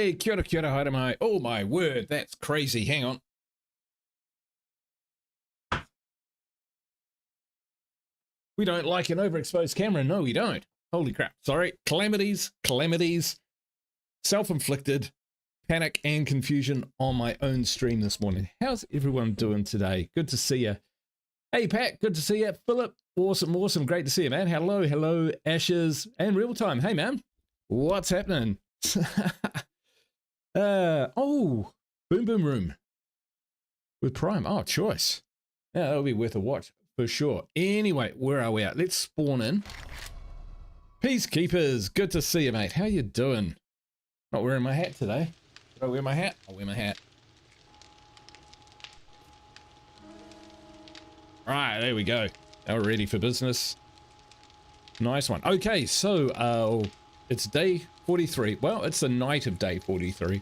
Hey, kia ora, haere mai. Oh my word, that's crazy. Hang on. We don't like an overexposed camera. No, we don't. Holy crap. Sorry. Calamities. Self-inflicted panic and confusion on my own stream this morning. How's everyone doing today? Good to see you. Hey, Pat. Good to see you. Philip. Awesome. Great to see you, man. Hello. Ashes and real time. Hey, man. What's happening? Oh, Boom Room with Prime. Oh, choice. Yeah, that'll be worth a watch for sure. Anyway, where are we at? Let's spawn in. Peacekeepers, good to see you, mate. How you doing? Not wearing my hat today. Did I wear my hat? I'll wear my hat. All right, there we go. Now we're ready for business. Nice one. Okay, so it's day 43. Well, it's the night of day 43.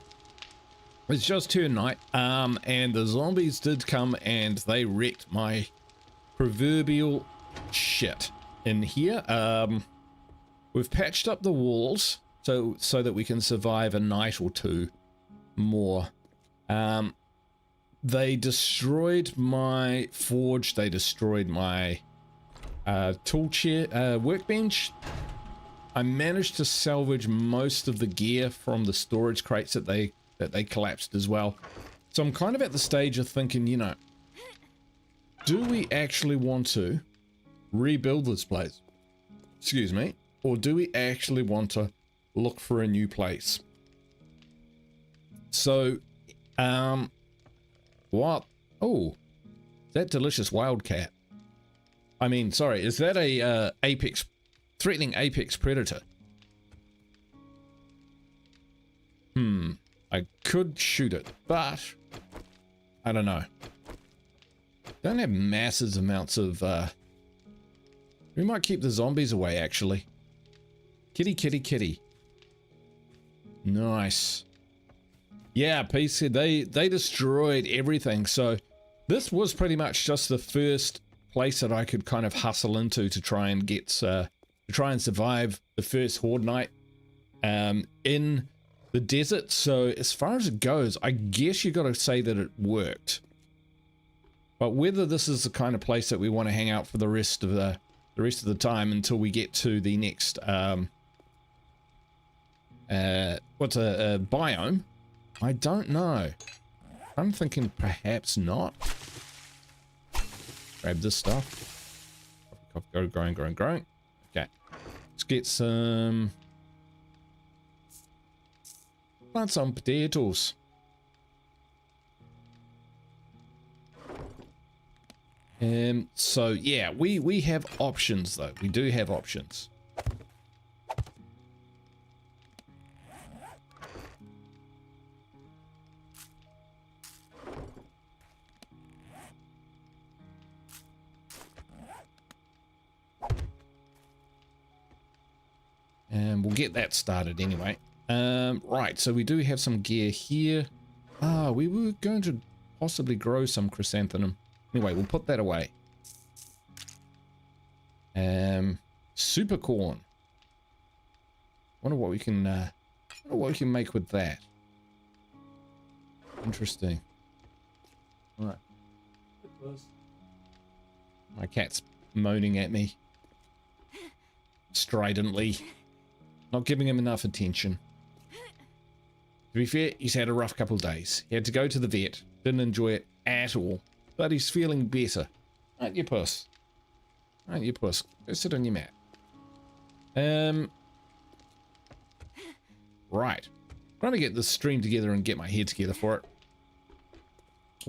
It's just turned night, and the zombies did come and they wrecked my proverbial shit in here. We've patched up the walls so that we can survive a night or two more. They destroyed my forge. They destroyed my tool chair, workbench. I managed to salvage most of the gear from the storage crates that they collapsed as well. So I'm kind of at the stage of thinking, you know, do we actually want to rebuild this place? Excuse me. Or do we actually want to look for a new place? So, what? Oh, that delicious wildcat. I mean, sorry, is that a threatening apex predator? I could shoot it, but I don't know. Don't have massive amounts of, we might keep the zombies away, actually. Kitty. Nice. Yeah, PC, they destroyed everything. So this was pretty much just the first place that I could kind of hustle into to try and get, to try and survive the first Horde night, in the desert. So as far as it goes, I guess you got to say that it worked. But whether this is the kind of place that we want to hang out for the rest of the time until we get to the next what's a biome, I don't know. I'm thinking perhaps not. Grab this stuff. Go growing. Okay, let's get some plant some potatoes. So yeah, we have options though. We do have options. And we'll get that started anyway. Right, so we do have some gear here. We were going to possibly grow some chrysanthemum. Anyway, we'll put that away. Super corn. Wonder what we can make with that. Interesting. All right. My cat's moaning at me stridently, not giving him enough attention. To be fair, he's had a rough couple of days. He had to go to the vet. Didn't enjoy it at all. But he's feeling better. Aren't you, puss? Aren't you, puss? Go sit on your mat. Right. Trying to get this stream together and get my head together for it.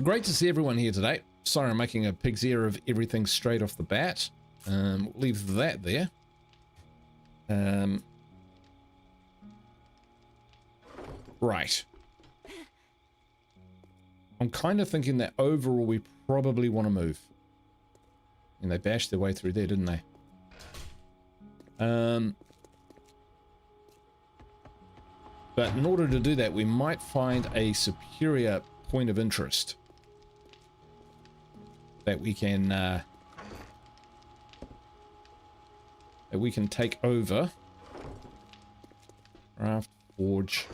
Great to see everyone here today. Sorry I'm making a pig's ear of everything straight off the bat. Leave that there. Right. I'm kind of thinking that overall we probably want to move. And they bashed their way through there, didn't they? But in order to do that, we might find a superior point of interest that we can take over. Craft, forge.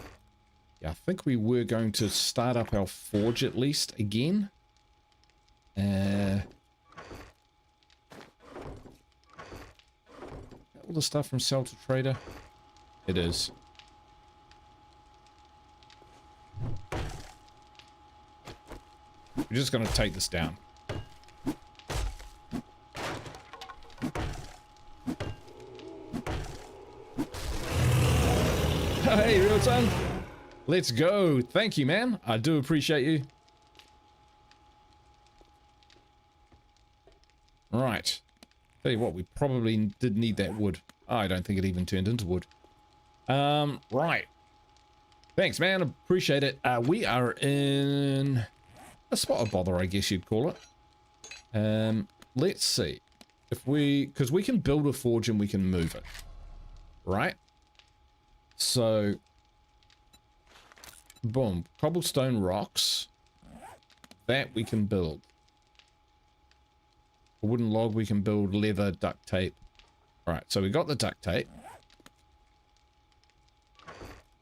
Yeah, I think we were going to start up our forge at least again. All the stuff from Sell to Trader? It is. We're just going to take this down. Hey, real son. Let's go. Thank you, man. I do appreciate you. Right. Tell you what, we probably did need that wood. I don't think it even turned into wood. Right. Thanks, man. Appreciate it. We are in a spot of bother, I guess you'd call it. Let's see. If we... Because we can build a forge and we can move it. Right? So... Boom. Cobblestone rocks. That we can build. A wooden log we can build. Leather, duct tape. Alright, so we got the duct tape.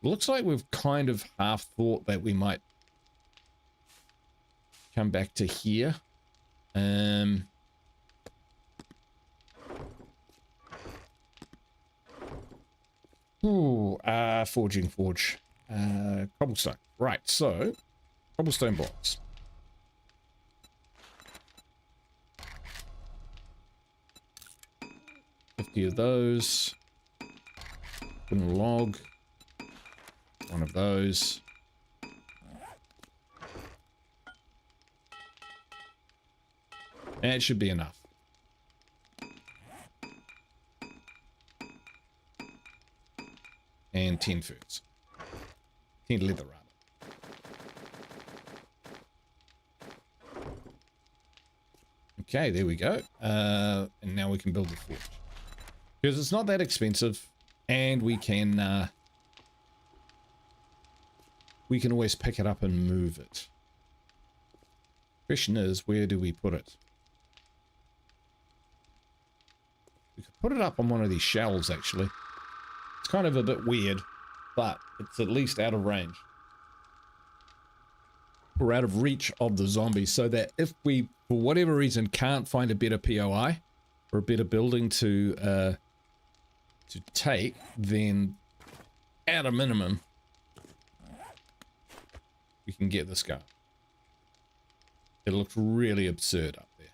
Looks like we've kind of half thought that we might come back to here. Forging forge. Cobblestone. Right, so cobblestone blocks. $50 of those. Wooden log. One of those. And it should be enough. And 10 furs. 10 leather, rather. Okay, there we go. And now we can build the forge. Because it's not that expensive. And we can always pick it up and move it. Question is, where do we put it? We could put it up on one of these shelves, actually. It's kind of a bit weird, but it's at least out of range. We're out of reach of the zombies, so that if we, for whatever reason, can't find a better POI or a better building to take, then at a minimum, we can get this going. It looks really absurd up there.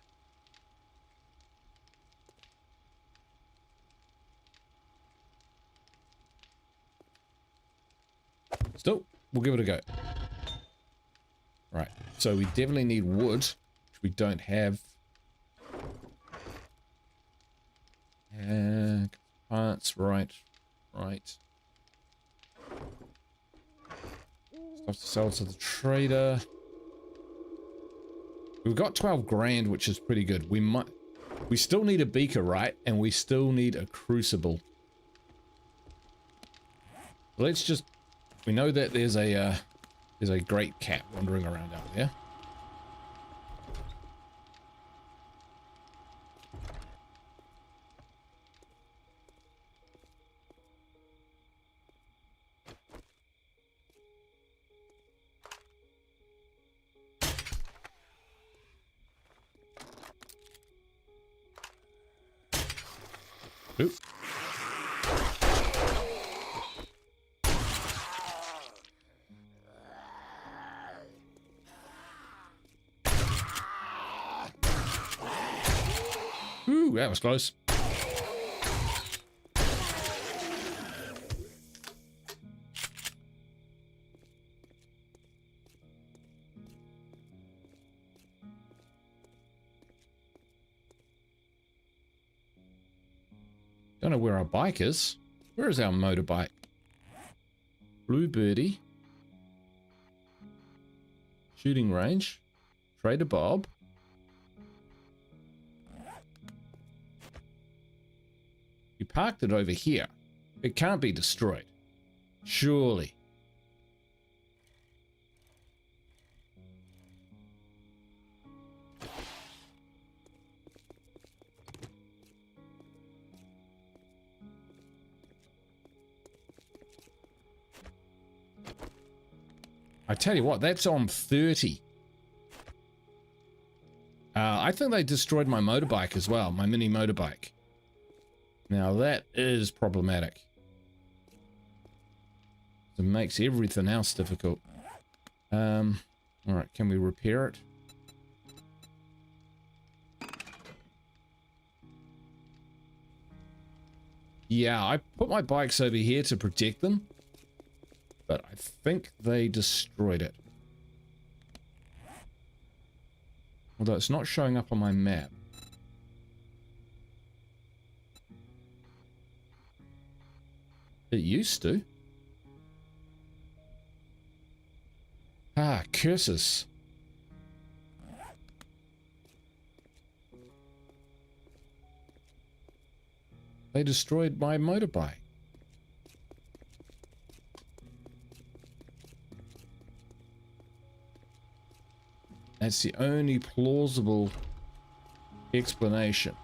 Still, we'll give it a go. Right, so we definitely need wood, which we don't have. Parts, right. Stuff to sell to the trader. We've got 12 grand, which is pretty good. We still need a beaker, right? And we still need a crucible. Let's just... We know that there's a great cat wandering around out there. Oop. Ooh, that was close. Don't know where our bike is. Where is our motorbike? Bluebirdie. Shooting range. Trader Bob. You parked it over here. It can't be destroyed. Surely. I tell you what, that's on 30. I think they destroyed my motorbike as well, my mini motorbike. Now that is problematic. It makes everything else difficult. Alright, can we repair it? Yeah, I put my bikes over here to protect them, but I think they destroyed it. Although it's not showing up on my map. It used to. Ah, curses. They destroyed my motorbike. That's the only plausible explanation.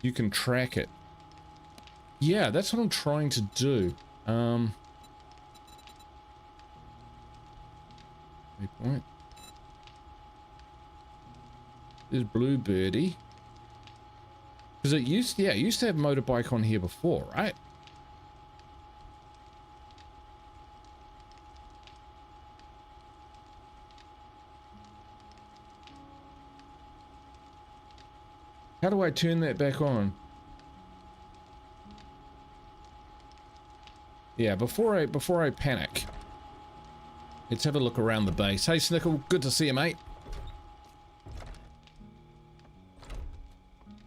You can track it. Yeah, that's what I'm trying to do. Waypoint. There's Bluebirdie. Because it used to have motorbike on here before, right? How do I turn that back on? Yeah, before I panic. Let's have a look around the base. Hey Snickle, good to see you, mate.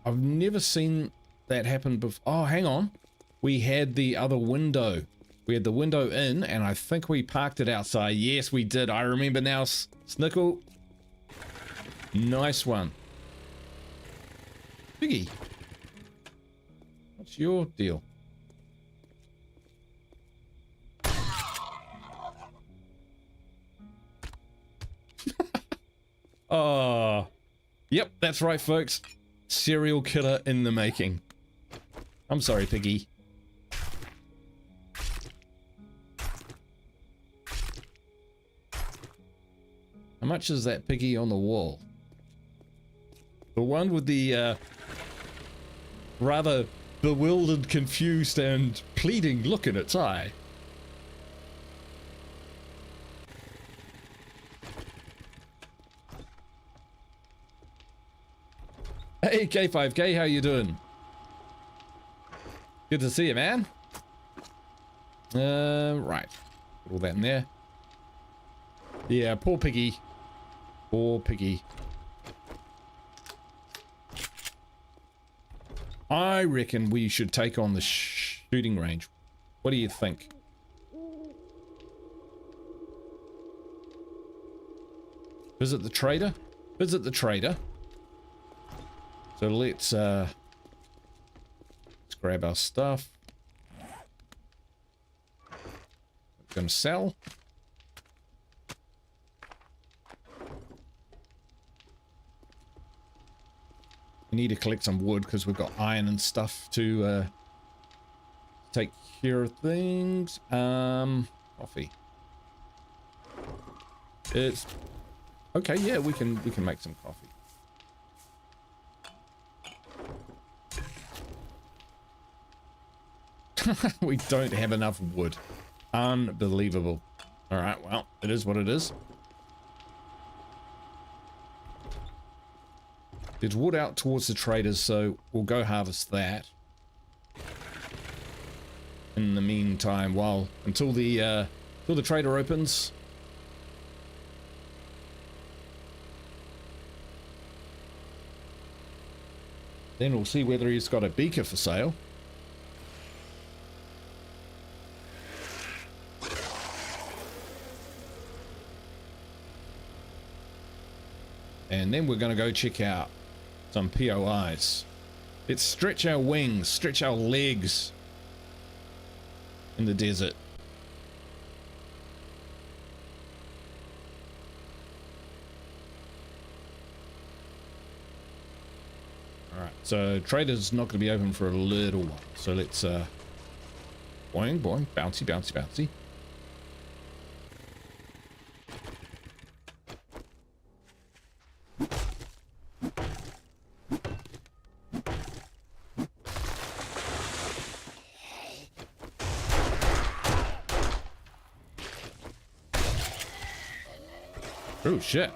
I've never seen that happen before. Oh, hang on. We had the other window. We had the window in, and I think we parked it outside. Yes, we did. I remember now, Snickle. Nice one. Piggy, what's your deal? Oh, yep, that's right, folks. Serial killer in the making. I'm sorry, Piggy. How much is that Piggy on the wall? The one with the rather bewildered, confused, and pleading look in its eye. Hey K5K, how you doing? Good to see you, man. Right. Put all that in there. Yeah, poor Piggy. Poor Piggy. I reckon we should take on the shooting range. What do you think? Visit the trader? Visit the trader. So let's grab our stuff. We're gonna sell. We need to collect some wood because we've got iron and stuff to take care of things. Coffee. It's okay. Yeah, we can make some coffee. We don't have enough wood. Unbelievable. All right, well, it is what it is. There's wood out towards the traders, so we'll go harvest that. In the meantime, until the trader opens. Then we'll see whether he's got a beaker for sale. And then we're going to go check out some POIs. Let's stretch our wings, stretch our legs in the desert. Alright, so trader's not going to be open for a little while. So let's Boing, boing. Bouncy, bouncy, bouncy. Oh, shit.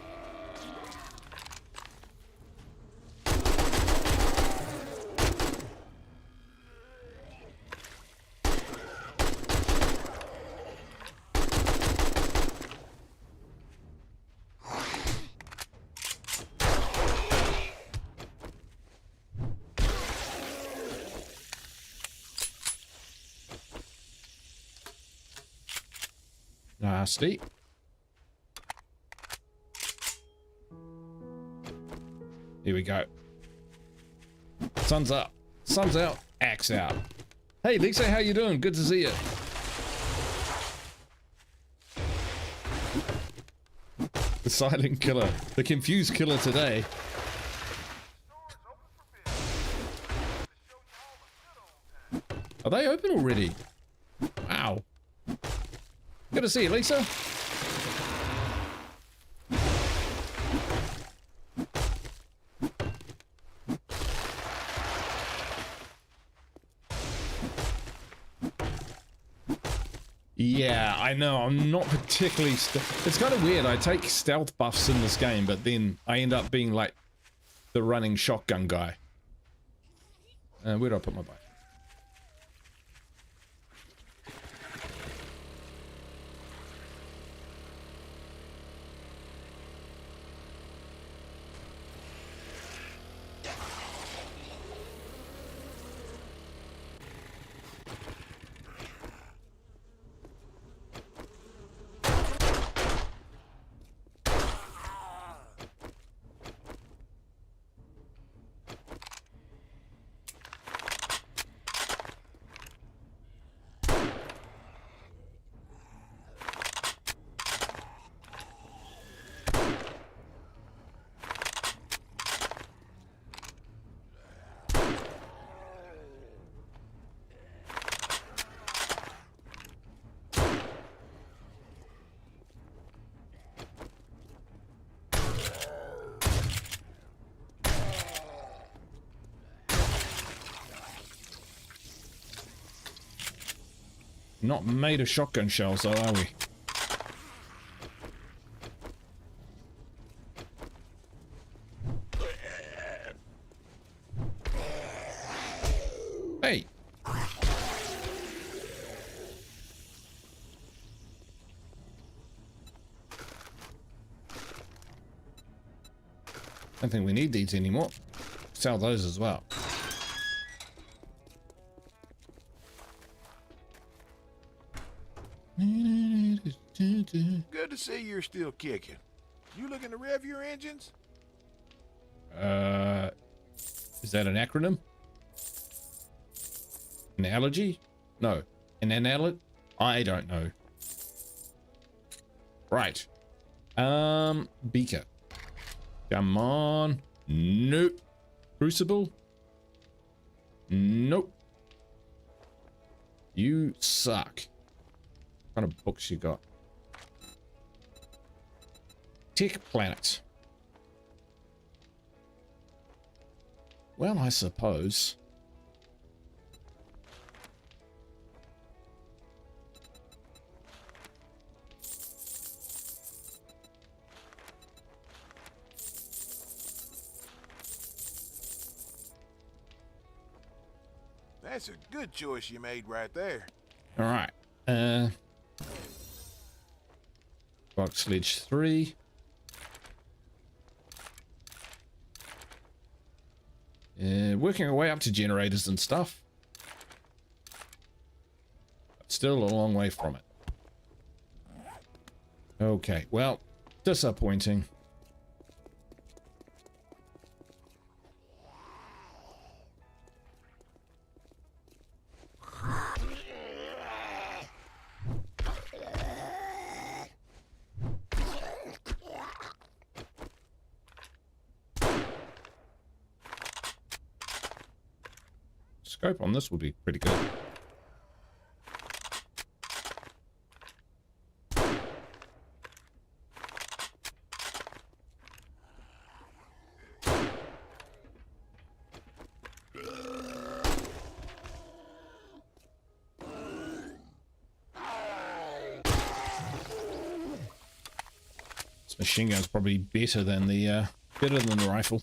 Nasty. Here we go. Sun's up. Sun's out. Axe out. Hey, Lisa, how you doing? Good to see you. The silent killer. The confused killer today. Are they open already? Wow. Good to see you, Lisa. Yeah, I know. I'm not particularly... It's kind of weird. I take stealth buffs in this game, but then I end up being like the running shotgun guy. Where do I put my bike? Not made of shotgun shells, though, are we? Hey! I don't think we need these anymore. Sell those as well. Good to see you're still kicking. You looking to rev your engines? Is that an acronym? An allergy? No. An analogy? I don't know. Right. Beaker. Come on. Nope. Crucible? Nope. You suck. What kind of books you got? Tech Planet. Well, I suppose. That's a good choice you made right there. All right. Box Sledge 3. Working our way up to generators and stuff. Still a long way from it. Okay, well, disappointing. Scope on this would be pretty good. This machine gun's probably better than the rifle.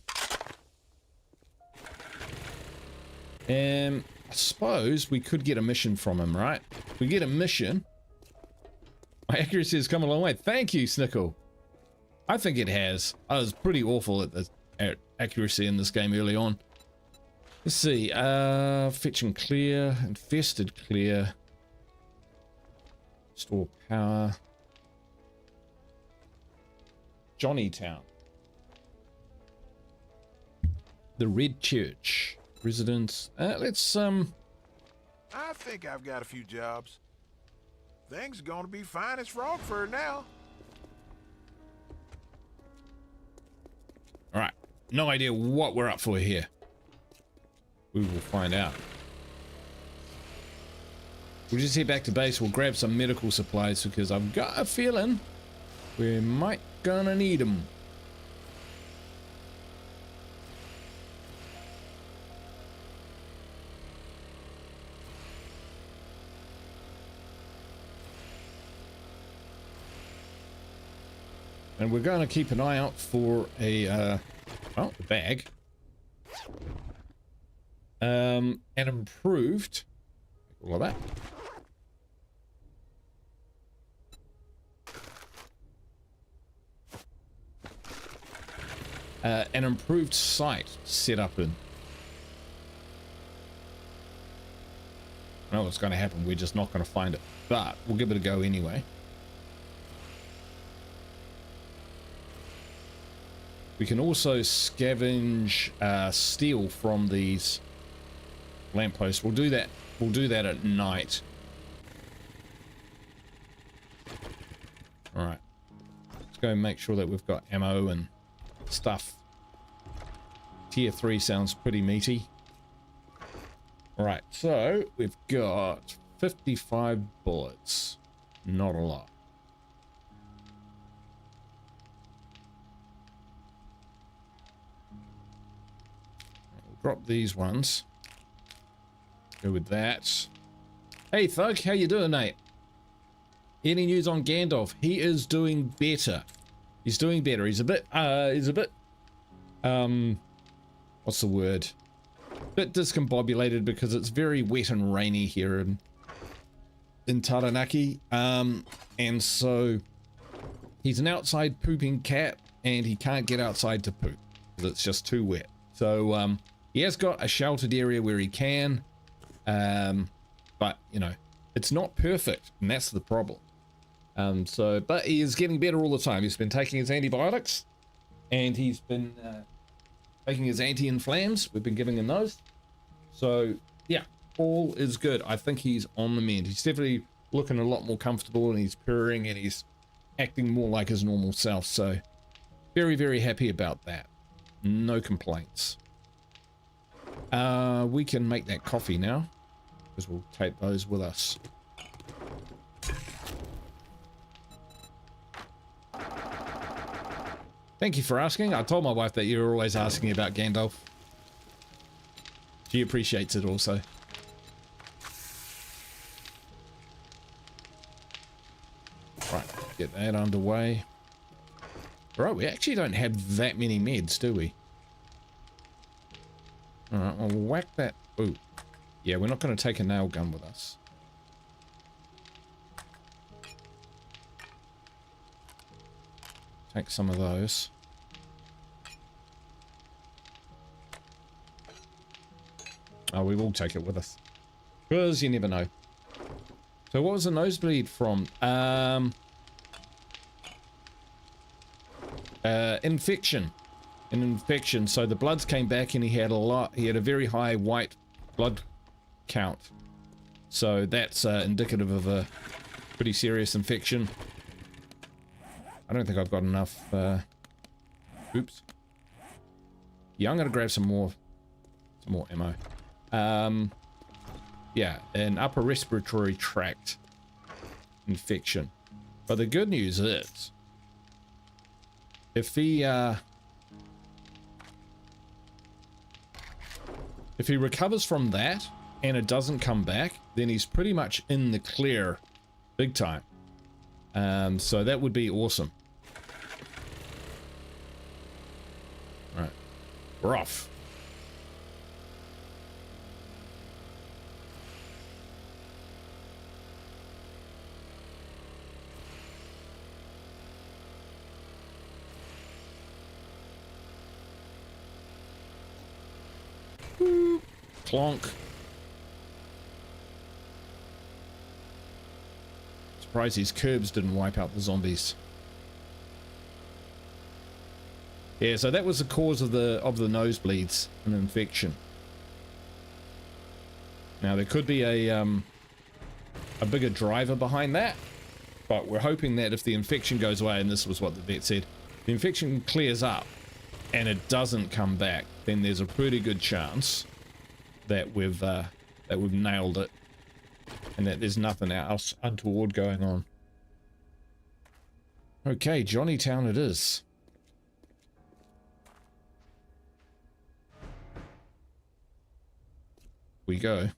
I suppose we could get a mission from him, right? If we get a mission, my accuracy has come a long way. Thank you, Snickle. I think it has. I was pretty awful at the accuracy in this game early on. Let's see. Fetch and clear. Infested clear. Store power. Johnnytown. The Red Church. Residence. Let's I think I've got a few jobs. Things are gonna be fine as Frogfur now. All right. No idea what we're up for here. We will find out. We'll just head back to base. We'll grab some medical supplies because I've got a feeling we might gonna need them. And we're going to keep an eye out for a bag. An improved, all of that. An improved site set up in. I know what's going to happen. We're just not going to find it, but we'll give it a go anyway. We can also scavenge steel from these lampposts. We'll do that. We'll do that at night. All right. Let's go and make sure that we've got ammo and stuff. Tier 3 sounds pretty meaty. All right. So we've got 55 bullets. Not a lot. Drop these ones. Go with that. Hey Thug, how you doing, mate? Any news on Gandalf? He is doing better. He's doing better. He's a bit what's the word? Bit discombobulated because it's very wet and rainy here in Taranaki. And so he's an outside pooping cat and he can't get outside to poop because it's just too wet. So he has got a sheltered area where he can, but you know, it's not perfect, and that's the problem. But he is getting better all the time. He's been taking his antibiotics, and he's been taking his anti-inflams. We've been giving him those. So yeah, all is good. I think he's on the mend. He's definitely looking a lot more comfortable, and he's purring, and he's acting more like his normal self. So very, very happy about that. No complaints. We can make that coffee now because we'll take those with us. Thank you for asking. I told my wife that you're always asking about Gandalf. She appreciates it also. Right, get that underway. Right, we actually don't have that many meds, do we? Alright, well, we'll whack that. Ooh. Yeah, we're not going to take a nail gun with us. Take some of those. Oh, we will take it with us. Because you never know. So what was the nosebleed from? Infection. An infection. So the bloods came back and he had a very high white blood count. So that's indicative of a pretty serious infection. I don't think I've got enough. Oops. Yeah, I'm gonna grab some more ammo. Yeah, an upper respiratory tract infection. But the good news is, if he recovers from that and it doesn't come back, then he's pretty much in the clear big time. So that would be awesome. Right. We're off. Clonk. Surprised these curbs didn't wipe out the zombies. Yeah, so that was the cause of the nosebleeds, an infection. Now there could be a bigger driver behind that, but we're hoping that if the infection goes away, and this was what the vet said, the infection clears up and it doesn't come back, then there's a pretty good chance that we've nailed it and that there's nothing else untoward going on. Okay, Johnnytown it is. We go.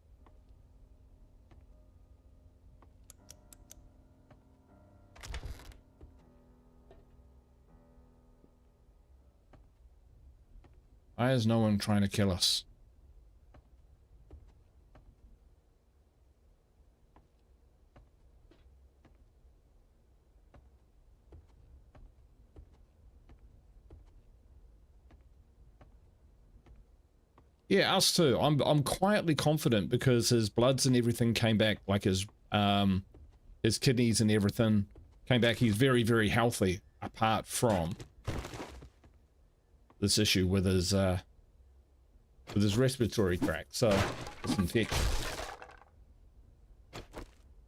Why is no one trying to kill us? Yeah, us too. I'm quietly confident because his bloods and everything came back, like his kidneys and everything came back. He's very, very healthy, apart from this issue with his respiratory tract. So this infection.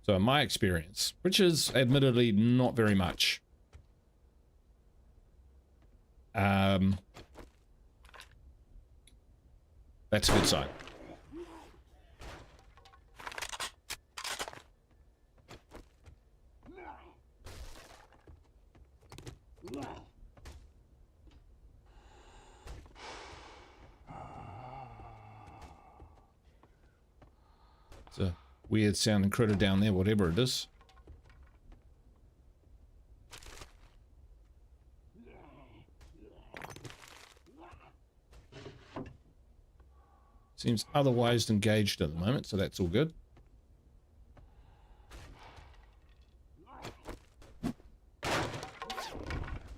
So in my experience, which is admittedly not very much. That's a good sign. It's a weird sounding critter down there, whatever it is. Seems otherwise engaged at the moment, so that's all good.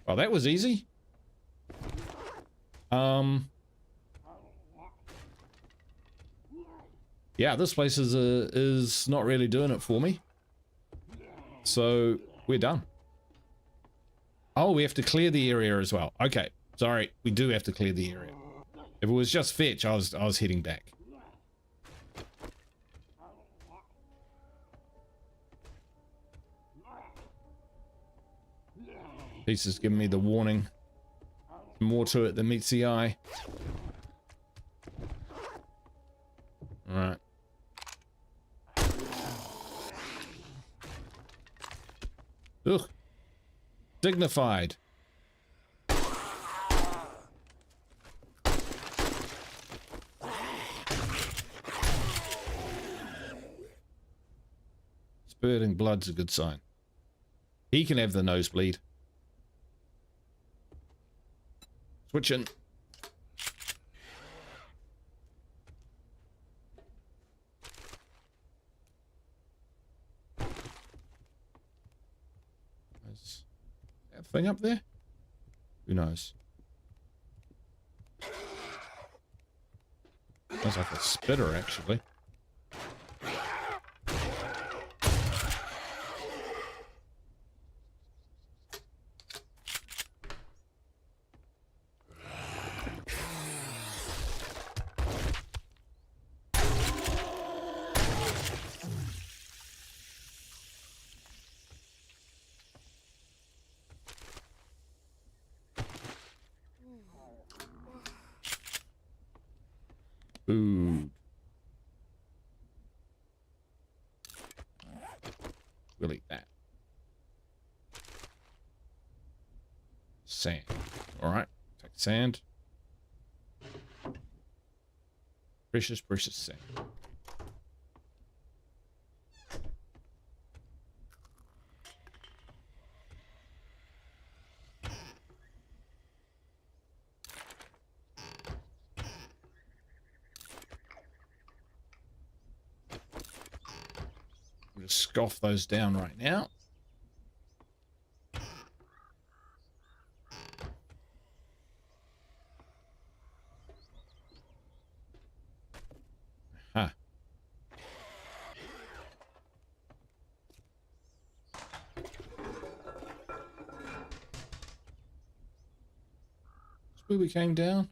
Well, that was easy. Yeah, this place is not really doing it for me. So we're done. Oh, we have to clear the area as well. Okay, sorry, we do have to clear the area. If it was just fetch, I was heading back. Piece is giving me the warning. More to it than meets the eye. All right. Ugh. Dignified. Spurting blood's a good sign. He can have the nosebleed. Switching. Is that thing up there? Who knows? Sounds like a spitter, actually. Ooh. We'll eat that. Sand. Alright. Take sand. Precious, precious sand. Just scoff those down right now. Huh. That's where we came down.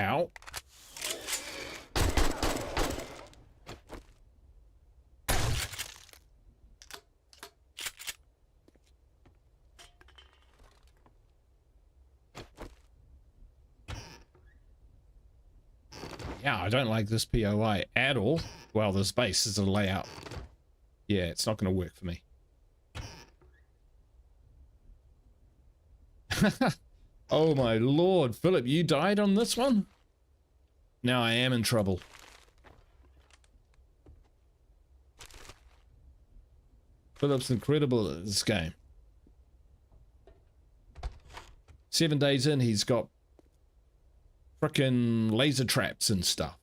Ow. Yeah, I don't like this POI at all. Well, this base is a layout. Yeah, it's not going to work for me. Oh my lord, Philip, you died on this one? Now I am in trouble. Philip's incredible at this game. 7 days in, he's got frickin' laser traps and stuff.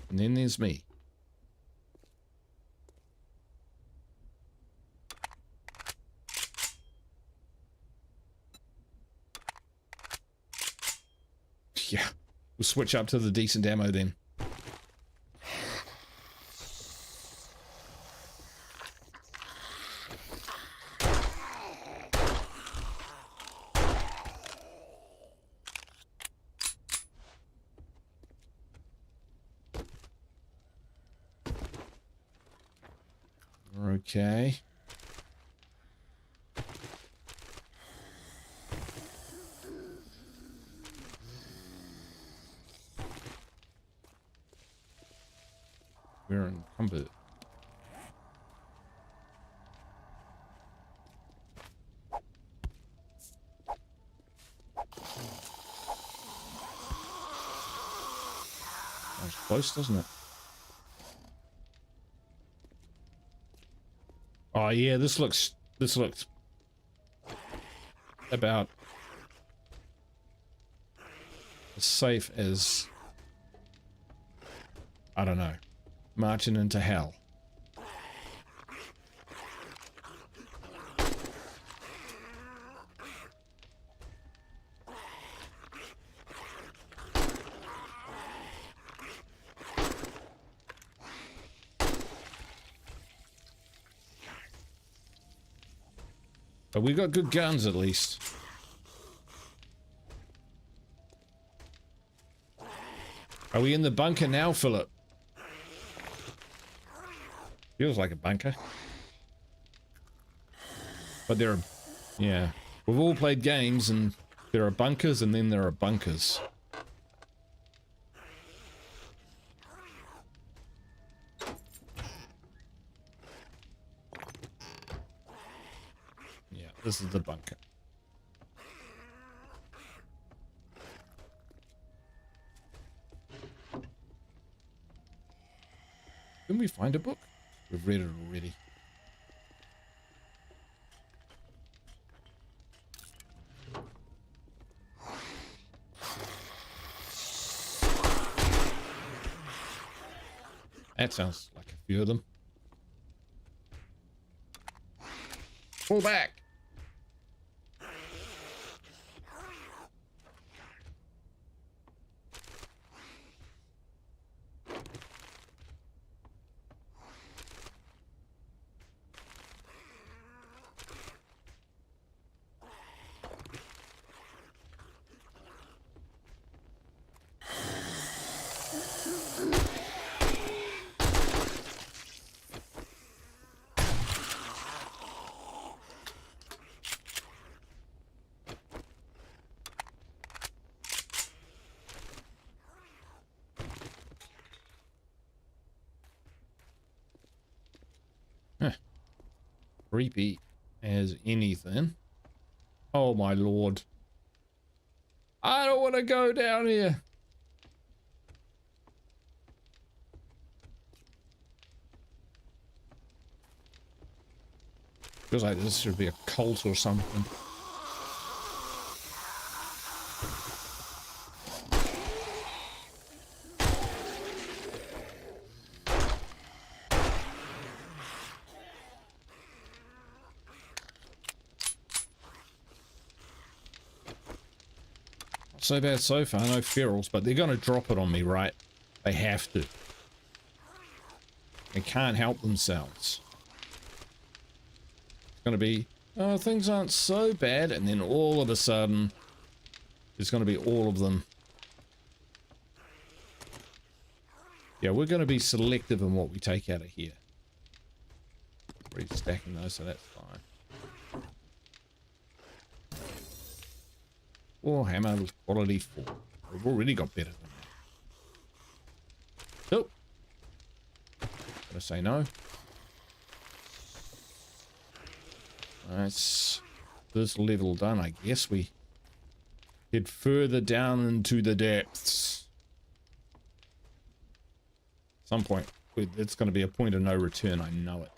And then there's me. Yeah, we'll switch up to the decent ammo then. Okay. We're encumbered. That's close, doesn't it? Oh yeah, this looks about as safe as, I don't know, marching into hell. But we got good guns at least. Are we in the bunker now, Philip? Feels like a bunker. But there are... yeah. We've all played games and there are bunkers and then there are bunkers. Yeah, this is the bunker. Didn't we find a book? We've read it already. That sounds like a few of them. Pull back! creepy as anything. Oh my lord. I don't want to go down here. Feels like this should be a cult or something. So bad so far, no ferals, but they're going to drop it on me, right? They have to. They can't help themselves. It's going to be, oh, things aren't so bad, and then all of a sudden, there's going to be all of them. Yeah, we're going to be selective in what we take out of here. Already stacking those, so that's fine. Oh, hammer quality 4. We've already got better than that. Nope. Gotta say no. That's this level done. I guess we head further down into the depths. At some point, it's going to be a point of no return. I know it.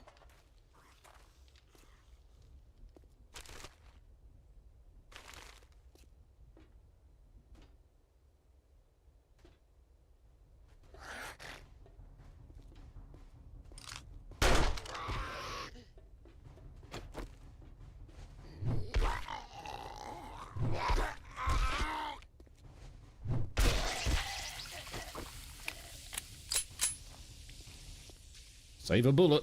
Save a bullet.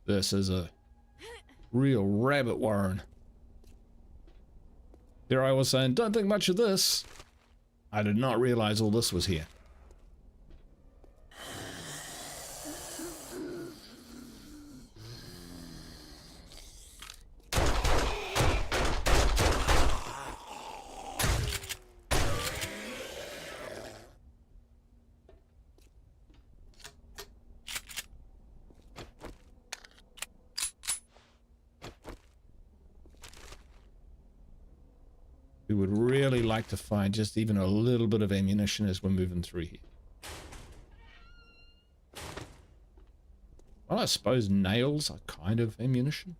This is a real rabbit warren. There I was saying, don't think much of this. I did not realize all this was here. We would really like to find just even a little bit of ammunition as we're moving through here. Well, I suppose nails are kind of ammunition.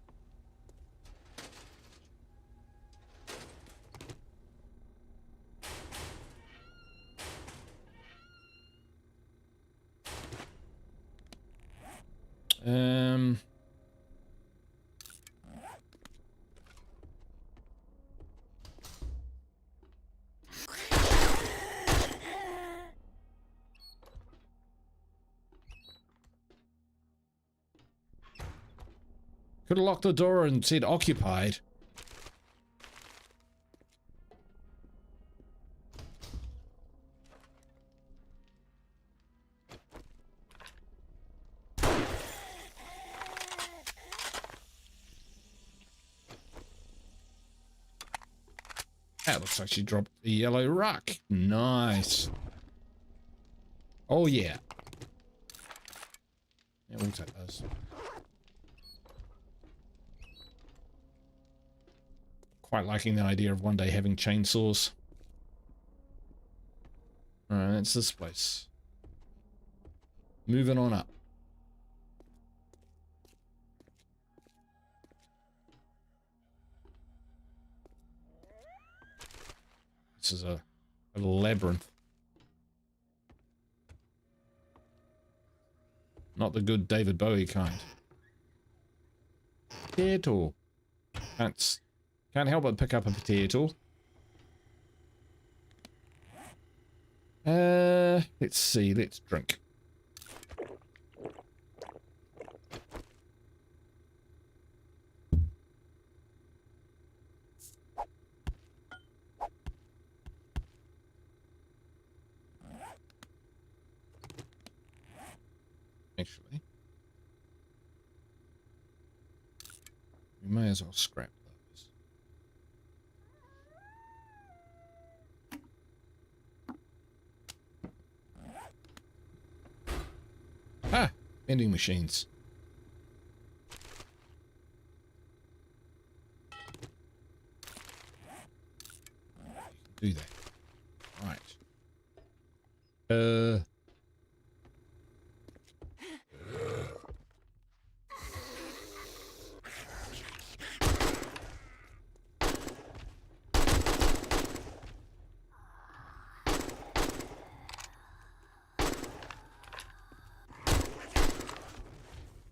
Could have locked the door and said occupied. That looks like she dropped the yellow rock. Nice. Oh yeah. Yeah, we'll take those. Quite liking the idea of one day having chainsaws. Alright, that's this place. Moving on up. This is a labyrinth. Not the good David Bowie kind. Potato. Can't help but pick up a potato. Let's see, let's drink. actually. We may as well scrap those. Ah, vending machines. Do that. Right.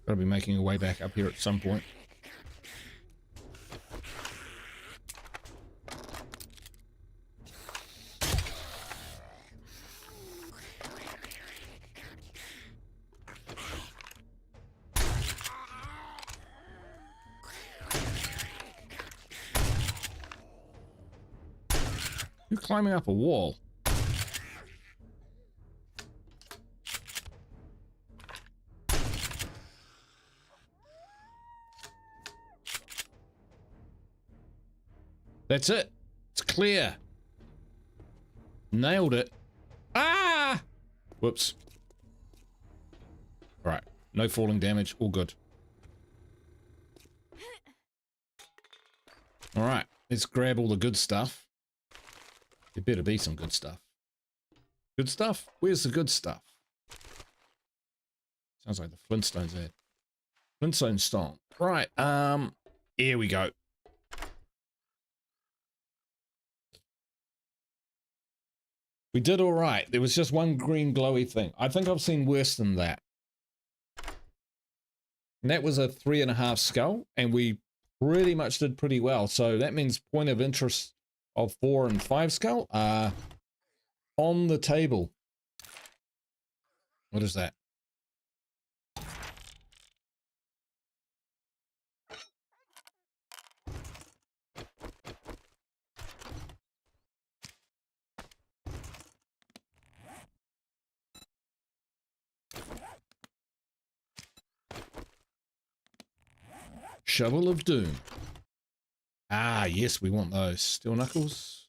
Gotta be making a way back up here at some point. You're climbing up a wall. That's it. It's clear. Nailed it. Ah! Whoops. All right. No falling damage. All good. All right. Let's grab all the good stuff. There better be some good stuff. Good stuff? Where's the good stuff? Sounds like the Flintstones ad. Flintstone Stomp. Right. Here we go. We did all right. There was just one green glowy thing. I think I've seen worse than that. And that was a 3.5 skull, and we pretty much did pretty well. So that means point of interest of 4 and 5 skull are on the table. What is that? Shovel of Doom. Ah, yes, we want those. Steel knuckles.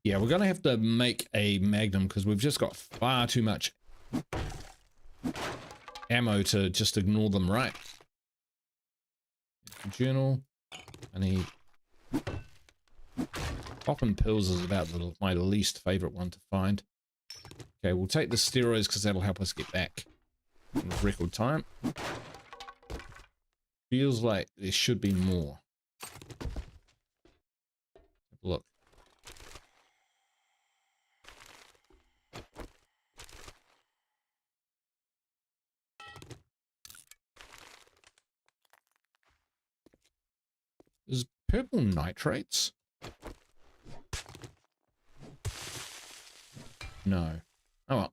Yeah, we're going to have to make a magnum because we've just got far too much ammo to just ignore them, right? Journal. I need... Poppin' pills is about my least favorite one to find. Okay, we'll take the steroids because that'll help us get back in record time. Feels like there should be more. Look. There's purple nitrates? No. Oh well.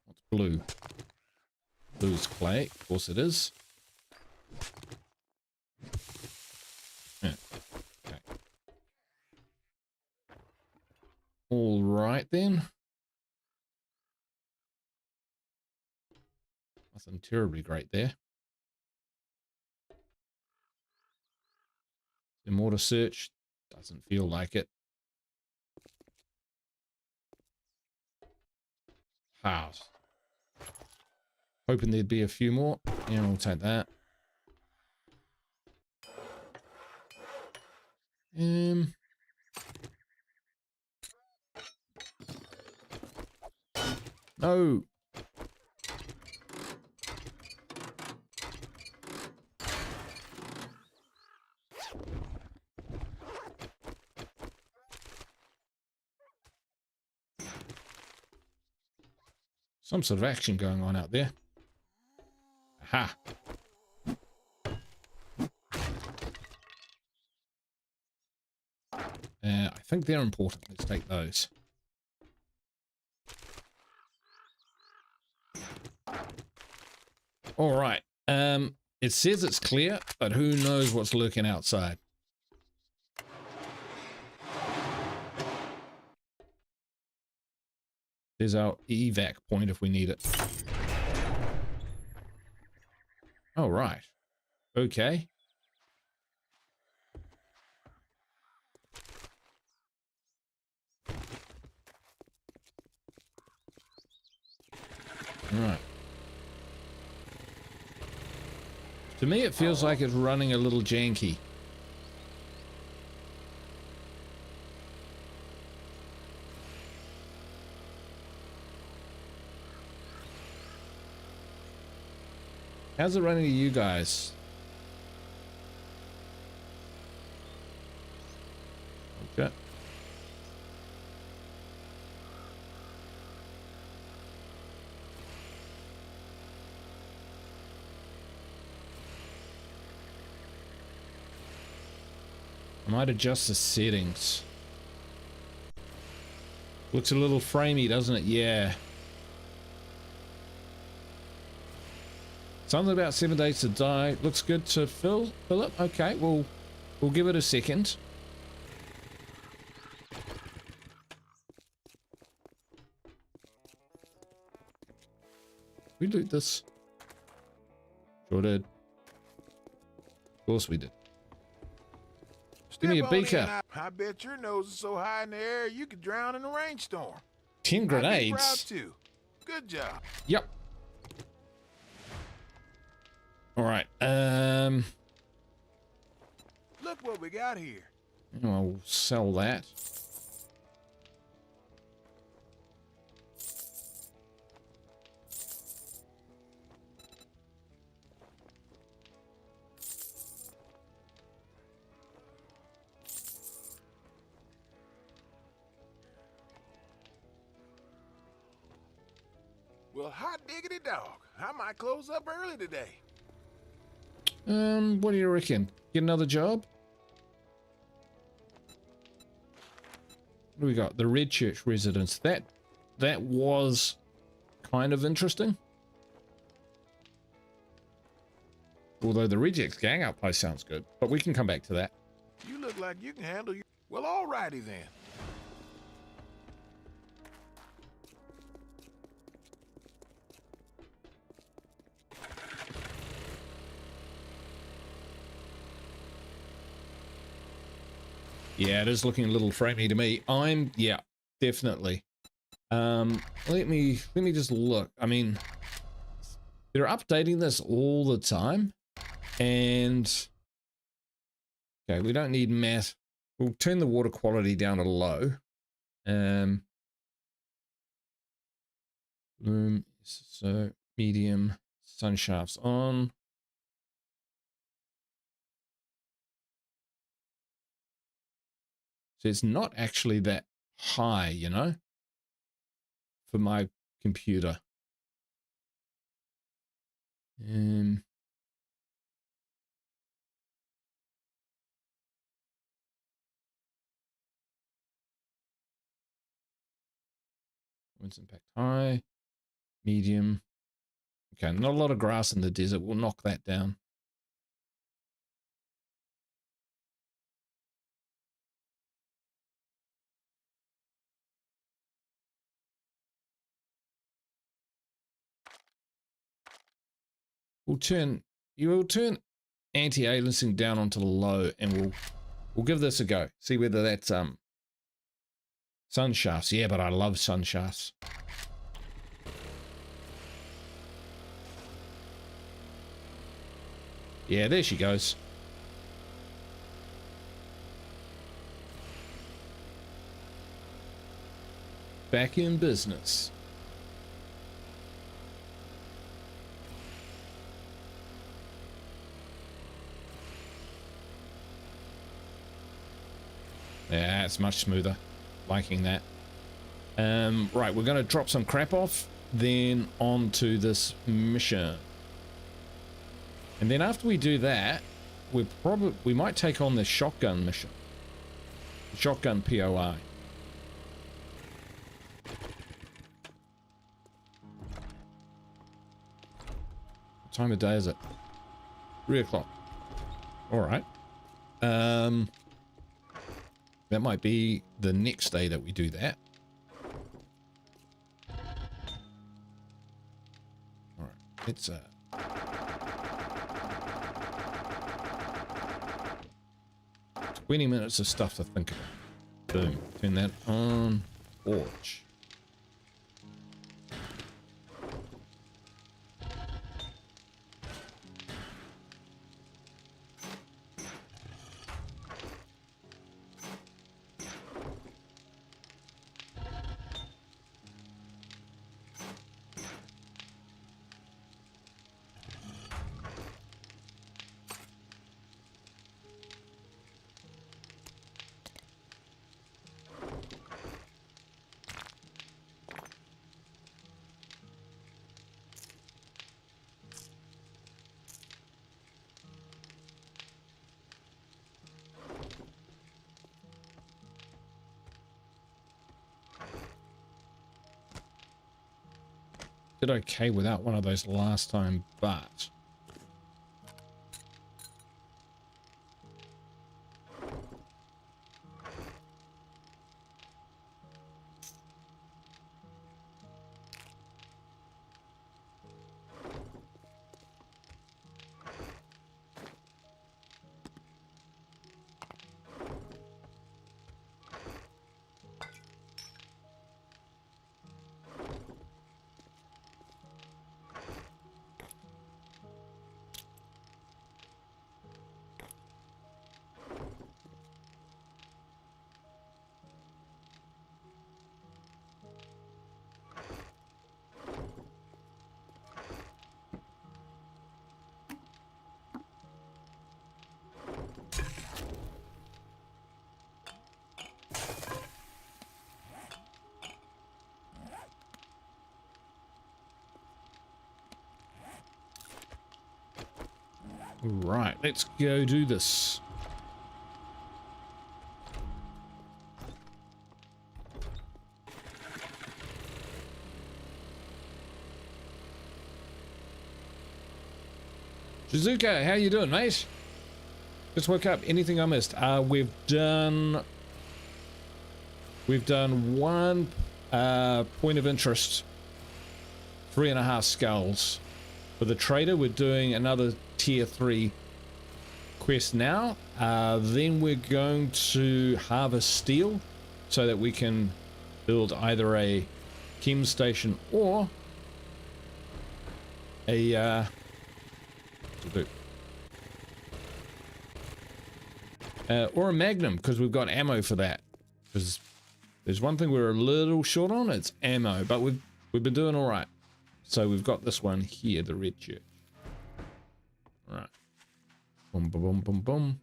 What's blue? Blue's clay. Of course it is. Yeah. Okay. All right then. Nothing terribly great there. Some more to search. Doesn't feel like it. House. Hoping there'd be a few more. Yeah, we'll take that. No. Some sort of action going on out there. Aha. I think they're important. Let's take those. All right. It says it's clear, but who knows what's lurking outside. There's our evac point if we need it. Oh, right. Okay. Right. To me, it feels like it's running a little janky. How's it running to you guys? Okay. I might adjust the settings. Looks a little framey, doesn't it? Yeah. Something about 7 days to die. Looks good to Philip. Okay, we'll give it a second. We loot this. Sure did. Of course we did. Give me a beaker. I bet your nose is so high in the air you could drown in a rainstorm. 10 grenades. Proud too. Good job. Yep. All right. Look what we got here. I'll sell that. Well, hot diggity dog. I might close up early today. What do you reckon? Get another job? What do we got? The Red Church residence. That was kind of interesting. Although the Rejects gang outpost sounds good, but we can come back to that. You look like you can handle your... Well, alrighty then. Yeah, it is looking a little framey to me. Yeah, definitely. Let me just look. I mean, they're updating this all the time, and okay, we don't need matte. We'll turn the water quality down to low. Bloom, so medium, sun shafts on. So it's not actually that high, you know, for my computer. Winds impact high, medium. Okay, not a lot of grass in the desert. We'll knock that down. You will turn anti-aliasing down onto the low, and we'll give this a go. See whether that's sun shafts. Yeah, but I love sun shafts. Yeah, there she goes. Back in business. Yeah, it's much smoother. Liking that. Right, we're going to drop some crap off, then on to this mission. And then after we do that, we might take on the shotgun mission. Shotgun POI. What time of day is it? 3 o'clock. All right. That might be the next day that we do that. It's 20 minutes of stuff to think about. Boom. Turn that on. Forge. Did okay without one of those last time, but right, let's go do this. Shizuka, how you doing, mate? Just woke up. Anything I missed? We've done one point of interest, 3.5 skulls. For the trader, we're doing another tier 3 quest now. Then we're going to harvest steel so that we can build either a chem station or a magnum, because we've got ammo for that. Because there's one thing we're a little short on, it's ammo, but we've been doing all right. So we've got this one here, the red church. Right. Boom, boom, boom, boom, boom.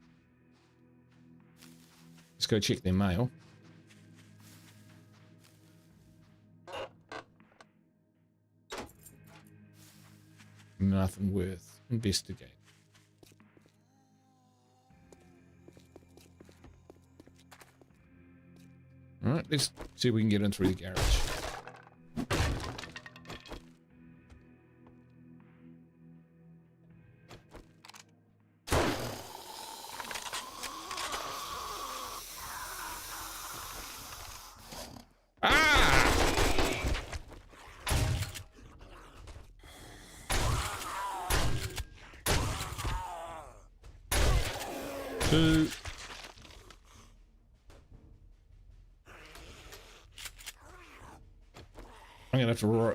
Let's go check their mail. Nothing worth investigating. All right, let's see if we can get in through the garage.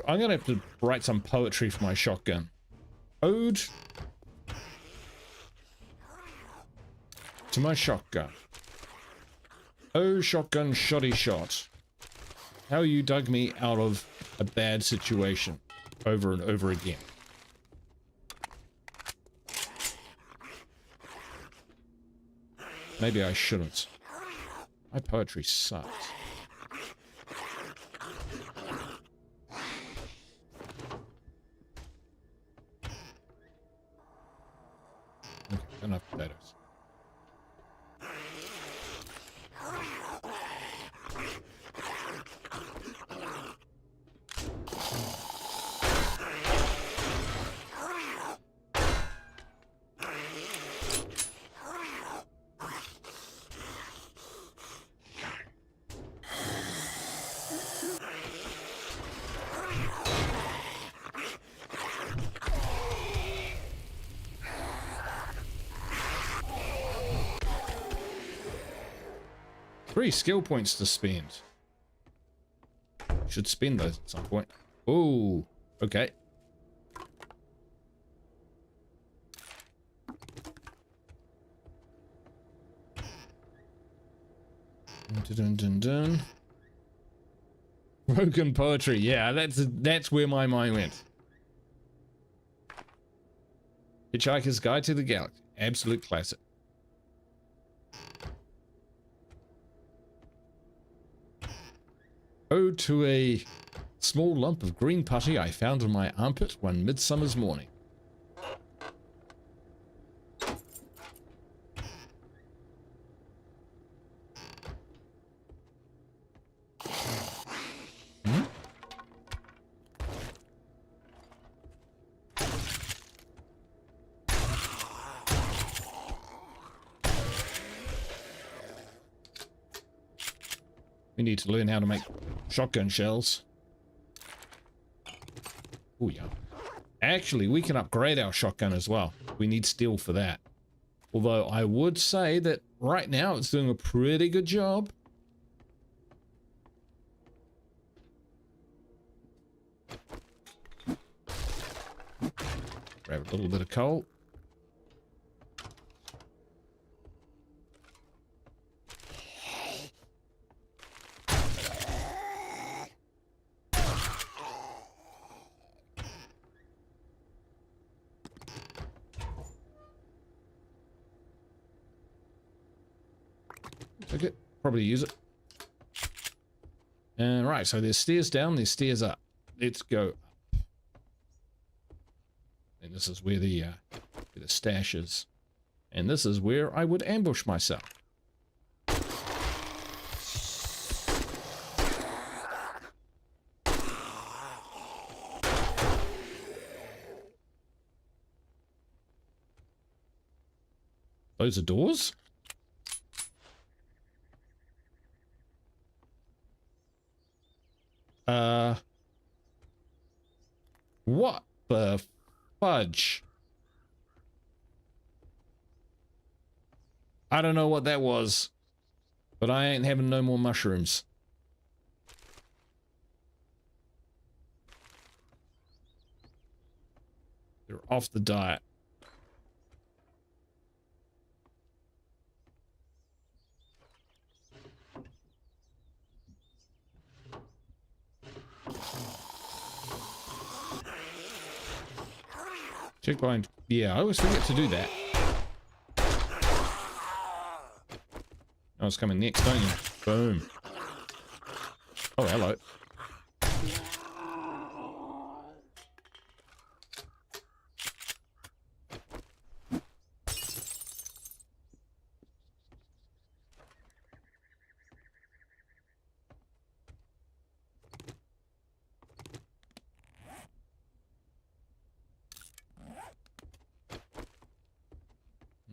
I'm gonna have to write some poetry for my shotgun. Ode to my shotgun. Oh, shotgun shoddy shot. How you dug me out of a bad situation over and over again. Maybe I shouldn't. My poetry sucks. Okay, enough potatoes. 3 skill points to spend. Should spend those at some point. Oh, okay. Dun, dun, dun. Broken poetry. Yeah, that's where my mind went. Hitchhiker's Guide to the Galaxy. Absolute classic. Ode to a small lump of green putty I found in my armpit one midsummer's morning. We need to learn how to make shotgun shells. Oh yeah. Actually, we can upgrade our shotgun as well. We need steel for that. Although I would say that right now it's doing a pretty good job. Grab a little bit of coal. Okay, probably use it. Right, so there's stairs down, there's stairs up. Let's go up. And this is where the stash is. And this is where I would ambush myself. Those are doors? What the fudge? I don't know what that was, but I ain't having no more mushrooms. They're off the diet. Checkpoint. Yeah, I always forget to do that. Oh, it's coming next, don't you? Boom. Oh, hello.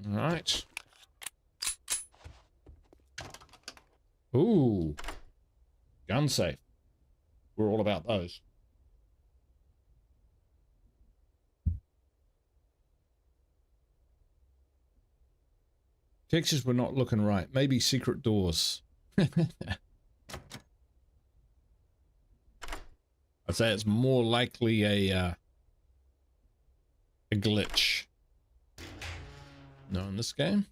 Right. Ooh. Gun safe. We're all about those. Textures were not looking right. Maybe secret doors. I'd say it's more likely a glitch. No, in this game?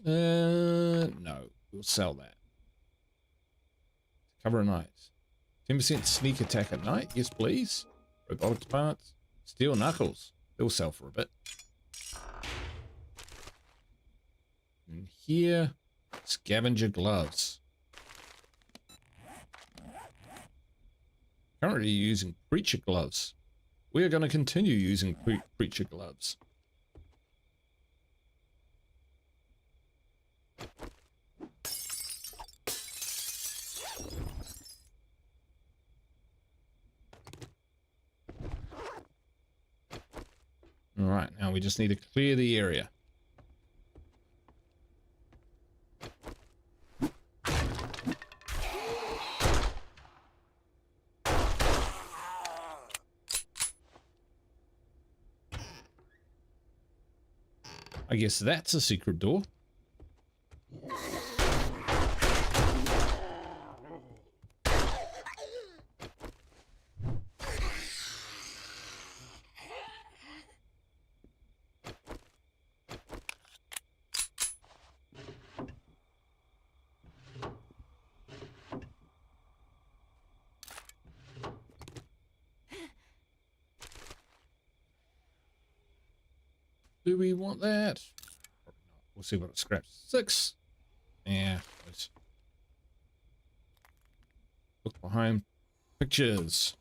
No. We'll sell that. Cover and eyes. 10% sneak attack at night? Yes, please. Robotics parts. Steel knuckles. They'll sell for a bit. And here, scavenger gloves. Currently using creature gloves. We are going to continue using creature gloves. All right, now we just need to clear the area. I guess that's a secret door. Do we want that? Probably not. We'll see what it scraps. 6. Yeah. Let's look behind pictures.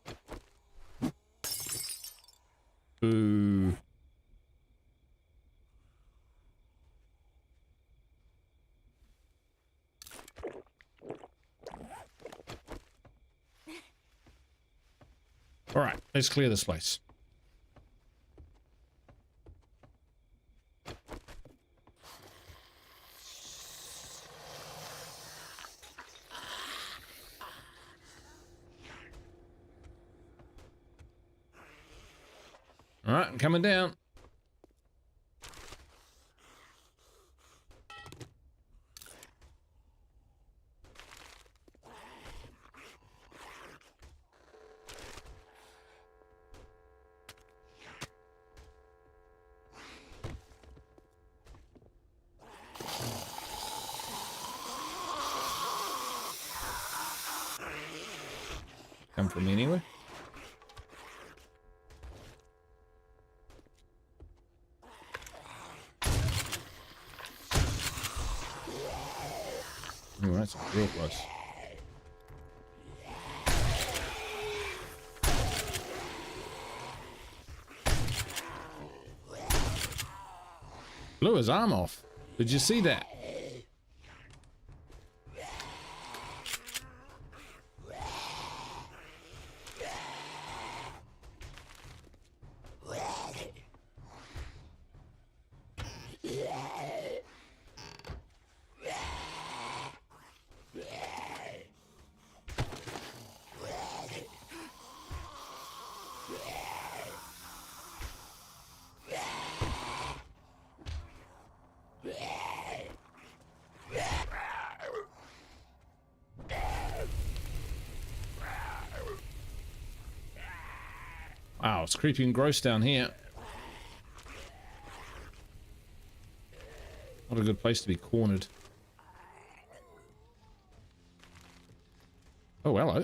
Boo. All right, let's clear this place. All right, I'm coming down. Come for me anyway. Oh, that's real close. Blew his arm off. Did you see that? Wow, it's creepy and gross down here. Not a good place to be cornered. Oh, hello.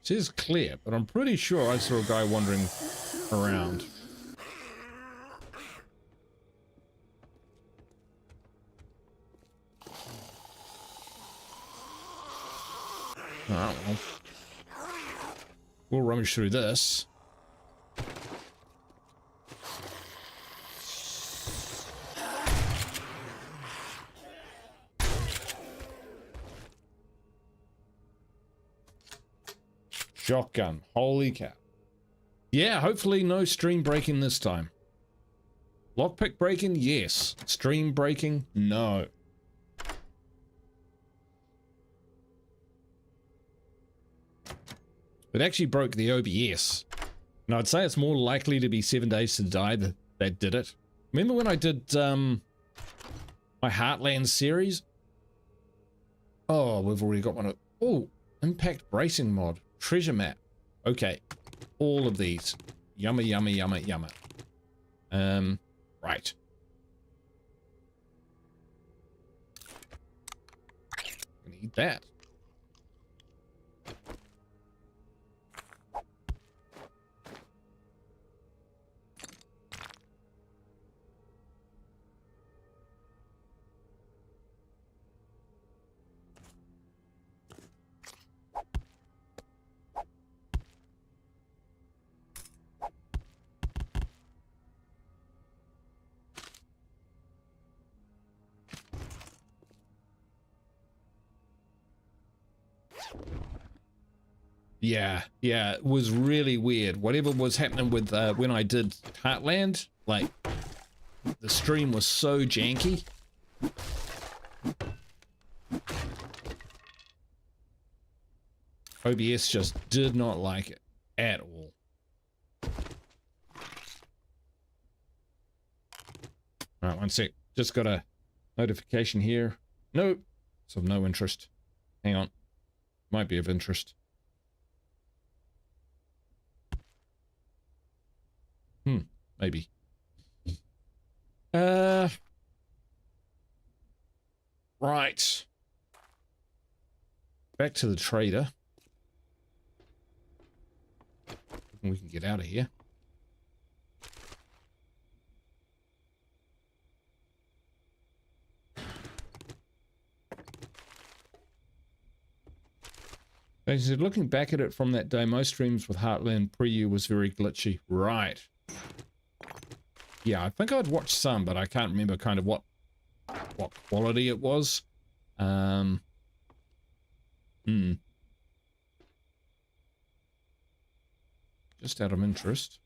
It is clear, but I'm pretty sure I saw a guy wandering around. Alright, well. We'll rummage through this. Shotgun. Holy cow. Yeah, hopefully no stream breaking this time. Lockpick breaking? Yes. Stream breaking? No. It actually broke the OBS. And I'd say it's more likely to be 7 Days to Die that did it. Remember when I did my Heartland series? Oh, we've already got one of... Oh, impact bracing mod. Treasure map. Okay. All of these. Yumma, yumma, yumma, yumma. Right. I need that. Yeah, it was really weird. Whatever was happening with when I did Heartland, like the stream was so janky. OBS just did not like it at all. All right, one sec. Just got a notification here. Nope, it's of no interest. Hang on, might be of interest. Maybe. Right. Back to the trader. We can get out of here. He said, looking back at it from that day, most streams with Heartland preview was very glitchy. Right. Yeah, I think I'd watched some, but I can't remember kind of what quality it was. Just out of interest.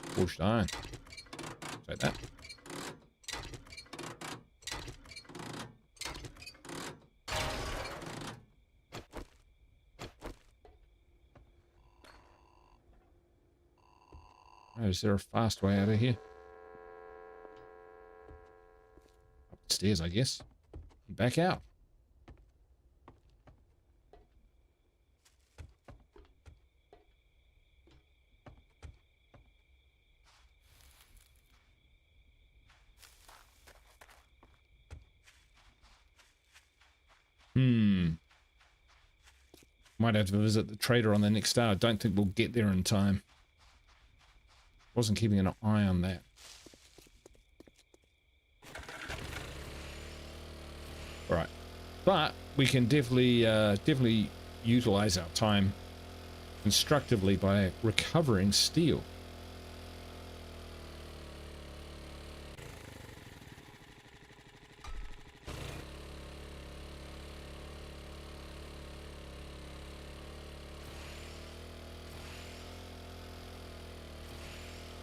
Forged iron. Take that. Oh, is there a fast way out of here? Up the stairs, I guess. Back out. Might have to visit the trader on the next day. I don't think we'll get there in time. Wasn't keeping an eye on that. All right, but we can definitely utilize our time constructively by recovering steel.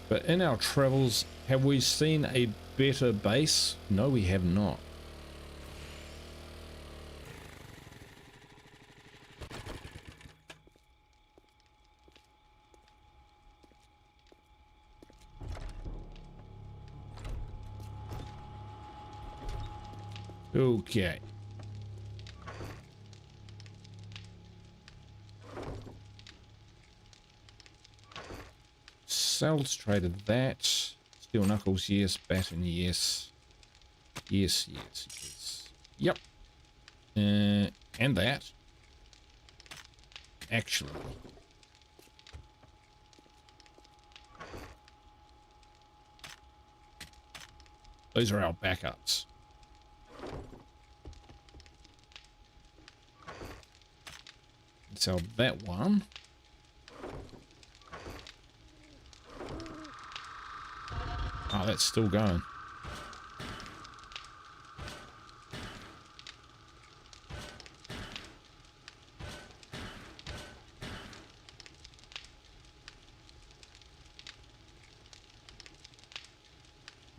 But in our travels, have we seen a better base? No, we have not. Okay. Sales traded that. Steel knuckles, yes. Baton, yes. Yes, yes, yes. Yep. And that. Actually. Those are our backups. Sell that one. Oh, that's still going.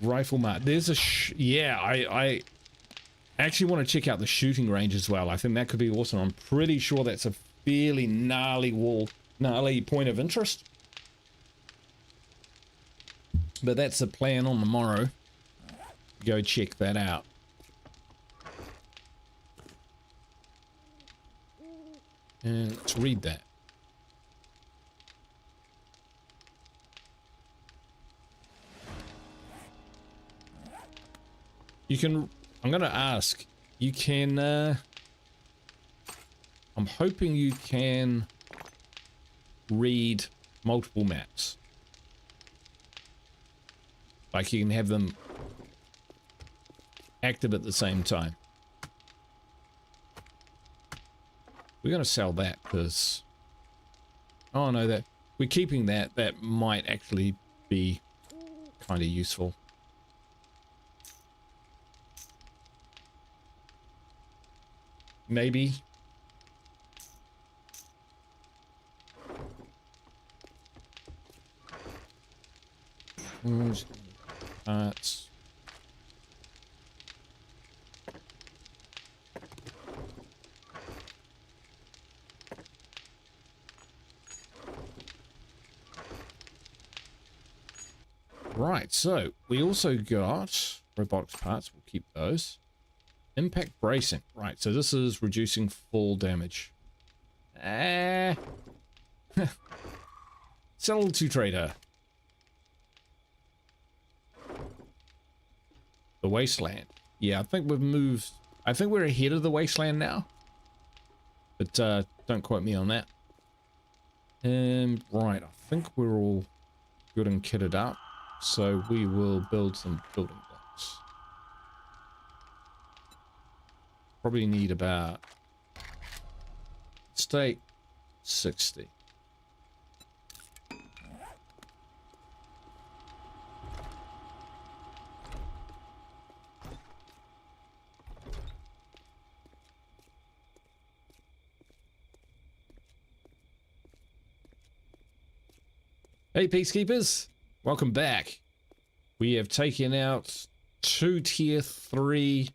Rifle mark. There's a yeah, I actually want to check out the shooting range as well. I think that could be awesome. I'm pretty sure that's a fairly gnarly point of interest. But that's the plan on the morrow. Go check that out. And let's read that. You can, I'm going to ask, you can, I'm hoping you can read multiple maps. Like you can have them active at the same time. We're going to sell that because, oh no, that we're keeping that. That might actually be kind of useful. Maybe. Parts. Right, so we also got robotics parts. We'll keep those. Impact bracing. Right, so this is reducing fall damage. Sell to trader. The wasteland. Yeah, I think we've moved. I think we're ahead of the wasteland now. but don't quote me on that. Right, I think we're all good and kitted up, so we will build some building blocks. Probably need about, stay 60. Hey Peacekeepers, welcome back. We have taken out 2 tier 3,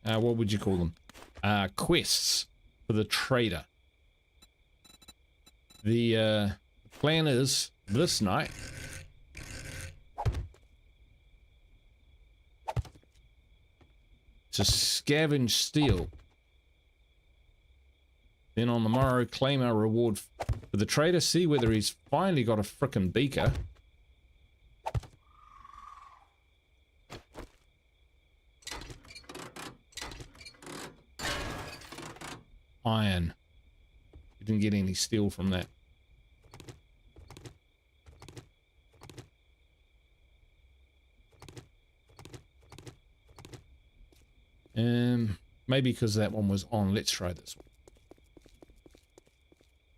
what would you call them? Quests for the trader. The plan is this night to scavenge steel. Then on the morrow, claim our reward for the trader, see whether he's finally got a frickin' beaker. Iron. We didn't get any steel from that. Maybe because that one was on. Let's try this one.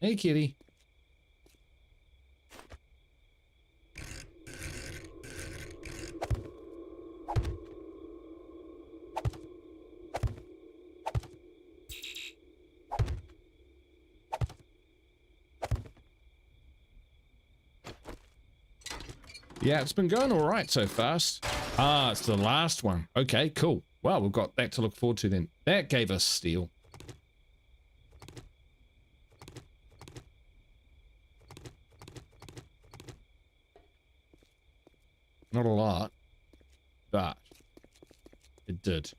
Hey, kitty. Yeah, it's been going all right so fast. Ah, it's the last one. Okay, cool. Well, we've got that to look forward to then. That gave us steel. Not a lot, but it did.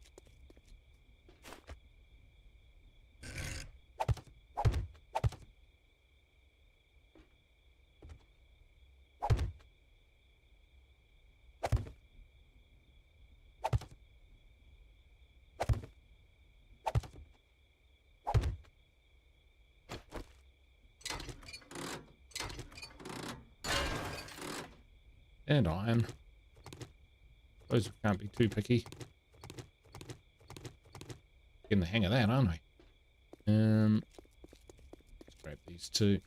And iron. Suppose we can't be too picky. Getting the hang of that, aren't we? Let's grab these two.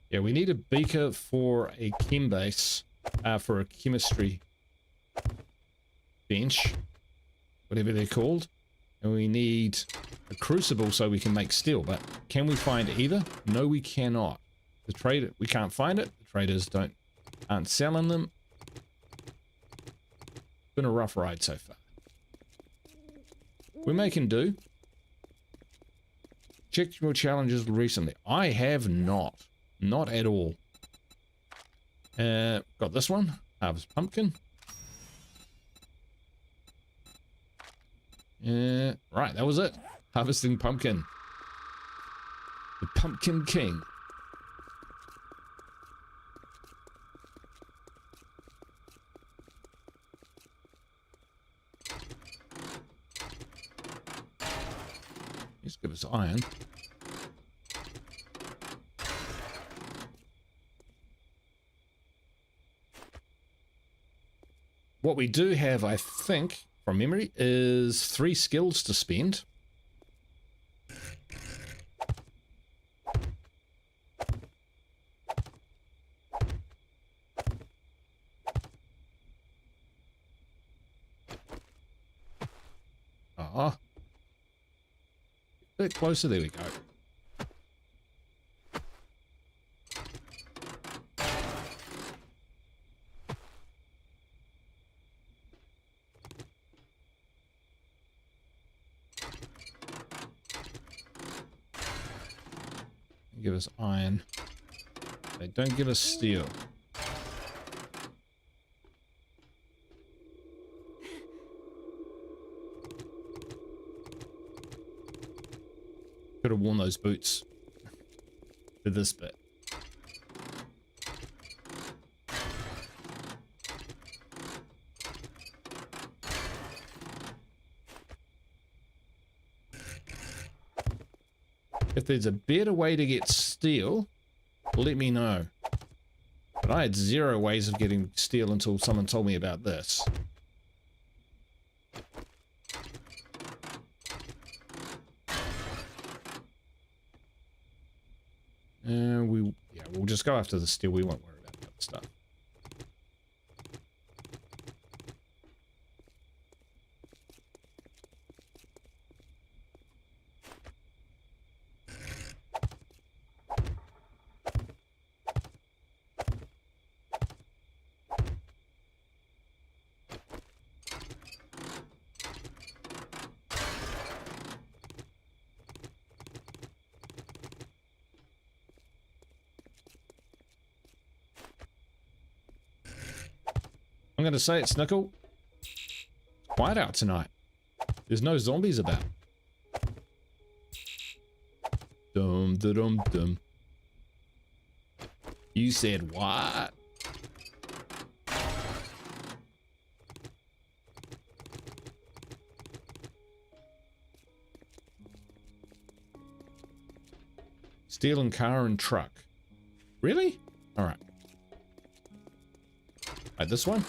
Yeah, we need a beaker for a chem base, for a chemistry bench, whatever they're called. And we need a crucible so we can make steel. But can we find either? No, we cannot. The trader, we can't find it. The traders aren't selling them. It's been a rough ride so far. We're making do. Checked your challenges recently. I have not. Not at all. Got this one. Harvest pumpkin. Right, that was it. Harvesting pumpkin. The Pumpkin King. Let's give us iron. What we do have, I think, from memory, is 3 skills to spend. Ah. A bit closer, there we go. Give us iron. They don't give us steel. Could have worn those boots. for this bit. If there's a better way to get steel, let me know. But I had 0 ways of getting steel until someone told me about this. We'll just go after the steel. We won't worry about that stuff. I'm going to say it's Nickel. Quiet out tonight. There's no zombies about. Dum da dum dum. You said what? Stealing car and truck. Really? All right. Right, this one.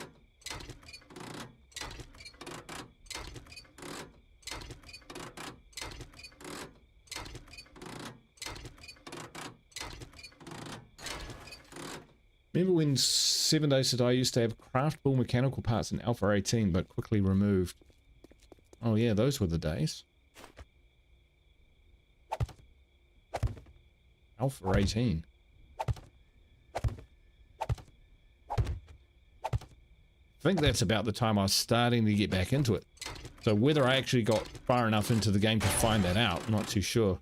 Remember when 7 Days to Die used to have craftable mechanical parts in Alpha 18, but quickly removed? Oh yeah, those were the days. Alpha 18. I think that's about the time I was starting to get back into it. So whether I actually got far enough into the game to find that out, I'm not too sure.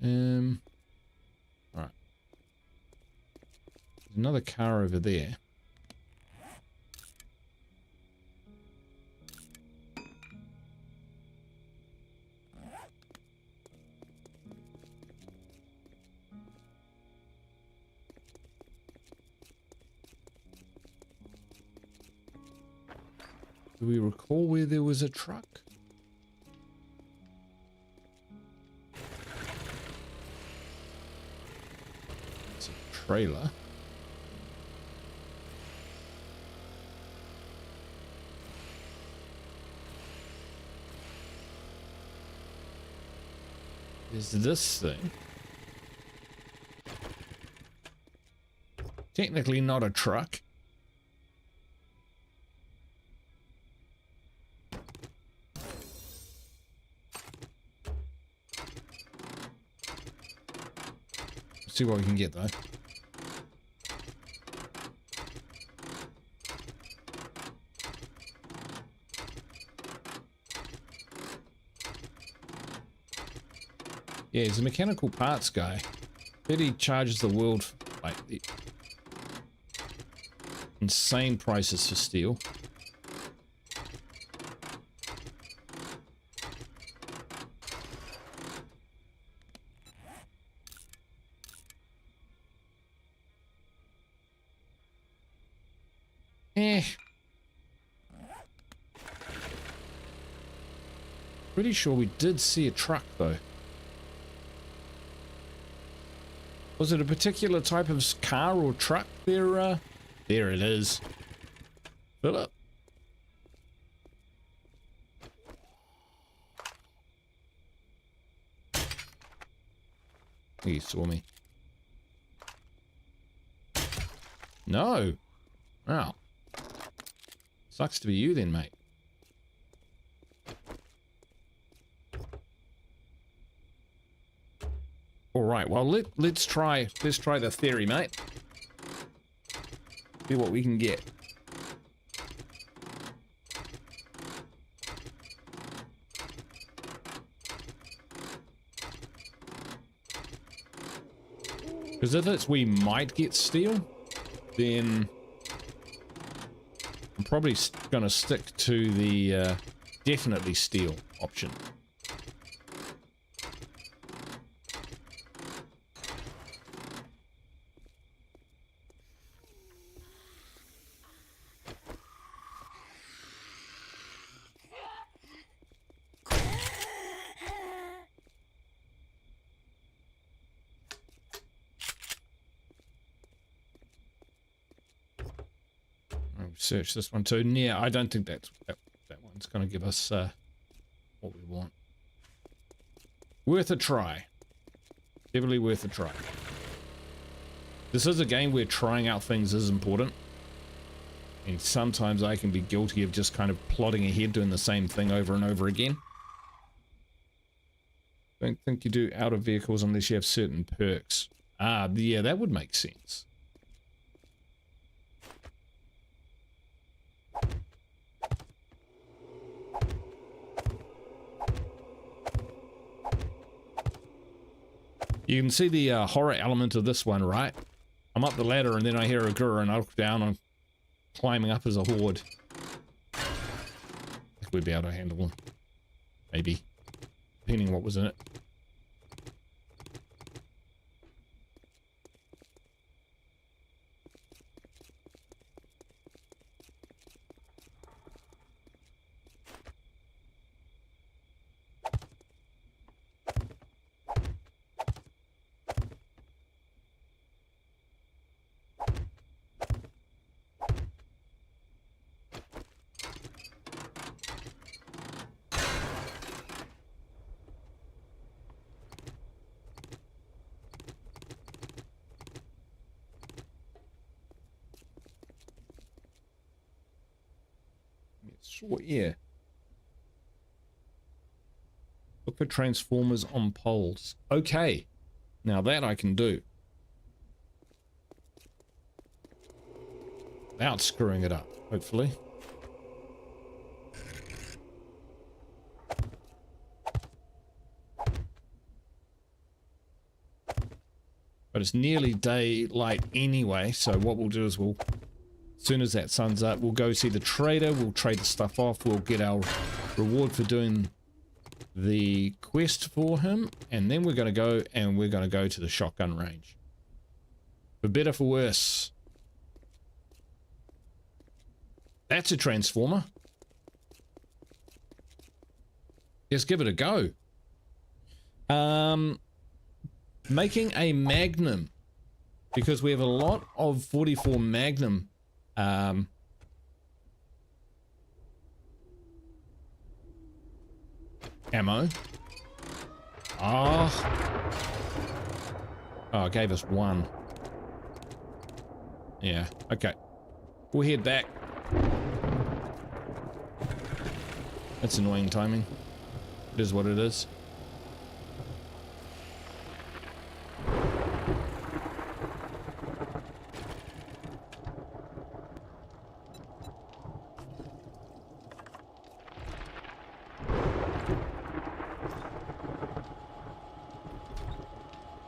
Alright. There's another car over there. Do we recall where there was a truck? It's a trailer. There's this thing. Technically not a truck. See what we can get though. Yeah, he's a mechanical parts guy. Bet he charges the world like insane prices for steel. Pretty sure we did see a truck though. Was it a particular type of car or truck there? There it is. Philip. He saw me. No. Wow. Sucks to be you then, mate. All right. Well, let's try the theory, mate. See what we can get. Because if it's we might get steel, then I'm probably going to stick to the definitely steel option. Search this one too. Yeah, I don't think that one's going to give us what we want. Worth a try. Definitely worth a try. This is a game where trying out things is important. And sometimes I can be guilty of just kind of plodding ahead doing the same thing over and over again. Don't think you do outer vehicles unless you have certain perks. Ah, yeah, that would make sense. You can see the horror element of this one, right? I'm up the ladder and then I hear a grr and I look down and I'm climbing up as a horde. I think we'd be able to handle them. Maybe. Depending on what was in it. So, yeah. Look for transformers on poles. Okay. Now that I can do. Without screwing it up, hopefully. But it's nearly daylight anyway, so what we'll do is we'll... As soon as that sun's up, we'll go see the trader, we'll trade the stuff off, we'll get our reward for doing the quest for him, and then we're going to go and we're going to go to the shotgun range. For better, for worse. That's a transformer. Let's give it a go. Making a Magnum, because we have a lot of 44 Magnum ammo. Oh, it gave us one. Yeah, okay. We'll head back. That's annoying timing. It is what it is.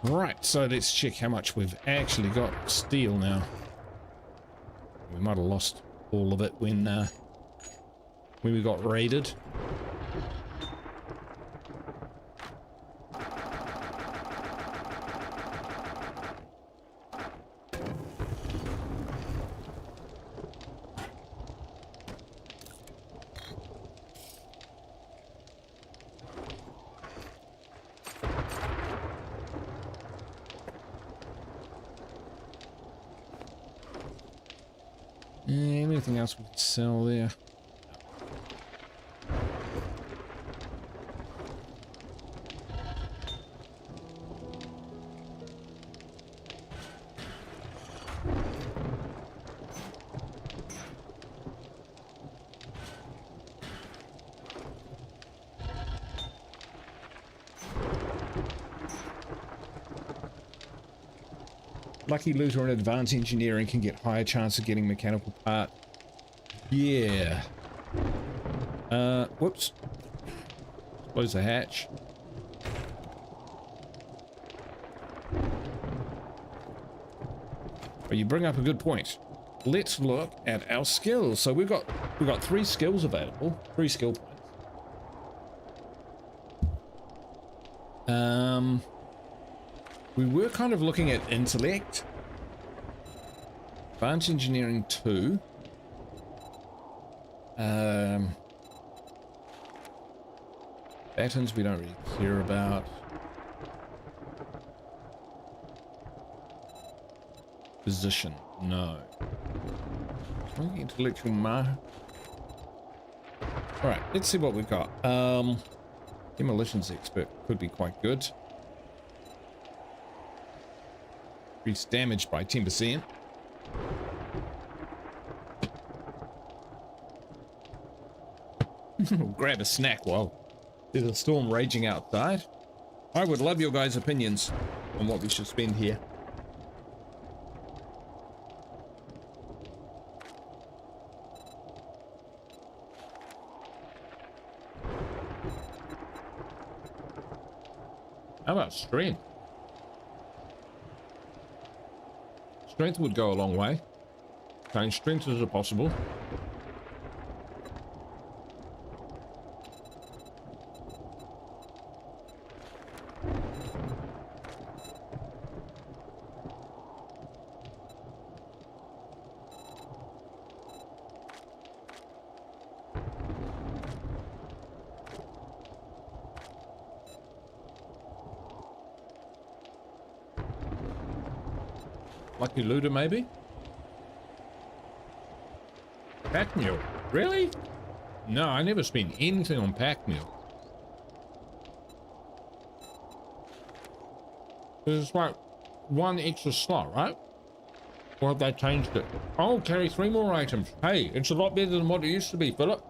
Right, so let's check how much we've actually got steel now. We might have lost all of it when we got raided. Anything else we can sell there? Lucky looter and advanced engineering can get higher chance of getting mechanical part. Yeah. Whoops. Close the hatch. But you bring up a good point. Let's look at our skills. So we've got 3 skills available. 3 skill points. We were kind of looking at intellect. Advanced engineering 2. Patterns we don't really care about. Position, no. Intellectual mar. Alright, let's see what we've got. Demolitions expert could be quite good. Increase damage by 10%. Grab a snack while there's a storm raging outside. I would love your guys' opinions on what we should spend here. How about strength? Strength would go a long way. Okay, strength is possible. Lucky looter, maybe? Pack mule. Really? No, I never spent anything on pack mule. There's like one extra slot, right? Or have they changed it? Oh, carry 3 more items. Hey, it's a lot better than what it used to be, Philip.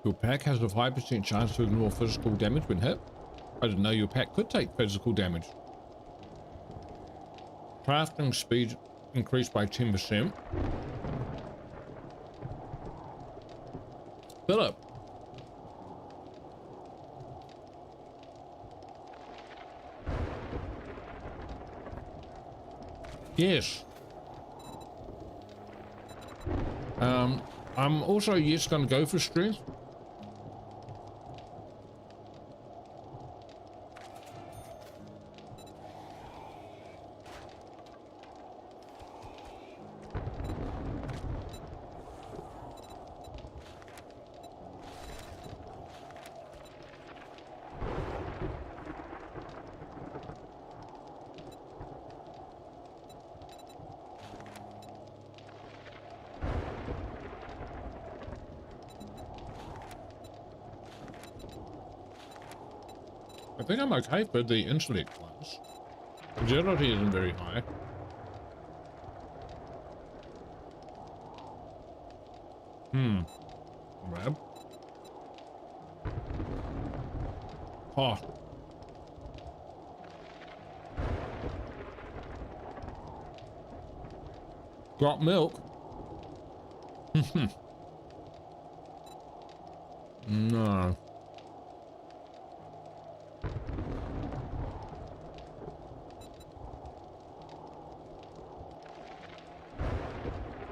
Your pack has a 5% chance to ignore physical damage when hit. I didn't know your pack could take physical damage. Crafting speed increased by 10%. Philip. Yes. I'm also yes going to go for strength. I think I'm okay for the intellect ones. Agility isn't very high. Grab. Oh. Got milk? No.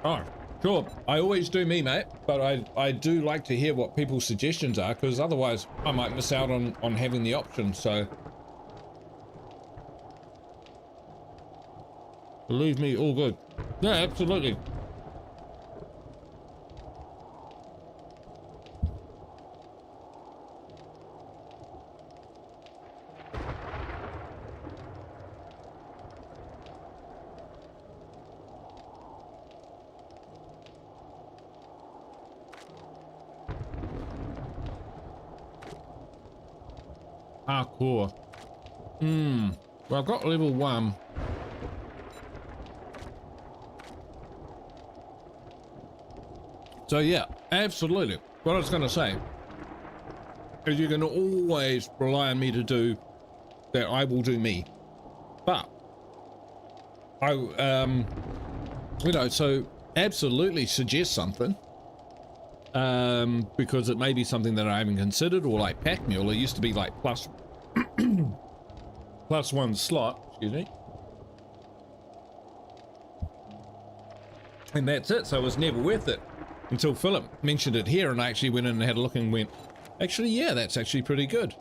Oh, sure. I always do me, mate, but I do like to hear what people's suggestions are, because otherwise I might miss out on having the option, so. Believe me, all good. Yeah, absolutely. Parkour. Well, I've got level 1. So yeah, absolutely. What I was going to say is you can always rely on me to do that. I will do me, but I, you know, so absolutely suggest something. Because it may be something that I haven't considered, or like pack mule. It used to be like plus +1 slot, excuse me, and that's it. So it was never worth it until Philip mentioned it here, and I actually went in and had a look and went, actually, yeah, that's actually pretty good.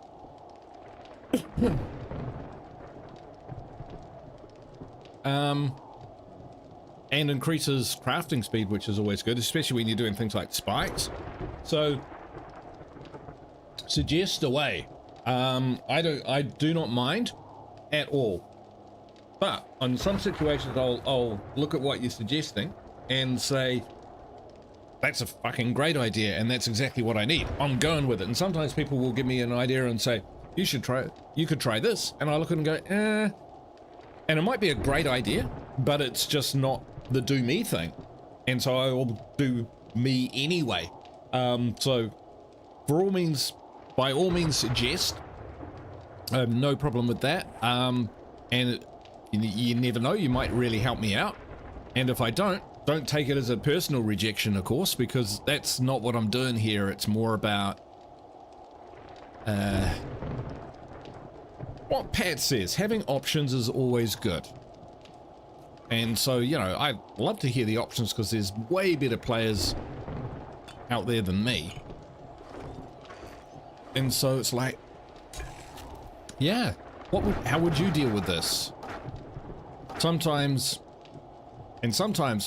And increases crafting speed, which is always good, especially when you're doing things like spikes. So suggest away. I do not mind at all. But on some situations, I'll look at what you're suggesting and say, that's a fucking great idea, and that's exactly what I need. I'm going with it. And sometimes people will give me an idea and say, you could try this. And I look at it and go, eh. And it might be a great idea, but it's just not the do me thing. And so I will do me anyway. So by all means suggest. I have no problem with that. And you never know, you might really help me out. And if I don't take it as a personal rejection, of course, because that's not what I'm doing here. It's more about what Pat says, having options is always good. And so, you know, I love to hear the options because there's way better players out there than me. And so it's like, yeah, how would you deal with this? Sometimes,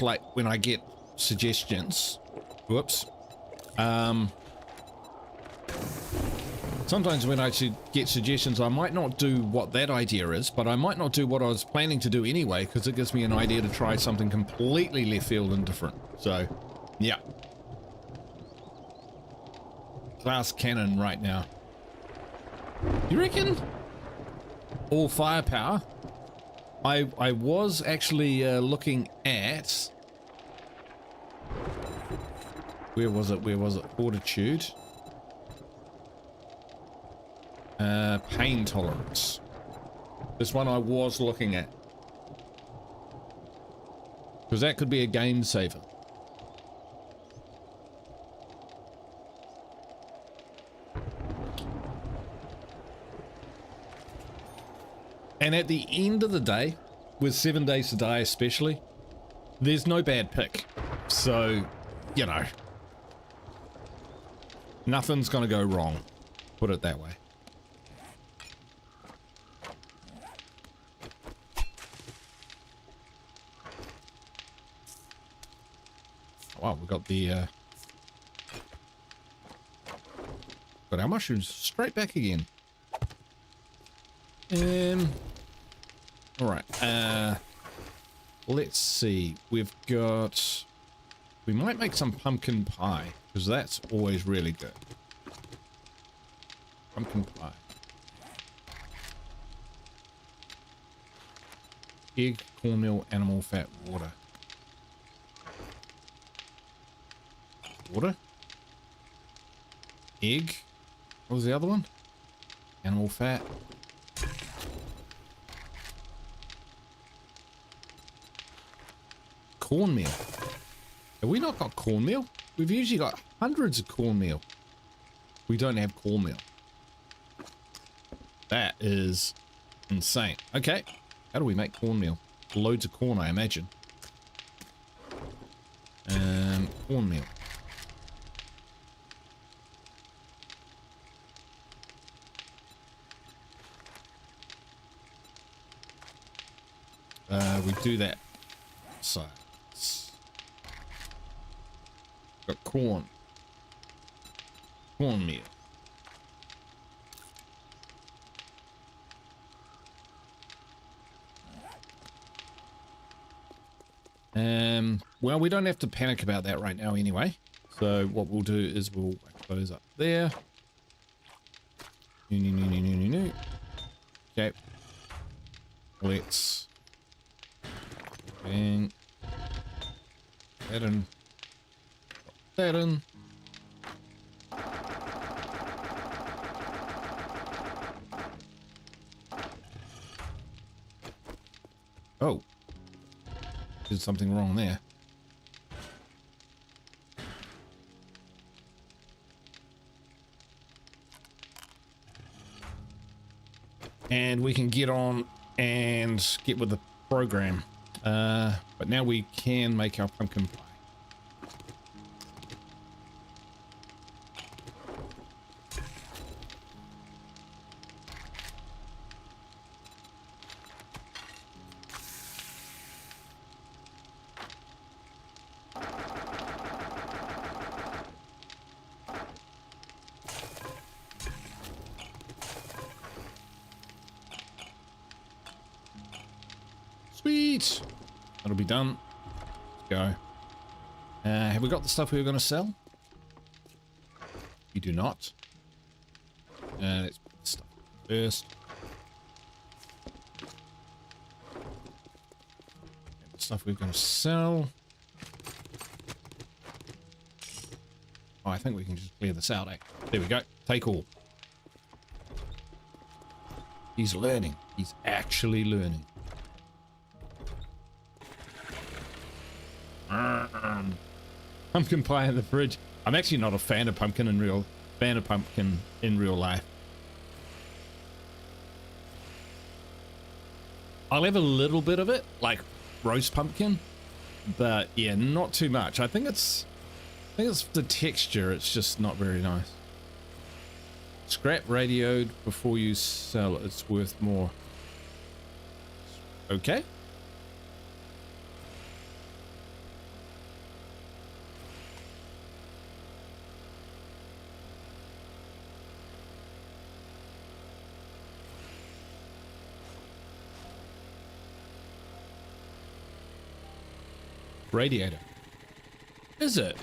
like when I get suggestions, sometimes when I get suggestions, I might not do what that idea is, but I might not do what I was planning to do anyway, because it gives me an idea to try something completely left field and different. So, yeah. Glass cannon right now. You reckon? All firepower? I was actually looking at... Where was it? Fortitude. Pain tolerance. This one I was looking at. Because that could be a game saver. And at the end of the day, with 7 days to die especially, there's no bad pick. So, you know, nothing's gonna go wrong. Put it that way. Wow, we got the got our mushrooms straight back again. All right. Let's see. We might make some pumpkin pie because that's always really good. Pumpkin pie. Egg, cornmeal, animal fat, water. Water? Egg? What was the other one? Animal fat. Cornmeal. Have we not got cornmeal? We've usually got hundreds of cornmeal. We don't have cornmeal. That is insane. Okay. How do we make cornmeal? Loads of corn, I imagine. Cornmeal. We do that. So. Got cornmeal. Well, we don't have to panic about that right now anyway. So what we'll do is we'll whack those up there. Okay. Let's bang that in. That in. Oh. Did something wrong there. And we can get on and get with the program. But now we can make our pumpkin pie. Sweet. That'll be done. Let's go. Have we got the stuff we were going to sell? We do not. Let's put the stuff first. And the stuff we're going to sell. Oh, I think we can just clear this out, eh? There we go. Take all. He's learning. He's actually learning. Pumpkin pie in the fridge. I'm actually not a fan of pumpkin in real life. I'll have a little bit of it, like roast pumpkin, but yeah, not too much. I think it's the texture. It's just not very nice. Scrap radioed before you sell. It's worth more. Okay. Radiator. Is it?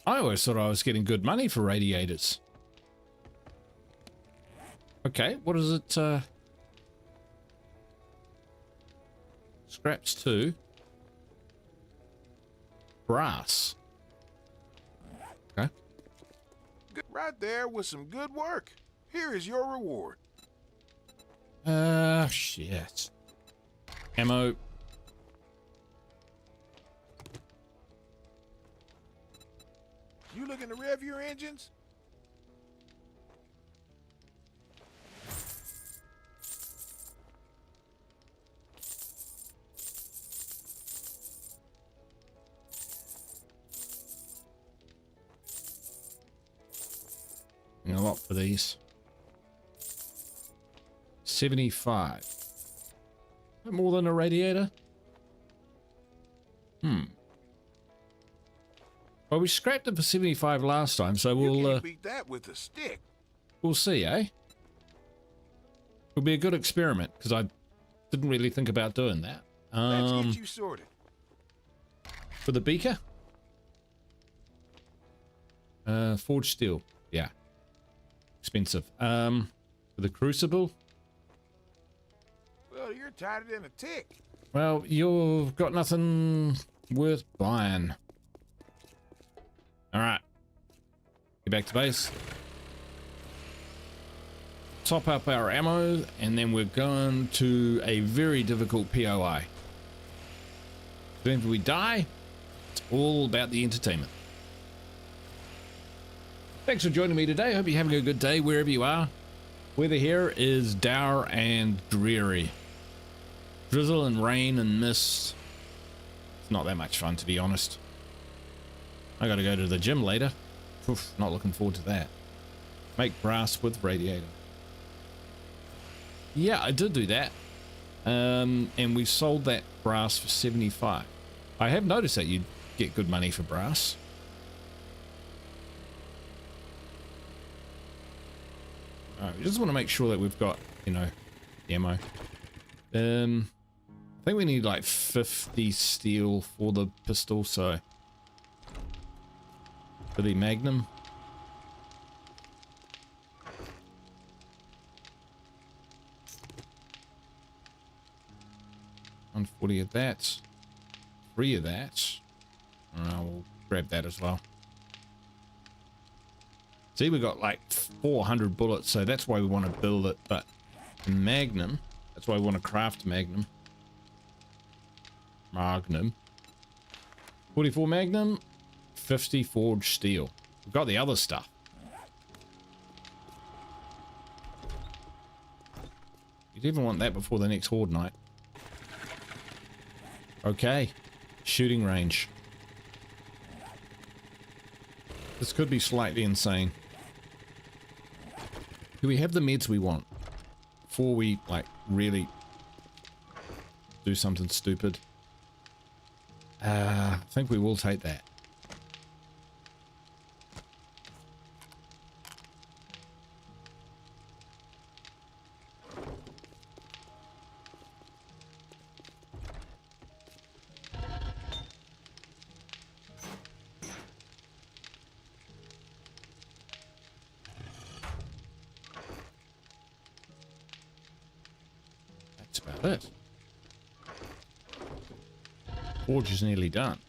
I always thought I was getting good money for radiators. Okay, what is it? Scraps 2. Brass. Okay. Right there with some good work. Here is your reward. Shit. Ammo. You looking to rev your engines? A lot for these. 75. More than a radiator? Well, we scrapped it for 75 last time, so You we'll can't beat that with a stick. we'll see, eh? It'll be a good experiment because I didn't really think about doing that. Let's get you sorted. For the beaker? Forged steel. Yeah. Expensive. For the crucible? Well, you're tighter than a tick. Well, you've got nothing worth buying. Alright. Get back to base. Top up our ammo, and then we're going to a very difficult POI. Then if we die, it's all about the entertainment. Thanks for joining me today. Hope you're having a good day wherever you are. Weather here is dour and dreary. Drizzle and rain and mist. It's not that much fun, to be honest. I gotta go to the gym later. Oof, not looking forward to that. Make brass with radiator. Yeah, I did do that. And we sold that brass for 75. I have noticed that you get good money for brass. Alright, we just want to make sure that we've got, you know, ammo. I think we need like 50 steel for the pistol, so for the Magnum. $140 of that. 3 of that. We'll grab that as well. See, we got like 400 bullets, so that's why we want to build it. But Magnum, that's why we want to craft Magnum. 44 Magnum, 50 forged steel. We've got the other stuff. You'd even want that before the next Horde night. Okay, shooting range. This could be slightly insane. Do we have the meds we want before we, like, really do something stupid? I think we will take that. about it. Forge is nearly done.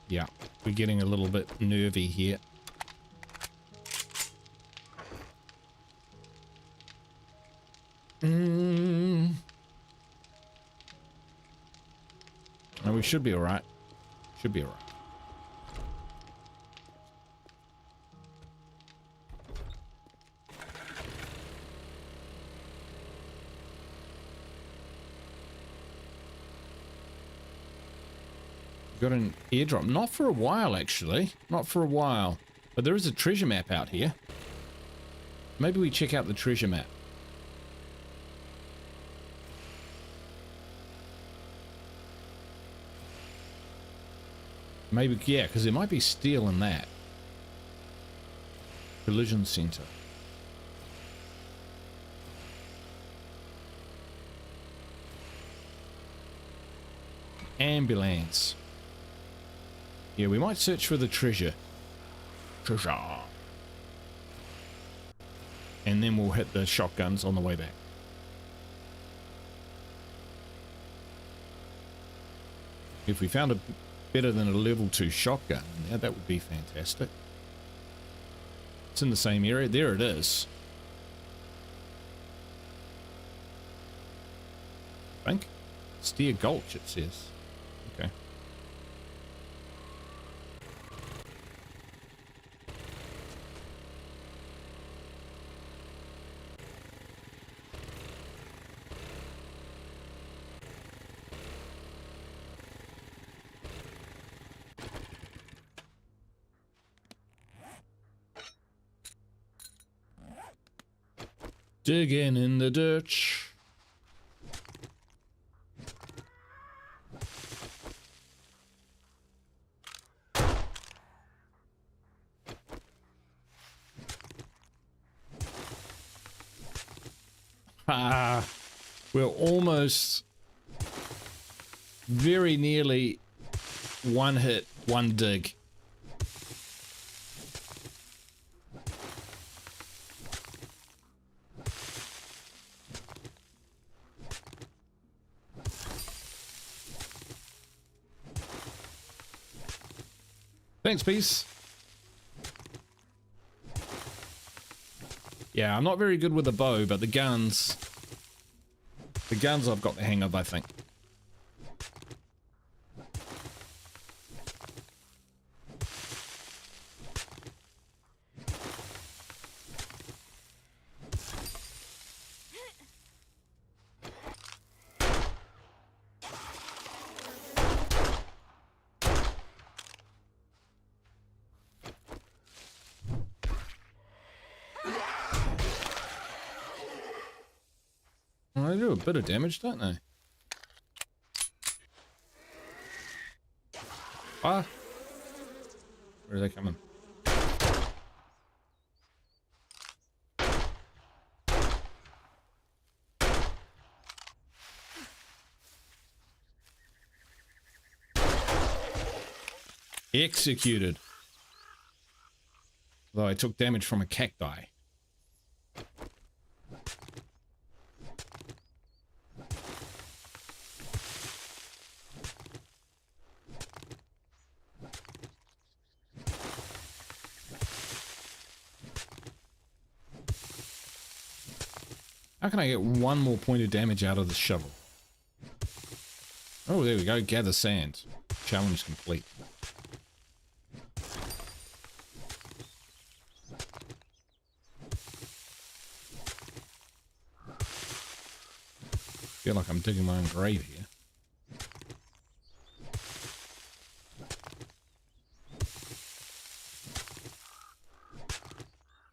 Yeah, we're getting a little bit nervy here. No, we should be alright. Should be alright. Got an airdrop. Not for a while, actually. Not for a while. But there is a treasure map out here. Maybe we check out the treasure map. Maybe, yeah, because there might be steel in that. Collision center. Ambulance. Yeah, we might search for the treasure. Treasure. And then we'll hit the shotguns on the way back. If we found a better than a level 2 shotgun, yeah, that would be fantastic. It's in the same area. There it is. I think. Steer Gulch, it says. Okay. Digging in the ditch. Ah, we're almost very nearly one hit, one dig. Thanks, peace. Yeah, I'm not very good with the bow, but the guns I've got the hang of, I think. They do a bit of damage, don't they? Ah! Where are they coming? Executed. Though I took damage from a cacti. How can I get one more point of damage out of the shovel? Oh, there we go. Gather sand. Challenge complete. Feel like I'm digging my own grave here.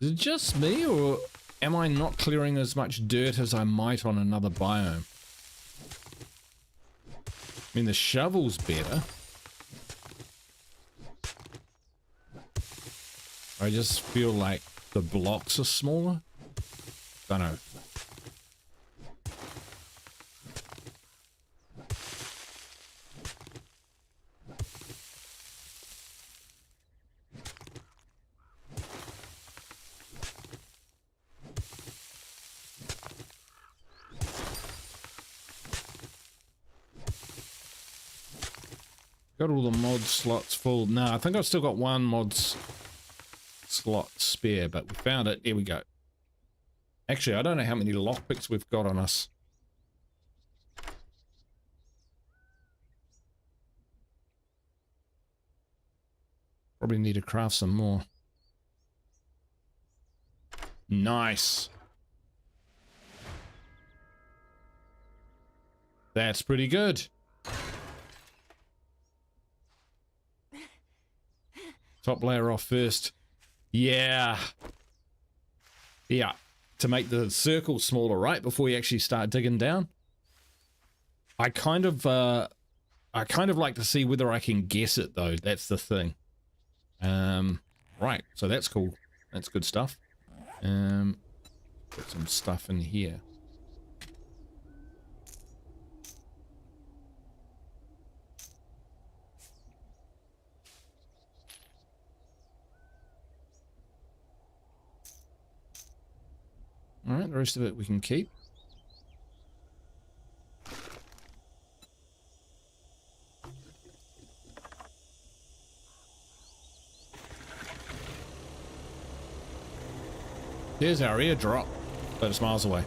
Is it just me, or am I not clearing as much dirt as I might on another biome? I mean, the shovel's better. I just feel like the blocks are smaller. Don't know. Got all the mod slots full. No, I think I've still got one slot spare, but we found it. Here we go. Actually, I don't know how many lockpicks we've got on us. Probably need to craft some more. Nice. That's pretty good. Top layer off first. Yeah. Yeah. To make the circle smaller, right? Before you actually start digging down. I kind of like to see whether I can guess it though. That's the thing. Right. So that's cool. That's good stuff. Put some stuff in here. All right, the rest of it we can keep. There's our airdrop, but it's miles away.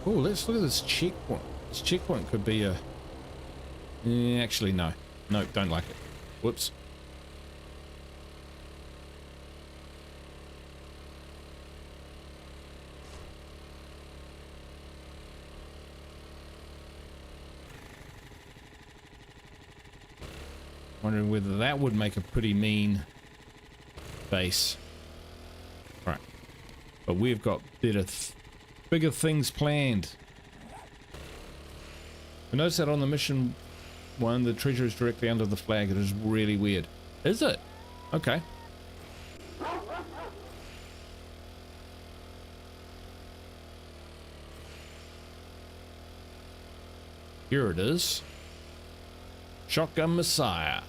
Oh, let's look at this checkpoint. This checkpoint could be a... actually, no. No, don't like it. Whoops. Wondering whether that would make a pretty mean base. Right. But we've got bigger things planned. I noticed that on the mission one, the treasure is directly under the flag. It is really weird. Is it? Okay. Here it is. Shotgun Messiah.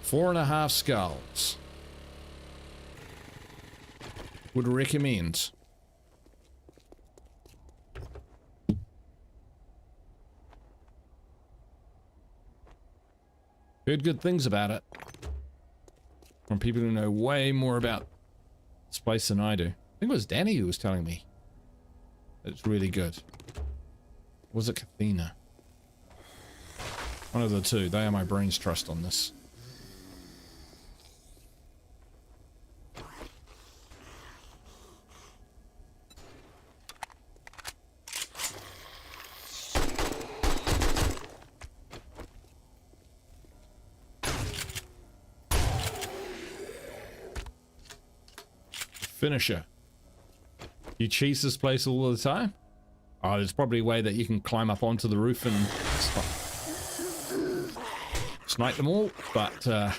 4.5 skulls. Would recommend. Heard good things about it. From people who know way more about this place than I do. I think it was Danny who was telling me. It's really good. Was it Kathina? One of the two. They are my brain's trust on this. Finisher. You cheese this place all the time? Oh, there's probably a way that you can climb up onto the roof and snipe them all, but ow.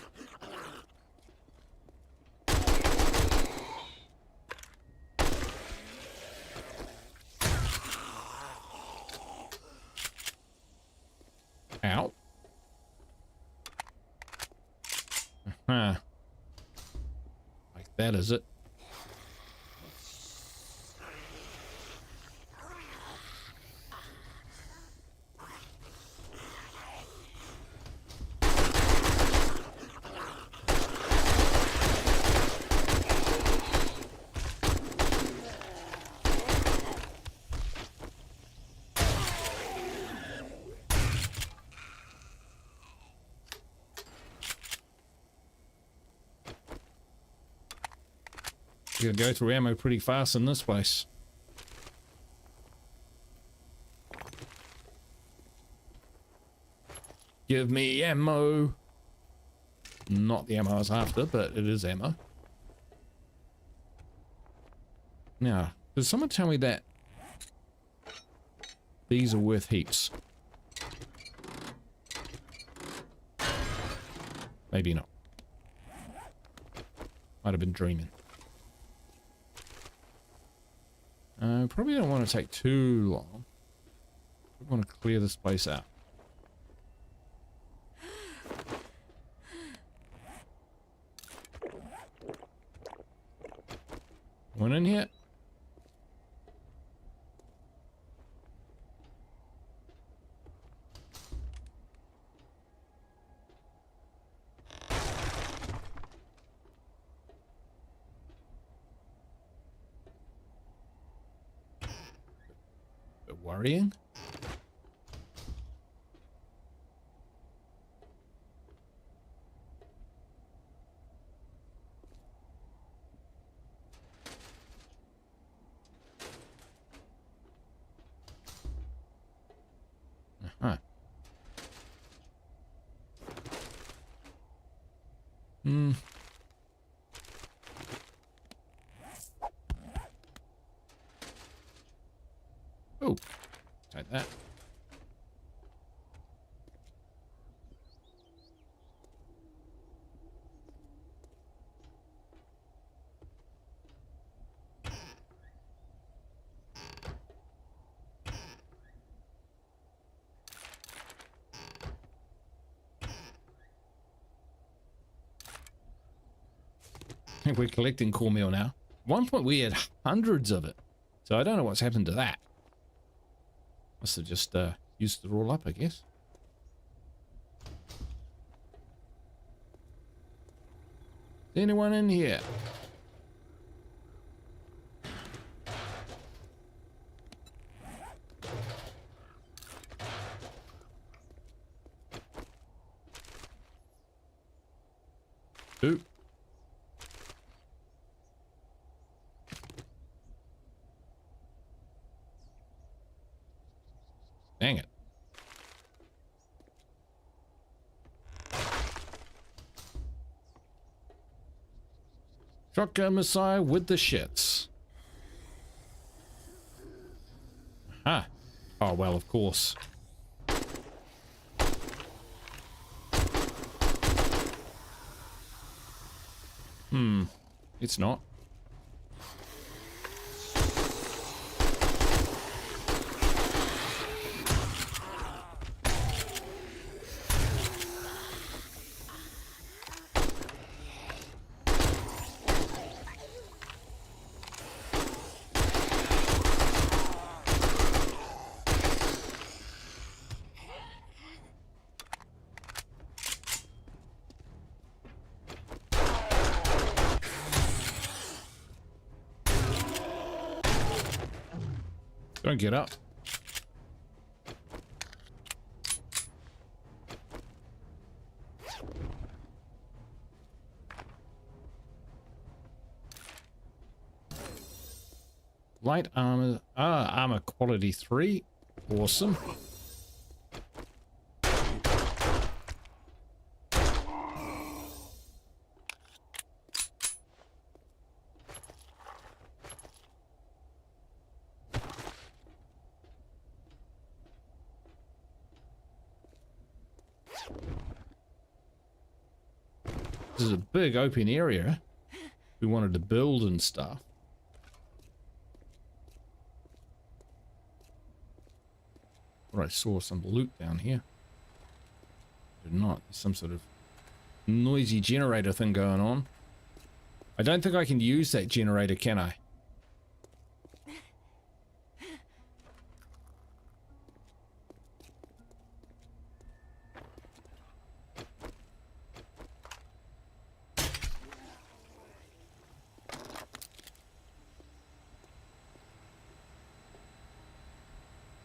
Like that, is it? You gotta go through ammo pretty fast in this place. Give me ammo. Not the ammo I was after, but it is ammo. Now, did someone tell me that these are worth heaps? Maybe not. Might have been dreaming. Probably don't want to take too long. I want to clear this place out. One in here. worrying. Uh-huh. Hmm. Oh, take that. I think we're collecting cornmeal now. At one point we had hundreds of it, so I don't know what's happened to that. Must have just used it all up, I guess. Is anyone in here? Ooh. Dang it. Shotgun Messiah with the shits. Aha. Oh, well, of course. It's not. Don't get up. Light armor. Armor quality 3. Awesome. This is a big open area. We wanted to build and stuff. But I saw some loot down here. Did not. There's some sort of noisy generator thing going on. I don't think I can use that generator, can I?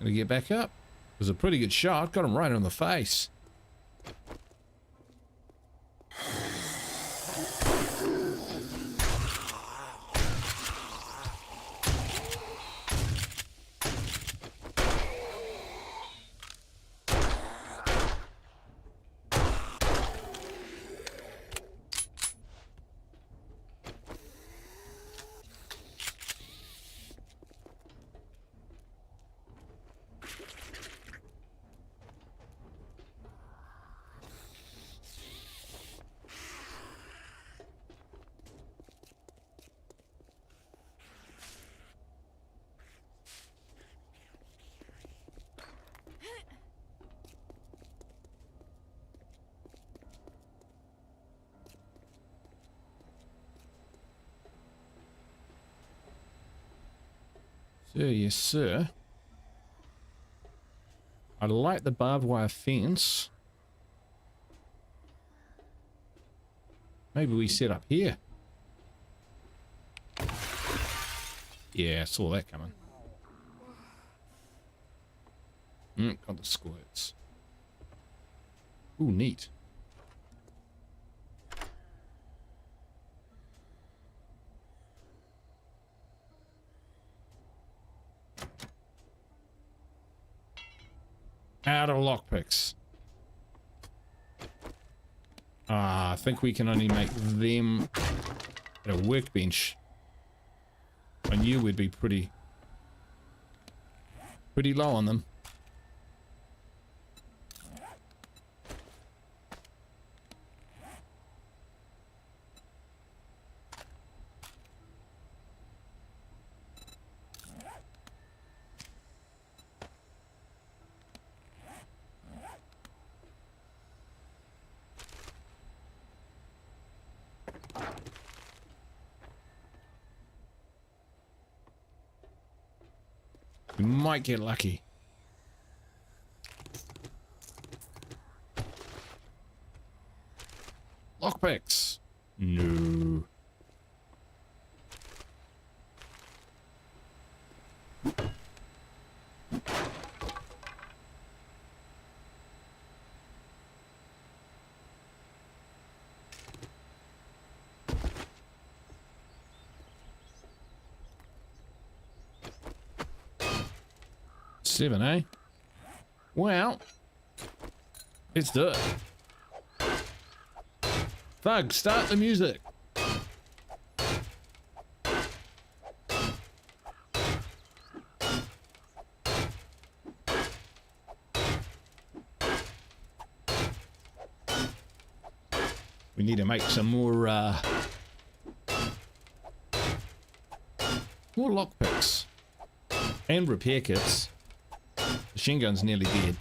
Gonna get back up. It was a pretty good shot. Got him right on the face. Sir, yes, sir. I like the barbed wire fence. Maybe we set up here. Yeah, I saw that coming. Got the squirts. Ooh, neat. Out of lockpicks. I think we can only make them at a workbench. I knew we'd be pretty low on them. We might get lucky. Lockpicks. No. Seven, eh? Well, let's do it. Thug, start the music. We need to make some more lockpicks and repair kits. Machine gun's nearly dead.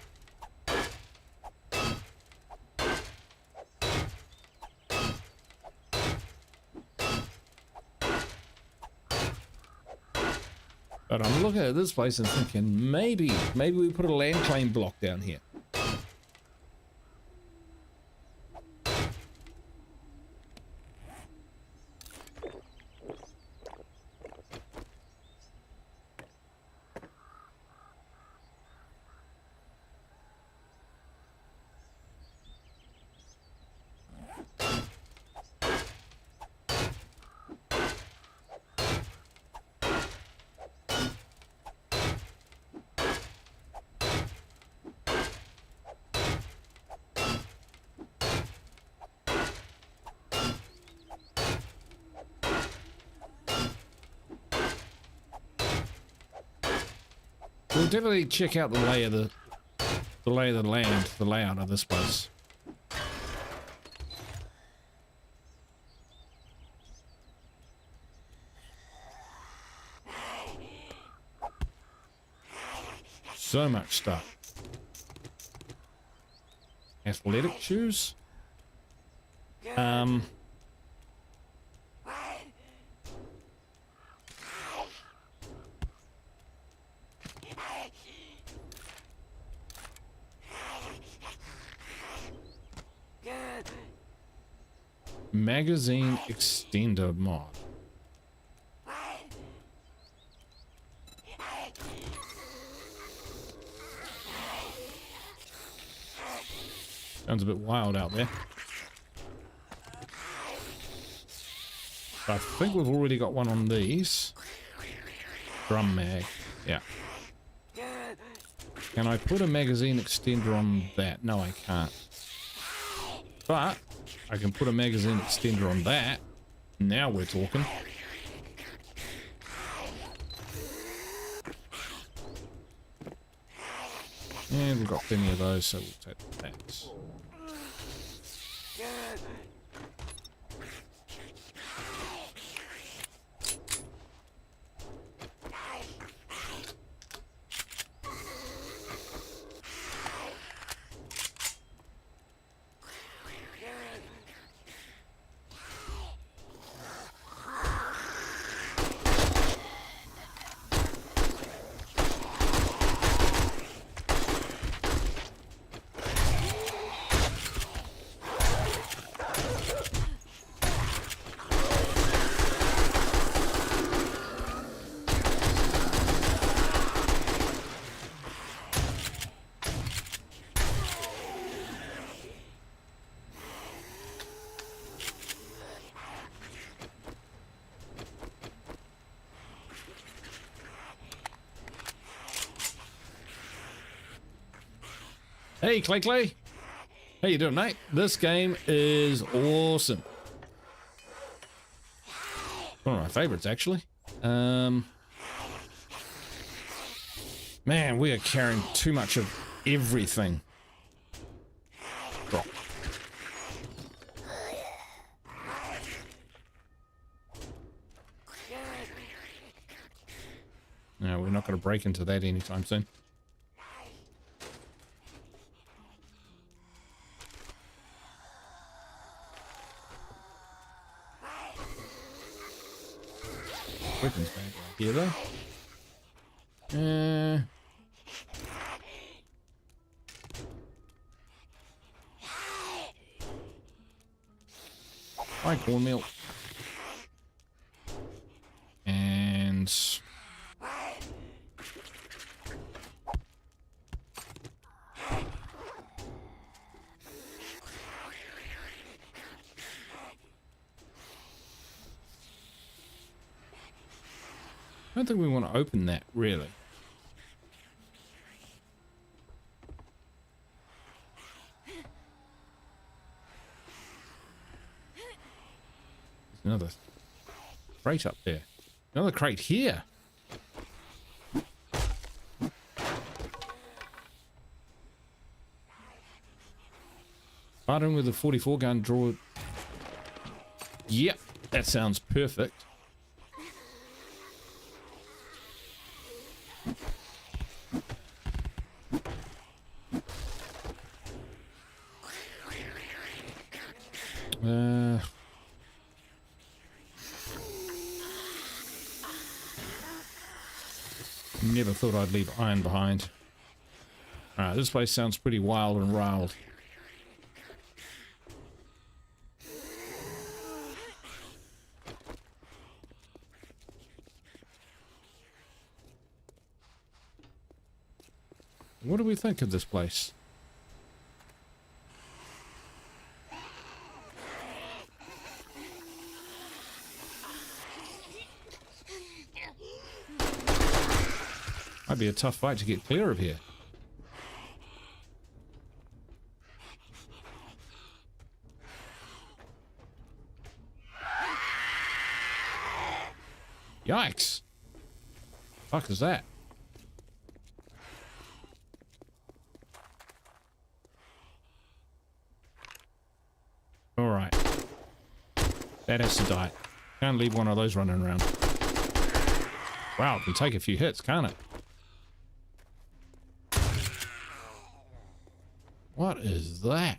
But I'm looking at this place and thinking maybe we put a land claim block down here. We'll definitely check out the lay of the land, the layout of this place. So much stuff. Athletic shoes. Magazine extender mod. Sounds a bit wild out there. I think we've already got one on these. Drum mag. Yeah. Can I put a magazine extender on that? No, I can't. But I can put a magazine extender on that. Now we're talking. And we've got plenty of those, so we'll take that. Hey, Clay. How you doing, mate? This game is awesome. One of my favorites, actually. Man, we are carrying too much of everything. Drop. No, we're not going to break into that anytime soon. Weapons bag right here, though. Hi, cornmeal. And... I don't think we want to open that, really. There's another crate up there. Another crate here. Firing with a 44 gun, draw. Yep, that sounds perfect. Never thought I'd leave iron behind. Alright, this place sounds pretty wild and riled. What do we think of this place? Might be a tough fight to get clear of here. Yikes! Fuck is that? All right, that has to die. Can't leave one of those running around. Wow, it can take a few hits, can't it? What is that?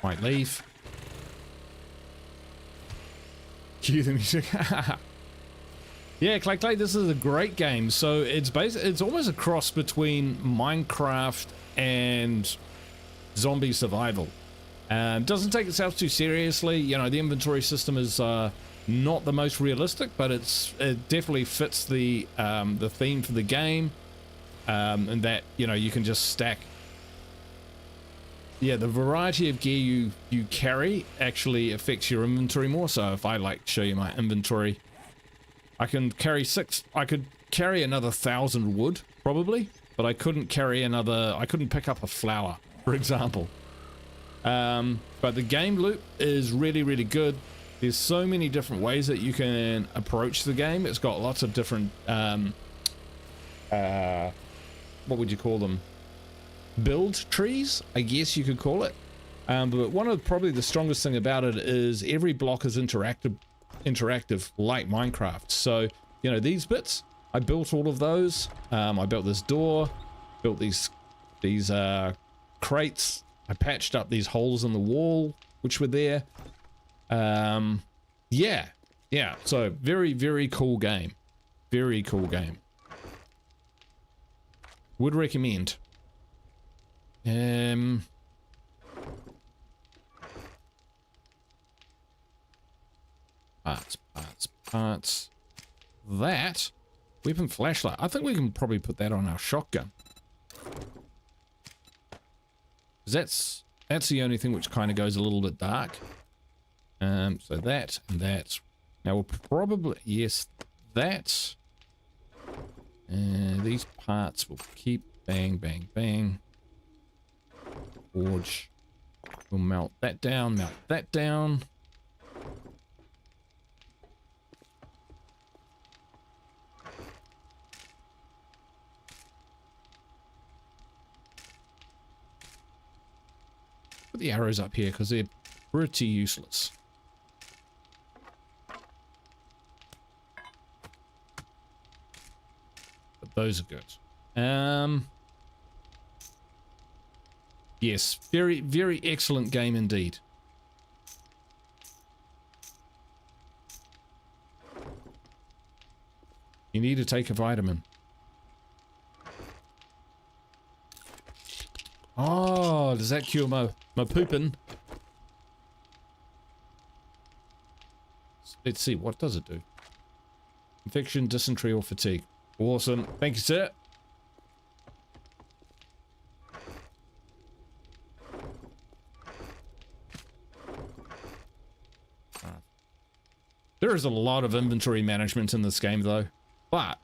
White leaf. Cue the music. Yeah, Clay, this is a great game. So it's almost a cross between Minecraft and zombie survival. Doesn't take itself too seriously. You know, the inventory system is not the most realistic, but it definitely fits the theme for the game, and that, you know, you can just stack. Yeah, the variety of gear you carry actually affects your inventory more. So if I like show you my inventory, I can carry I could carry another 1,000 wood probably, but I couldn't pick up a flower, for example. But the game loop is really, really good. There's so many different ways that you can approach the game. It's got lots of different, what would you call them? Build trees, I guess you could call it. But one of probably the strongest thing about it is every block is interactive interactive like Minecraft. So, you know, these bits, I built all of those. I built this door, built these crates. I patched up these holes in the wall, which were there. Yeah. So very, very cool game. Very cool game. Would recommend. Parts. That weapon flashlight. I think we can probably put that on our shotgun. 'Cause that's the only thing which kind of goes a little bit dark. So that and that. Now we'll probably, yes, that. These parts will keep bang, bang, bang. Forge. We'll melt that down, melt that down. Put the arrows up here because they're pretty useless. But those are good. Yes, very, very excellent game indeed. You need to take a vitamin. Oh, does that cure my pooping? Let's see, what does it do? Infection, dysentery, or fatigue. Awesome. Thank you, sir. There is a lot of inventory management in this game, though. But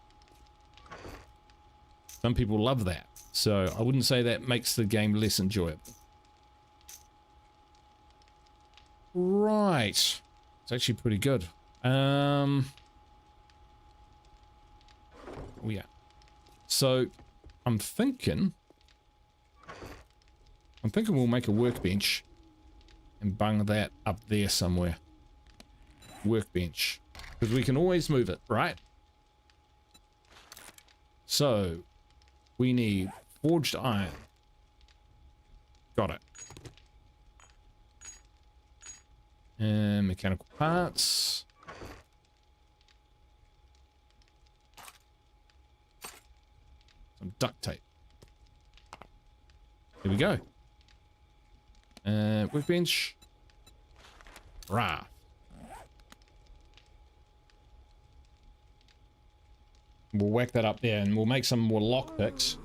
some people love that. So I wouldn't say that makes the game less enjoyable. Right. It's actually pretty good. Oh yeah. So I'm thinking we'll make a workbench and bung that up there somewhere. Workbench. Because we can always move it, right? So we need forged iron. Got it. And mechanical parts. Some duct tape. Here we go. Workbench. Rah. We'll whack that up there and we'll make some more lockpicks.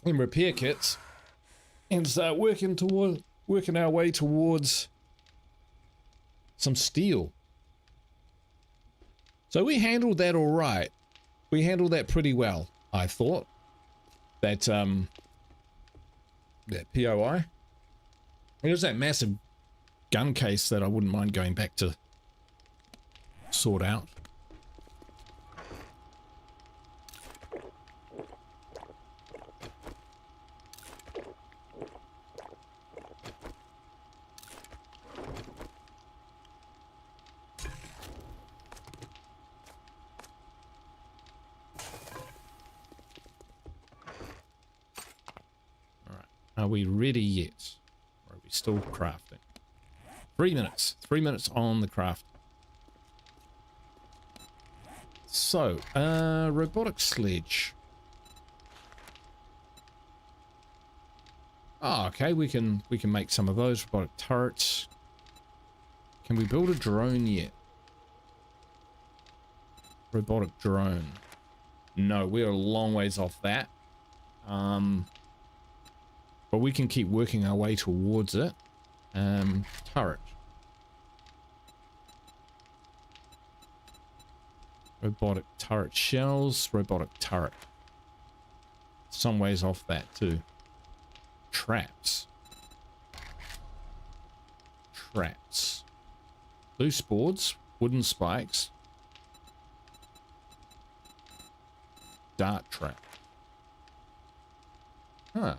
And repair kits. And start working our way towards some steel. So we handled that all right. We handled that pretty well, I thought. That POI. There's that massive gun case that I wouldn't mind going back to sort out. Are we ready yet? Or are we still crafting? 3 minutes. 3 minutes on the craft. So, robotic sledge. Oh, okay, we can make some of those robotic turrets. Can we build a drone yet? Robotic drone. No, we're a long ways off that. But we can keep working our way towards it. Turret. Robotic turret shells. Robotic turret. Some ways off that too. Traps. Traps. Loose boards. Wooden spikes. Dart trap. Huh.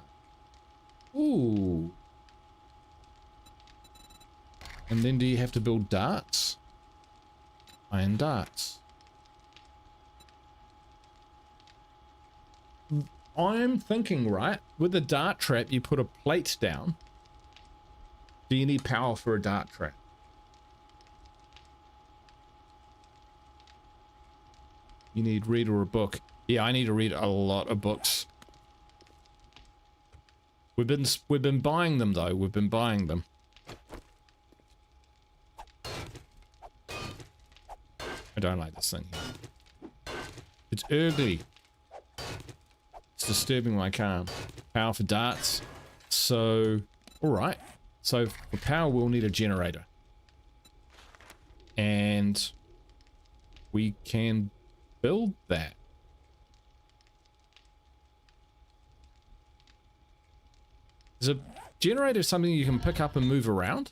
Ooh. And then do you have to build darts? Iron darts. I'm thinking, right, with the dart trap, you put a plate down. Do you need power for a dart trap? You need read or a book. Yeah, I need to read a lot of books. We've been buying them though. We've been buying them. I don't like this thing here. It's ugly. It's disturbing my calm. Power for darts. So, alright. So, for power, we'll need a generator. And we can build that. Is a generator something you can pick up and move around?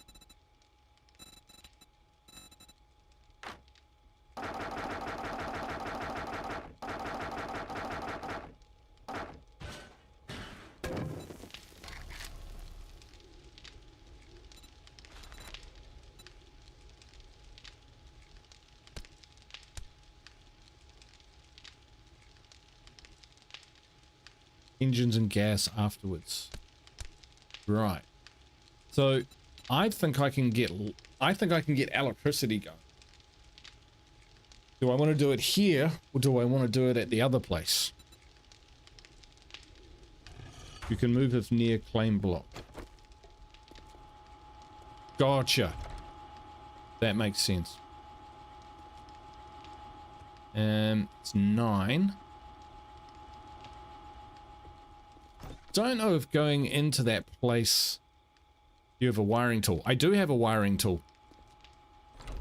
Engines and gas afterwards. Right. So I think I can get electricity going. Do I want to do it here or do I want to do it at the other place? You can move if near claim block. Gotcha. That makes sense. It's 9. Don't know if going into that place you have a wiring tool. I do have a wiring tool.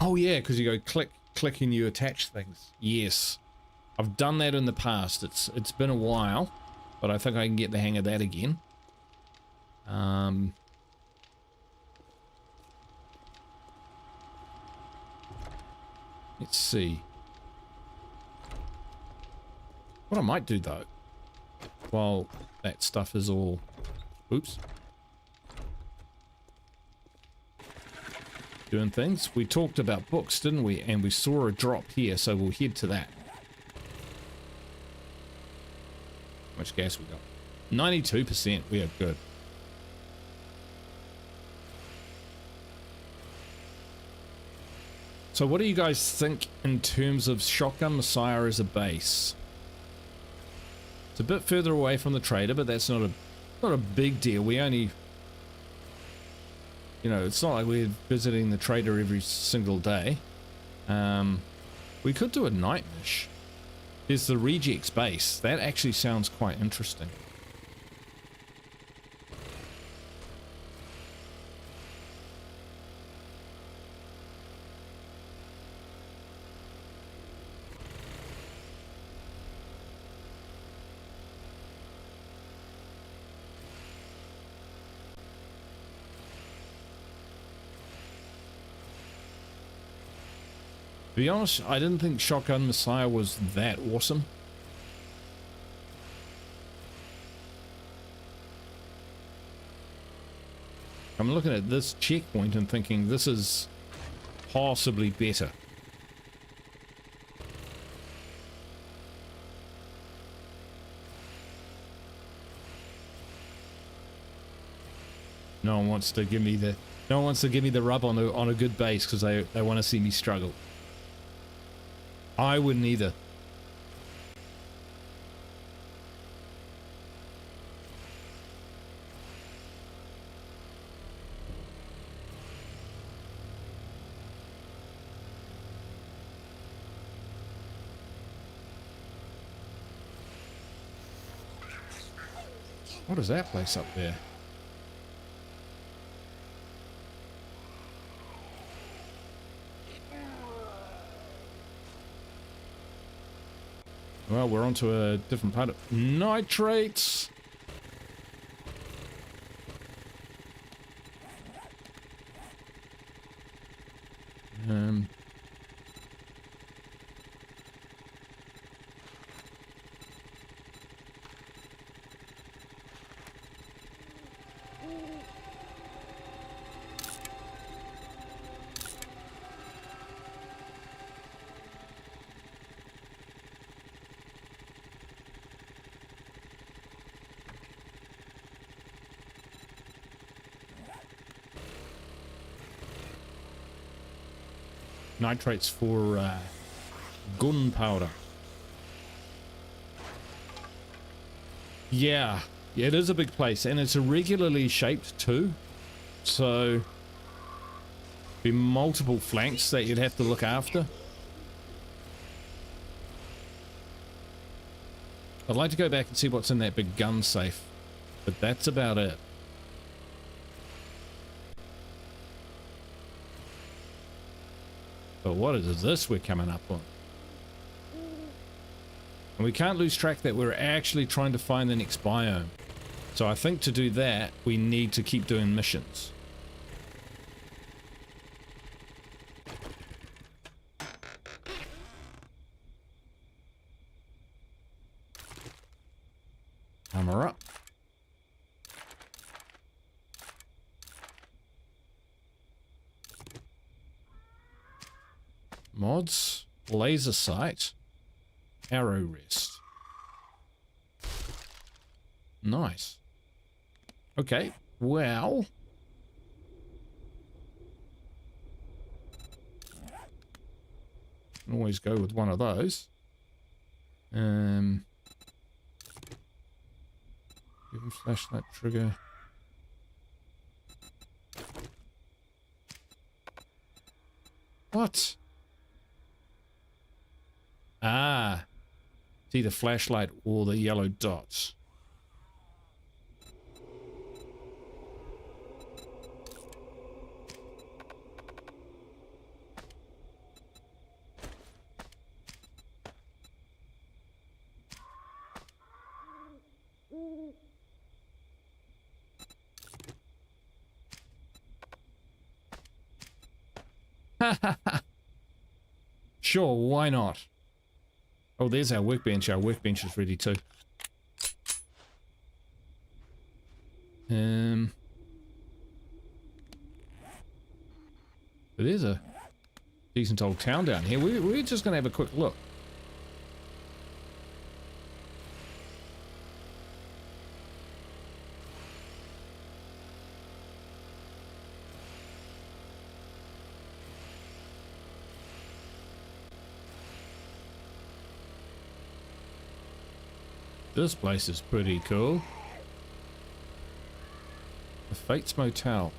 Oh yeah, because you go click, click and you attach things. Yes. I've done that in the past. It's been a while, but I think I can get the hang of that again. Let's see. What I might do though, while that stuff is all... Oops. Doing things. We talked about books, didn't we? And we saw a drop here, so we'll head to that. How much gas we got? 92%. We are good. So what do you guys think in terms of Shotgun Messiah as a base? It's a bit further away from the trader, but that's not a big deal. We only, you know, it's not like we're visiting the trader every single day. We could do a night mish. There's the rejects base. That actually sounds quite interesting. To be honest, I didn't think Shotgun Messiah was that awesome. I'm looking at this checkpoint and thinking this is possibly better. No one wants to give me the rub on a good base because they want to see me struggle. I wouldn't either. What is that place up there? Well, we're onto a different part of nitrates. Nitrates for gunpowder. Yeah, it is a big place, and it's irregularly shaped too. So be multiple flanks that you'd have to look after. I'd like to go back and see what's in that big gun safe, but that's about it. But what is this we're coming up on? And we can't lose track that we're actually trying to find the next biome. So I think to do that, we need to keep doing missions. Armor up. Mods, laser sight, arrow rest. Nice. Okay, well. Can always go with one of those. Give him flashlight trigger. What? Ah. It's either flashlight or the yellow dots. Sure, why not? Oh, there's our workbench. Our workbench is ready too. But there's a decent old town down here. We're just going to have a quick look. This place is pretty cool. The Fates Motel.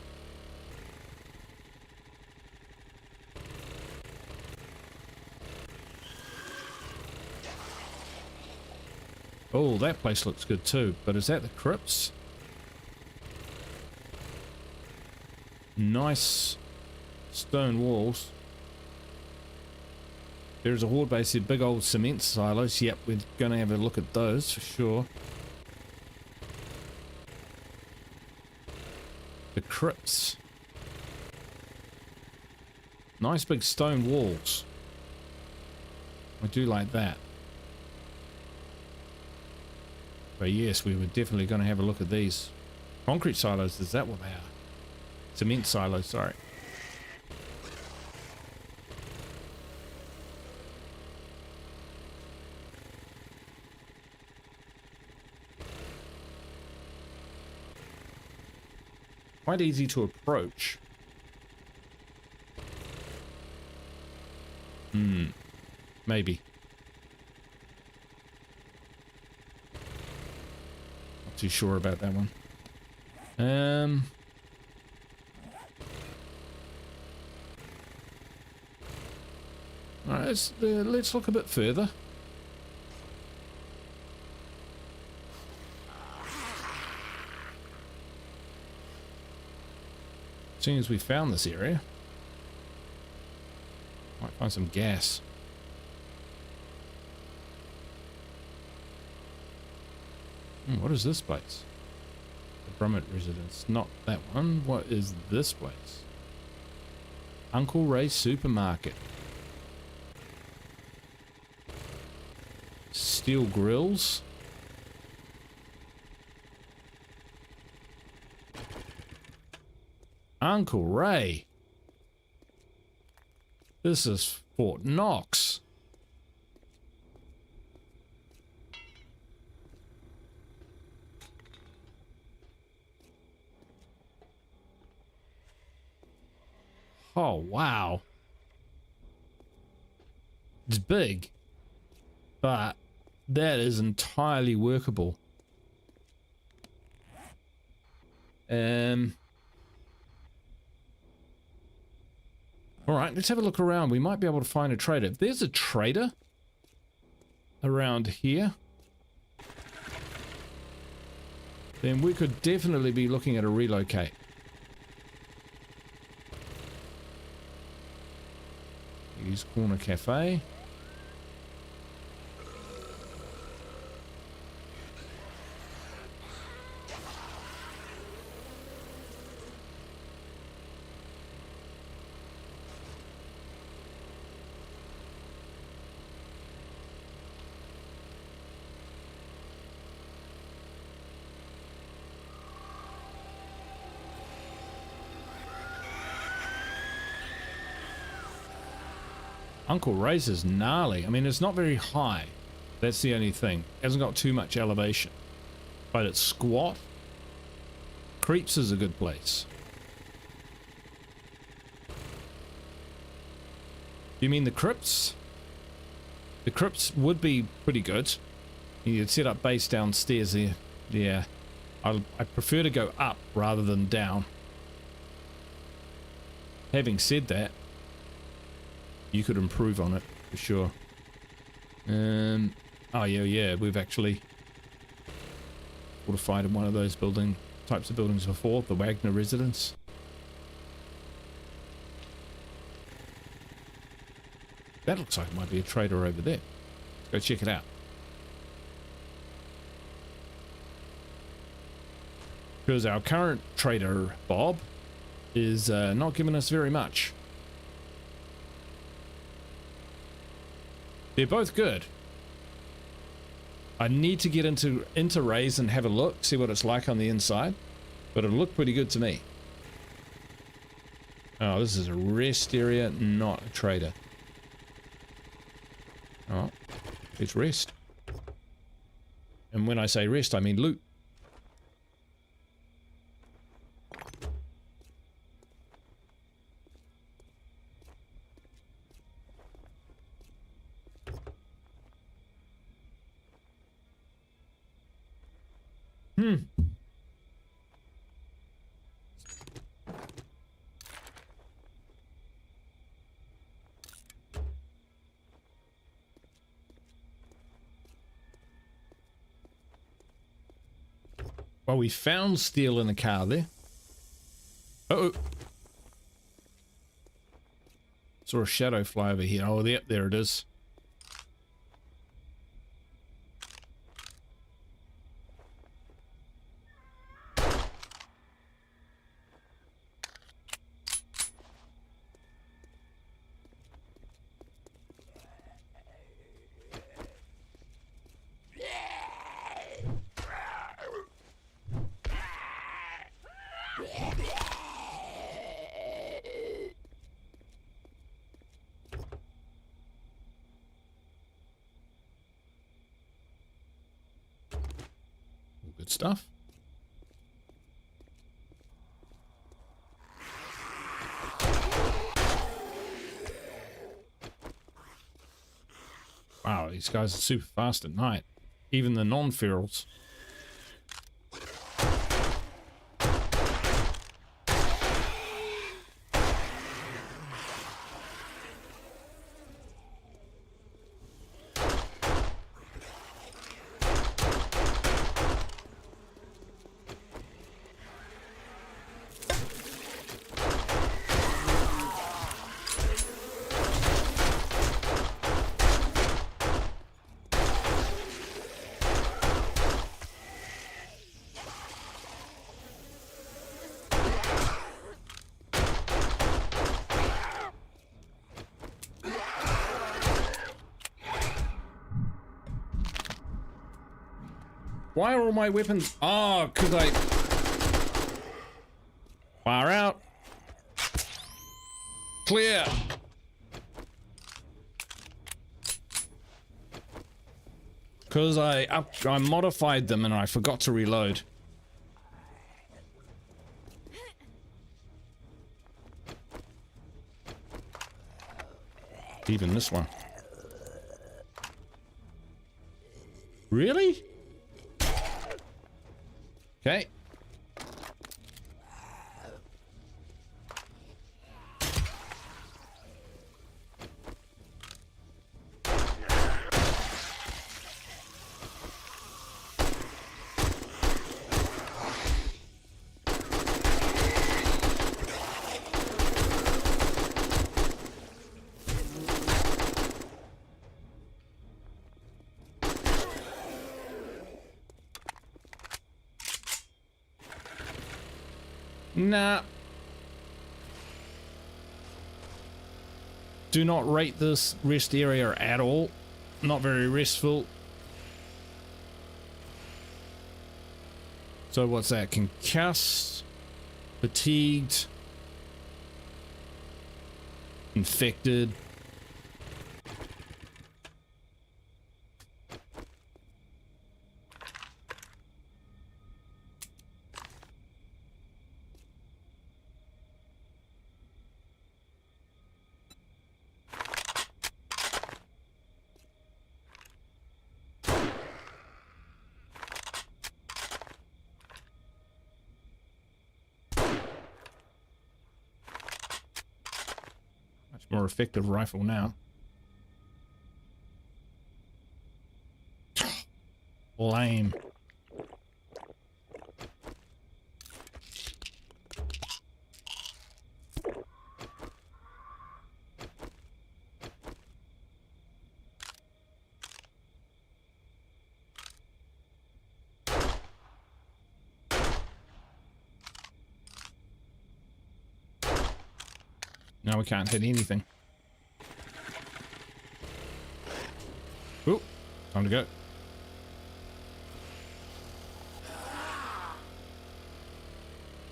Oh, that place looks good too. But is that the crypts? Nice stone walls. There's a horde base here, big old cement silos. Yep, we're going to have a look at those for sure. The crypts. Nice big stone walls. I do like that. But yes, we were definitely going to have a look at these. Concrete silos, is that what they are? Cement silos, sorry. Quite easy to approach. Maybe. Not too sure about that one. Alright, let's look a bit further. Seeing as we found this area, might find some gas. What is this place? The Brummett residence. Not that one. What is this place? Uncle Ray's Supermarket. Steel grills. Uncle Ray. This is Fort Knox. Oh, wow. It's big, but that is entirely workable. All right, let's have a look around. We might be able to find a trader. If there's a trader around here, then we could definitely be looking at a relocate. Use Corner Cafe. Uncle Ray's is gnarly. I mean, it's not very high. That's the only thing. It hasn't got too much elevation. But it's squat. Creeps is a good place. You mean the crypts? The crypts would be pretty good. You'd set up base downstairs there. Yeah. I prefer to go up rather than down. Having said that, you could improve on it for sure. Oh yeah, we've actually fortified in one of those types of buildings before, the Wagner residence. That looks like it might be a trader over there. Let's go check it out. Because our current trader, Bob, is not giving us very much. They're both good. I need to get into Ray's and have a look, see what it's like on the inside. But it'll look pretty good to me. Oh, this is a rest area, not a trader. Oh, it's rest. And when I say rest, I mean loot. Well, we found steel in the car there. Uh-oh. Saw a shadow fly over here. Oh, there it is. Good stuff. Wow, these guys are super fast at night. Even the non-ferals. Why are all my weapons? Oh, because I... Fire out. Clear. Because I modified them and I forgot to reload. Even this one. Really? Okay. Nah. Do not rate this rest area at all. Not very restful. So what's that? Concussed, fatigued, infected. More effective rifle now. Lame. Now we can't hit anything. Ooh, time to go.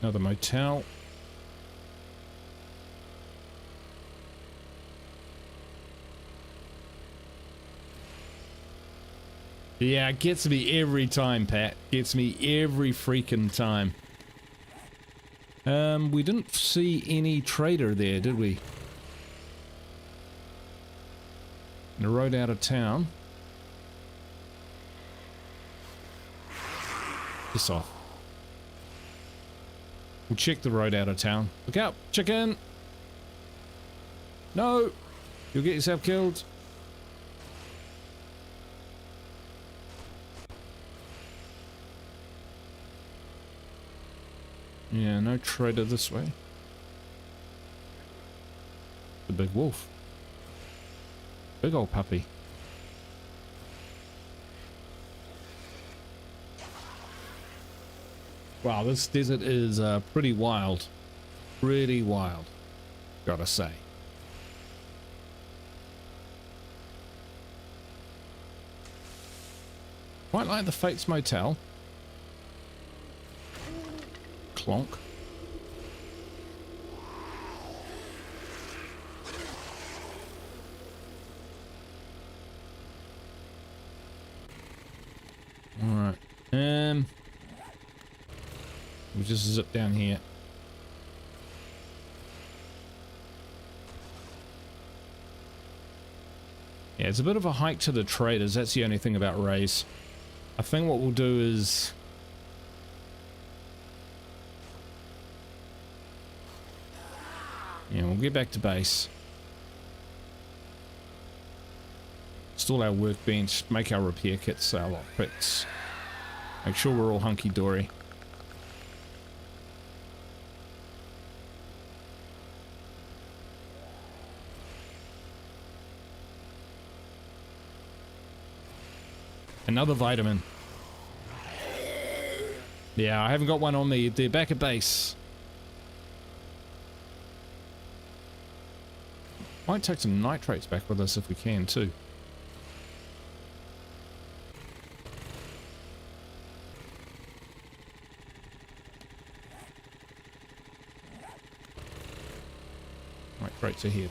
Another motel. Yeah, it gets me every time, Pat. Gets me every freaking time. We didn't see any trader there, did we? The road out of town. Piss off. We'll check the road out of town. Look out, chicken! No! You'll get yourself killed. Yeah, no trader this way. The big wolf. Big old puppy. Wow, this desert is pretty wild. Pretty wild, gotta say. Quite like the Fates Motel. Clonk. Alright. We'll just zip down here. Yeah, it's a bit of a hike to the traders. That's the only thing about Rays. I think what we'll do is... yeah, we'll get back to base. Install our workbench, make our repair kits, our lockpicks. Make sure we're all hunky-dory. Another vitamin. Yeah, I haven't got one on me. They're back at base. Might take some nitrates back with us if we can too. Nitrates ahead.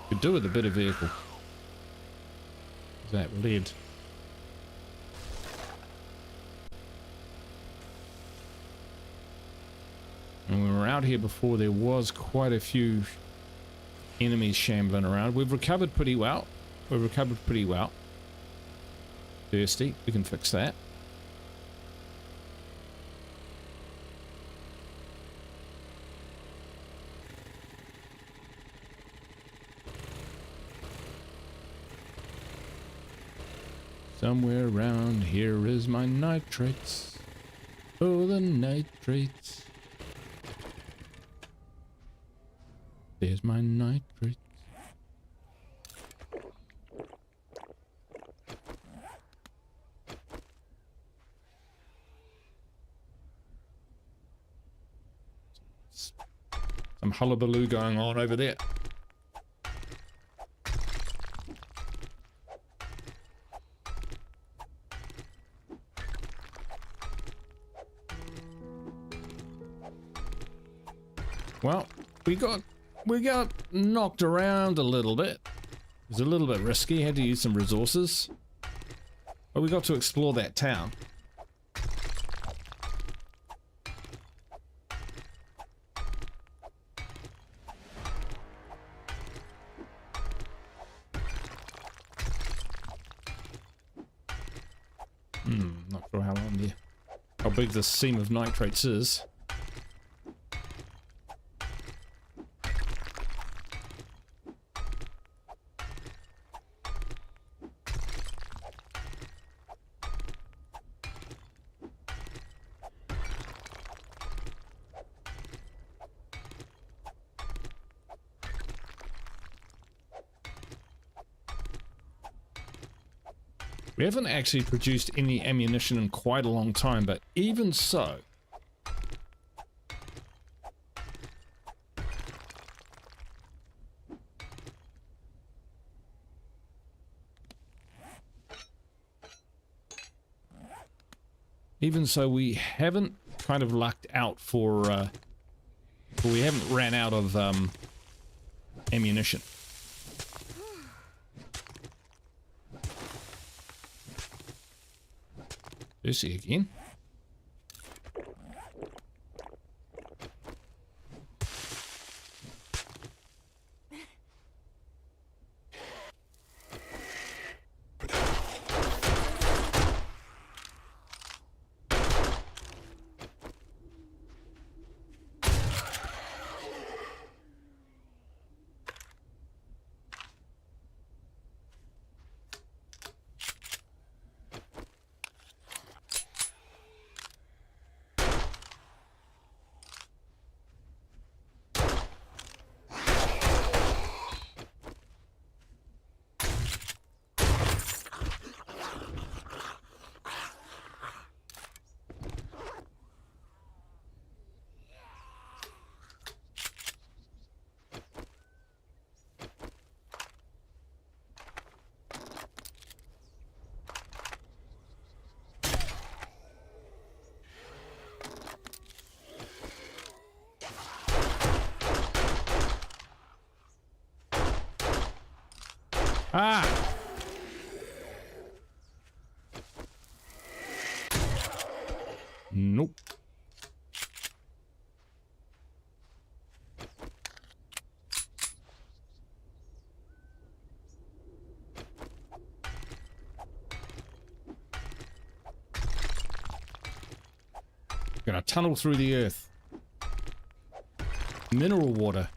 Could do with a bit of vehicle. Is that lead? And when we were out here before, there was quite a few enemies shambling around. We've recovered pretty well. We've recovered pretty well. Thirsty. We can fix that. Somewhere around here is my nitrates. Oh, the nitrates. There's my nitrates. Some hullabaloo going on over there. Well, we got knocked around a little bit. It was a little bit risky, had to use some resources. But we got to explore that town. Not sure how big this seam of nitrates is. We haven't actually produced any ammunition in quite a long time, but even so, we haven't kind of lucked out for we haven't ran out of ammunition. Lucy again. Ah! Nope. Gonna tunnel through the earth. Mineral water.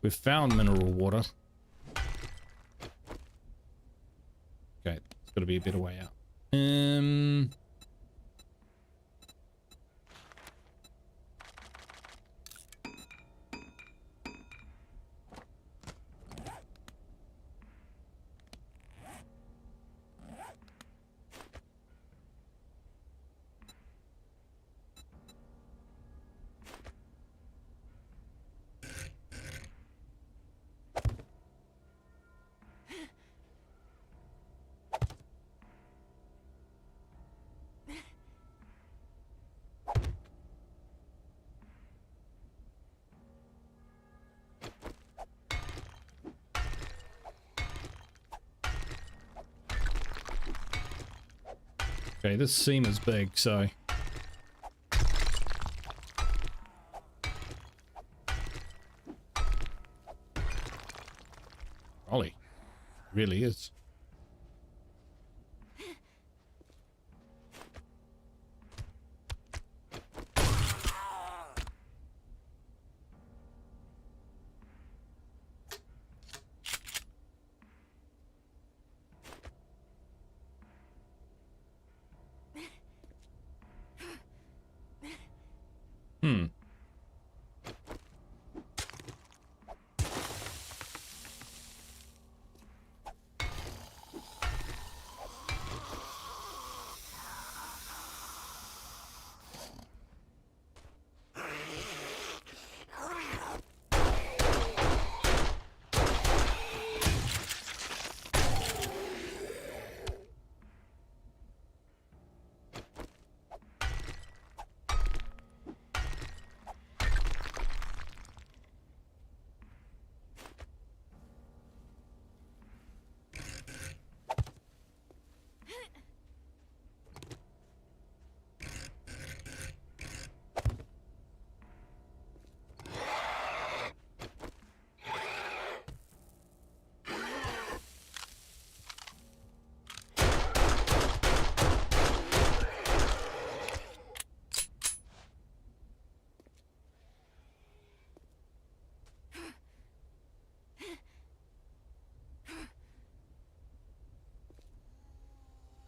We've found mineral water. Okay, it's got to be a better way out. Okay, this seam is big, so really is.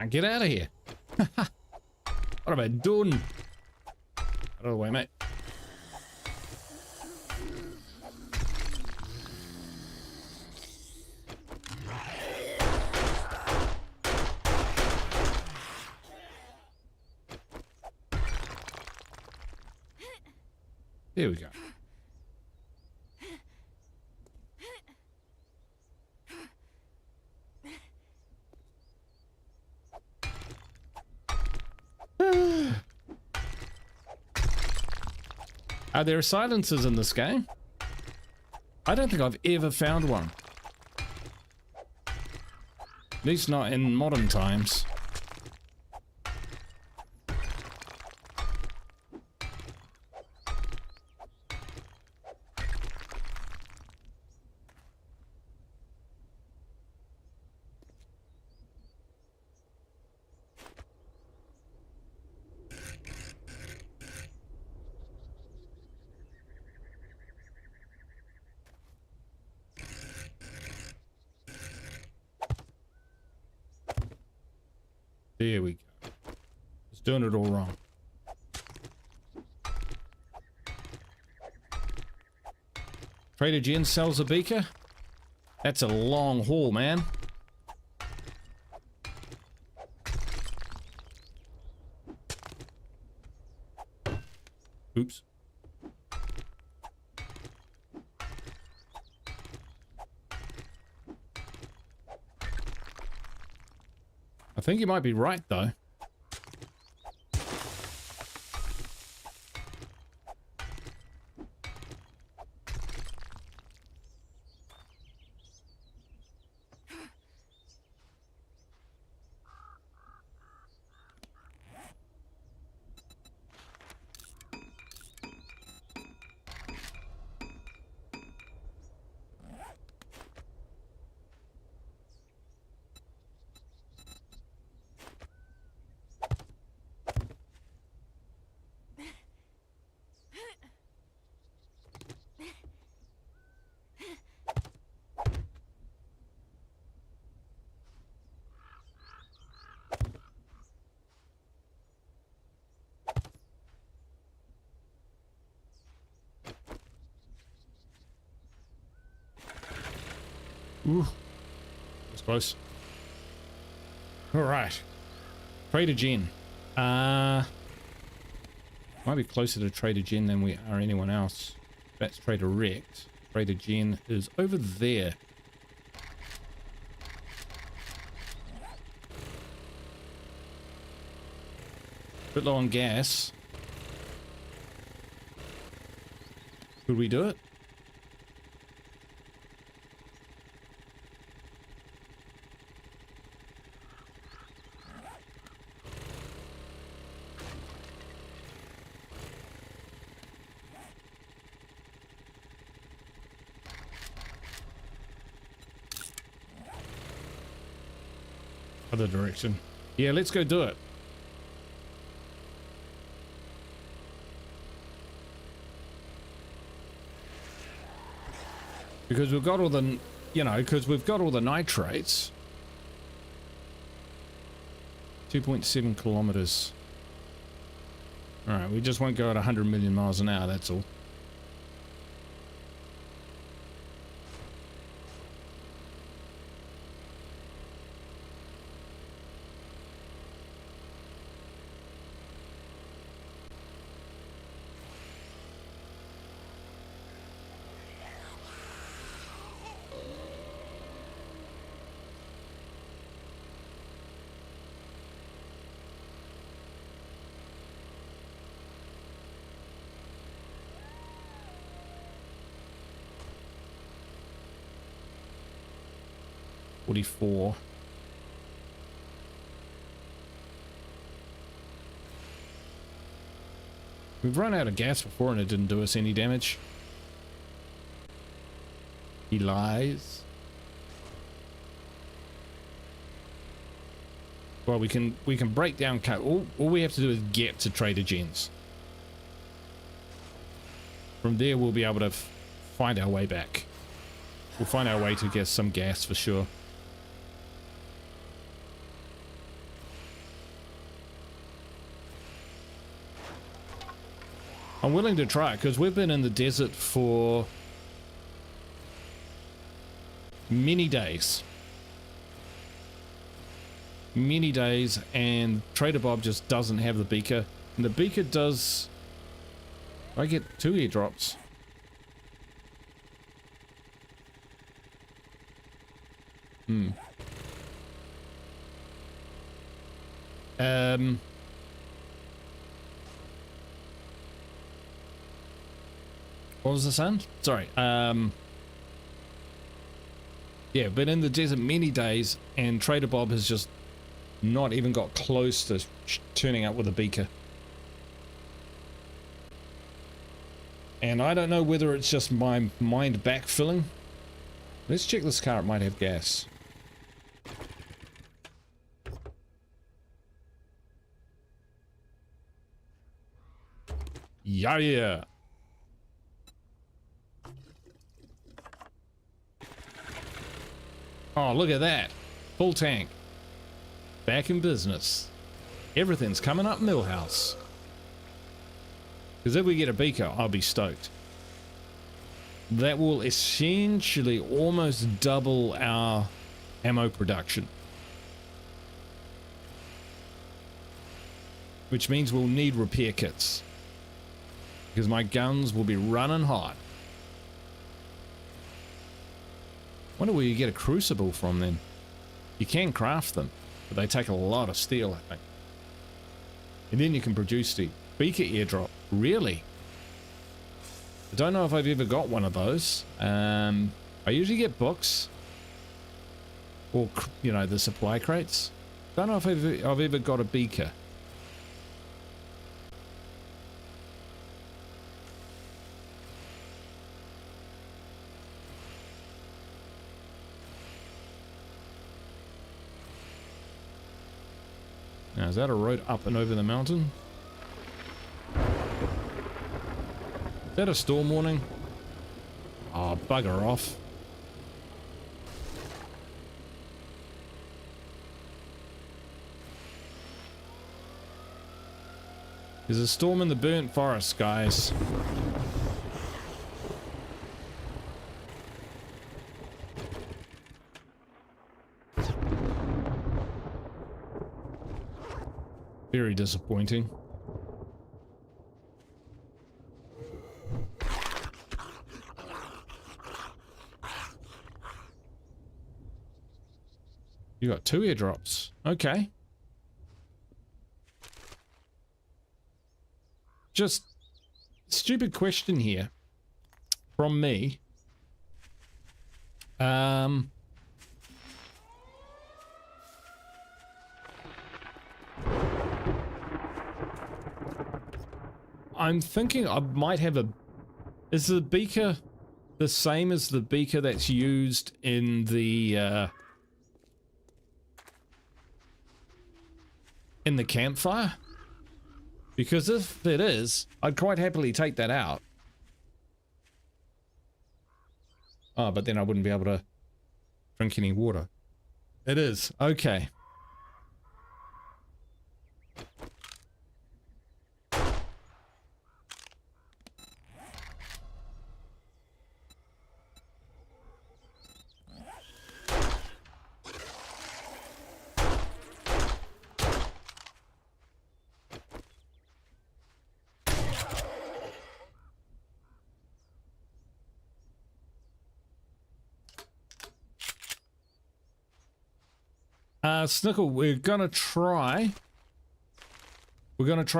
And get out of here. What have I done? Out of the way, mate. Here we go. Are there silencers in this game? I don't think I've ever found one. At least not in modern times. There we go. It's doing it all wrong. Trader Jen sells a beaker? That's a long haul, man. Oops. I think you might be right, though. Ooh, that's close. All right, Trader Jen. Might be closer to Trader Jen than we are anyone else. That's Trader Rex. Trader Jen is over there. Bit low on gas. Could we do it? Other direction. Yeah, let's go do it. Because we've got all the, you know, because we've got all the nitrates. 2.7 kilometers. Alright, we just won't go at 100 million miles an hour, that's all. .44. We've run out of gas before and it didn't do us any damage. He lies. Well, we can break down. All we have to do is get to Trader Jen's. From there, we'll be able to find our way back. We'll find our way to get some gas for sure. I'm willing to try it because we've been in the desert for many days. Many days, and Trader Bob just doesn't have the beaker. And the beaker does... I get 2 airdrops. What was the sound? Sorry. Yeah, been in the desert many days, and Trader Bob has just not even got close to turning up with a beaker. And I don't know whether it's just my mind backfilling. Let's check this car, it might have gas. Yeah. Oh, look at that. Full tank. Back in business. Everything's coming up Millhouse. Because if we get a beaker, I'll be stoked. That will essentially almost double our ammo production. Which means we'll need repair kits. Because my guns will be running hot. Wonder where you get a crucible from then. You can craft them, but they take a lot of steel, I think. And then you can produce the beaker airdrop. Really? I don't know if I've ever got one of those. I usually get books. Or, you know, the supply crates. Don't know if I've ever got a beaker. Now, is that a road up and over the mountain? Is that a storm warning? Oh, bugger off. There's a storm in the burnt forest, guys. Very disappointing. You got 2 airdrops. Okay. Just stupid question here from me. I'm thinking I might have a... Is the beaker the same as the beaker that's used in the in the campfire? Because if it is, I'd quite happily take that out. Oh, but then I wouldn't be able to drink any water. It is. Okay. Snickle, we're gonna try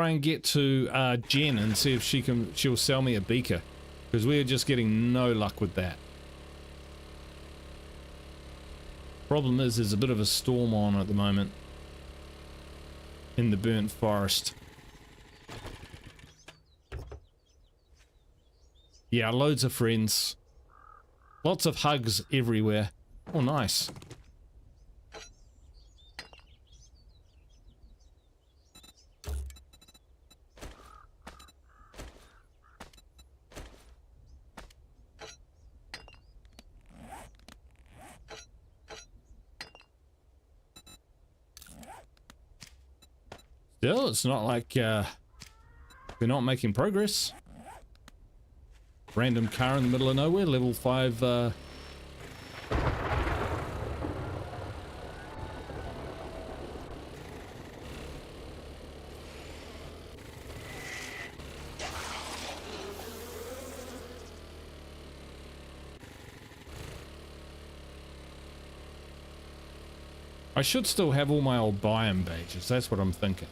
and get to Jen and see if she'll sell me a beaker, because we're just getting no luck with that. Problem is there's a bit of a storm on at the moment in the burnt forest. Yeah, loads of friends, lots of hugs everywhere. Oh, nice. Still, it's not like we're not making progress. Random car in the middle of nowhere, level 5. I should still have all my old biome badges. That's what I'm thinking.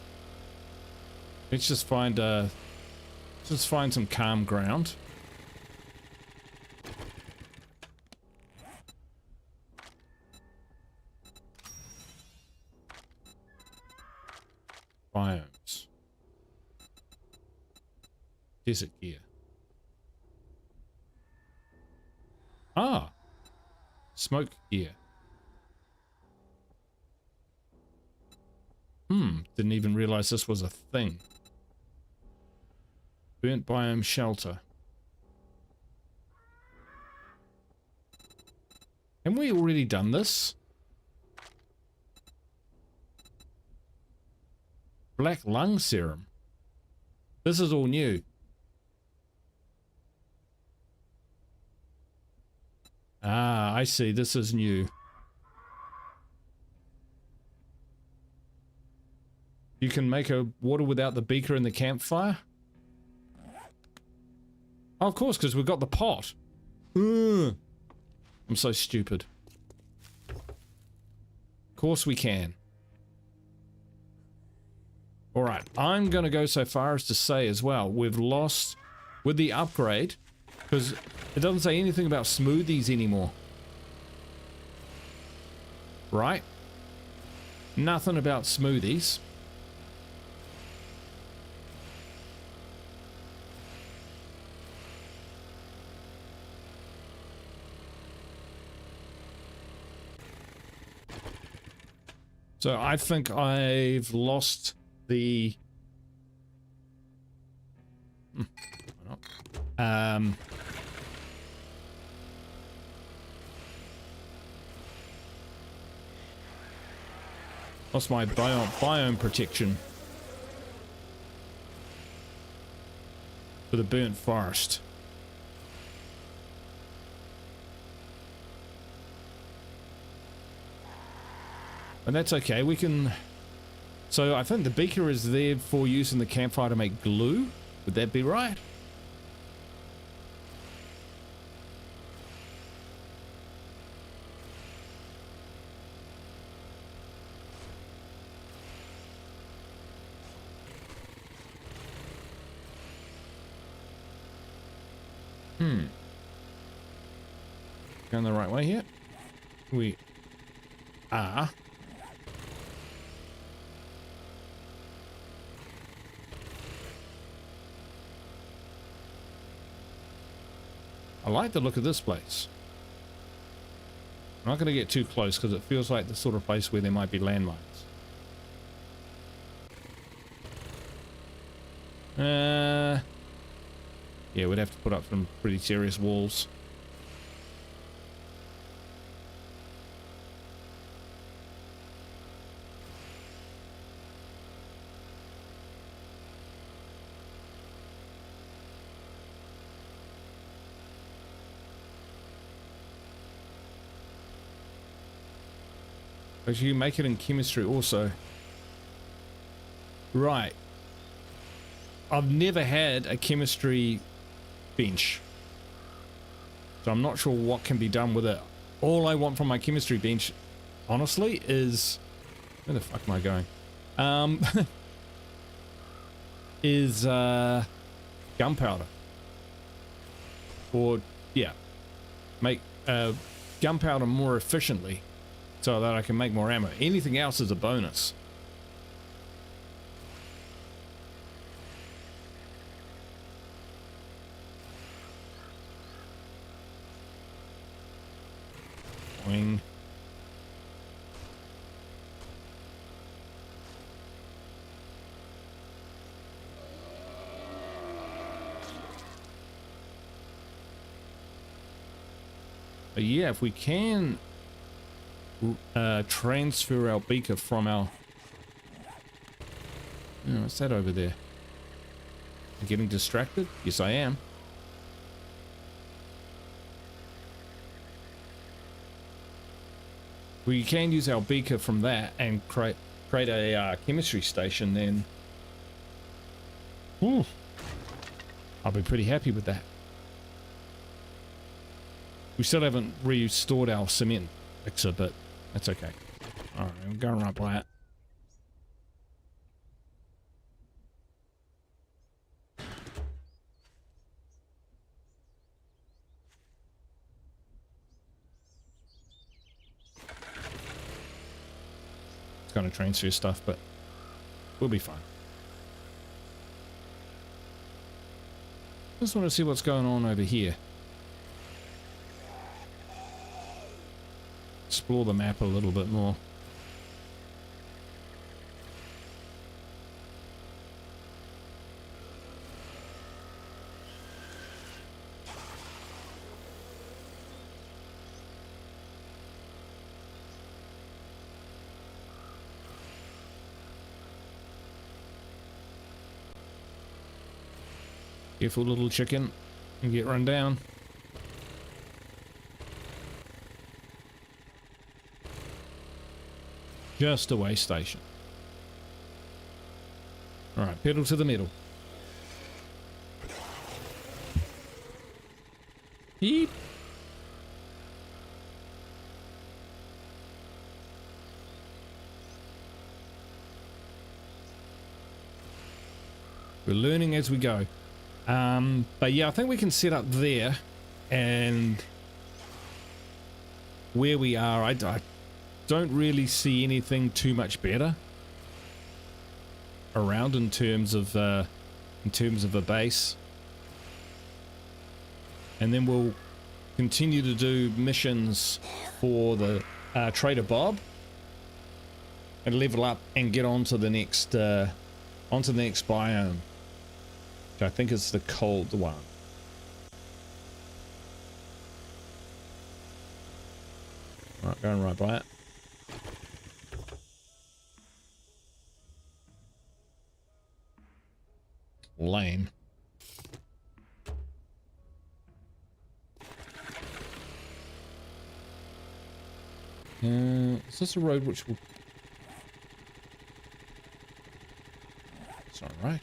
Let's just find some calm ground. Biomes. Desert gear. Ah. Smoke gear. Didn't even realize this was a thing. Burnt biome shelter. Haven't we already done this? Black lung serum. This is all new. Ah, I see. This is new. You can make a water without the beaker in the campfire? Oh, of course, because we've got the pot. I'm so stupid. Of course we can. Alright, I'm going to go so far as to say as well, we've lost, with the upgrade, because it doesn't say anything about smoothies anymore. Right? Nothing about smoothies. So I think I've lost the lost my biome protection for the burnt forest. And that's okay, we can... So I think the beaker is there for use in the campfire to make glue. Would that be right? Going the right way here? We are. I like the look of this place. I'm not going to get too close because it feels like the sort of place where there might be landmines. Yeah, we'd have to put up some pretty serious walls. But you make it in chemistry also. Right. I've never had a chemistry bench, so I'm not sure what can be done with it. All I want from my chemistry bench, honestly, is... Where the fuck am I going? Is gunpowder. Or, yeah, make gunpowder more efficiently so that I can make more ammo. Anything else is a bonus. Wing. But yeah, if we can transfer our beaker from our... Oh, what's that over there? I'm getting distracted? Yes, I am. We can use our beaker from that and create a chemistry station, then... Ooh, I'll be pretty happy with that. We still haven't restored our cement mixer, but that's okay. Alright, I'm going right by it. It's going to transfer stuff, but we'll be fine. Just want to see what's going on over here. Explore the map a little bit more. Careful, little chicken, and get run down. Just a way station. Alright, pedal to the metal. Yeep. We're learning as we go. But yeah, I think we can set up there, and where we are, I don't really see anything too much better around in terms of a base. And then we'll continue to do missions for the Trader Bob and level up and get onto the next biome, which I think is the cold one. Right, going right by it. Lame. Is this a road which will... It's not right.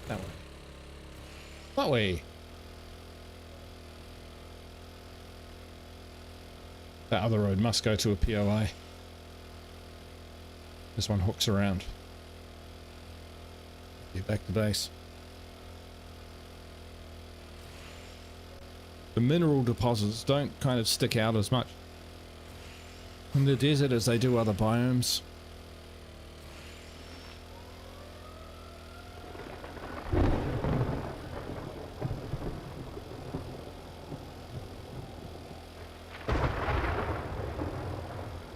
That way. That way. That other road must go to a POI. This one hooks around. Get back to base. The mineral deposits don't kind of stick out as much in the desert as they do other biomes.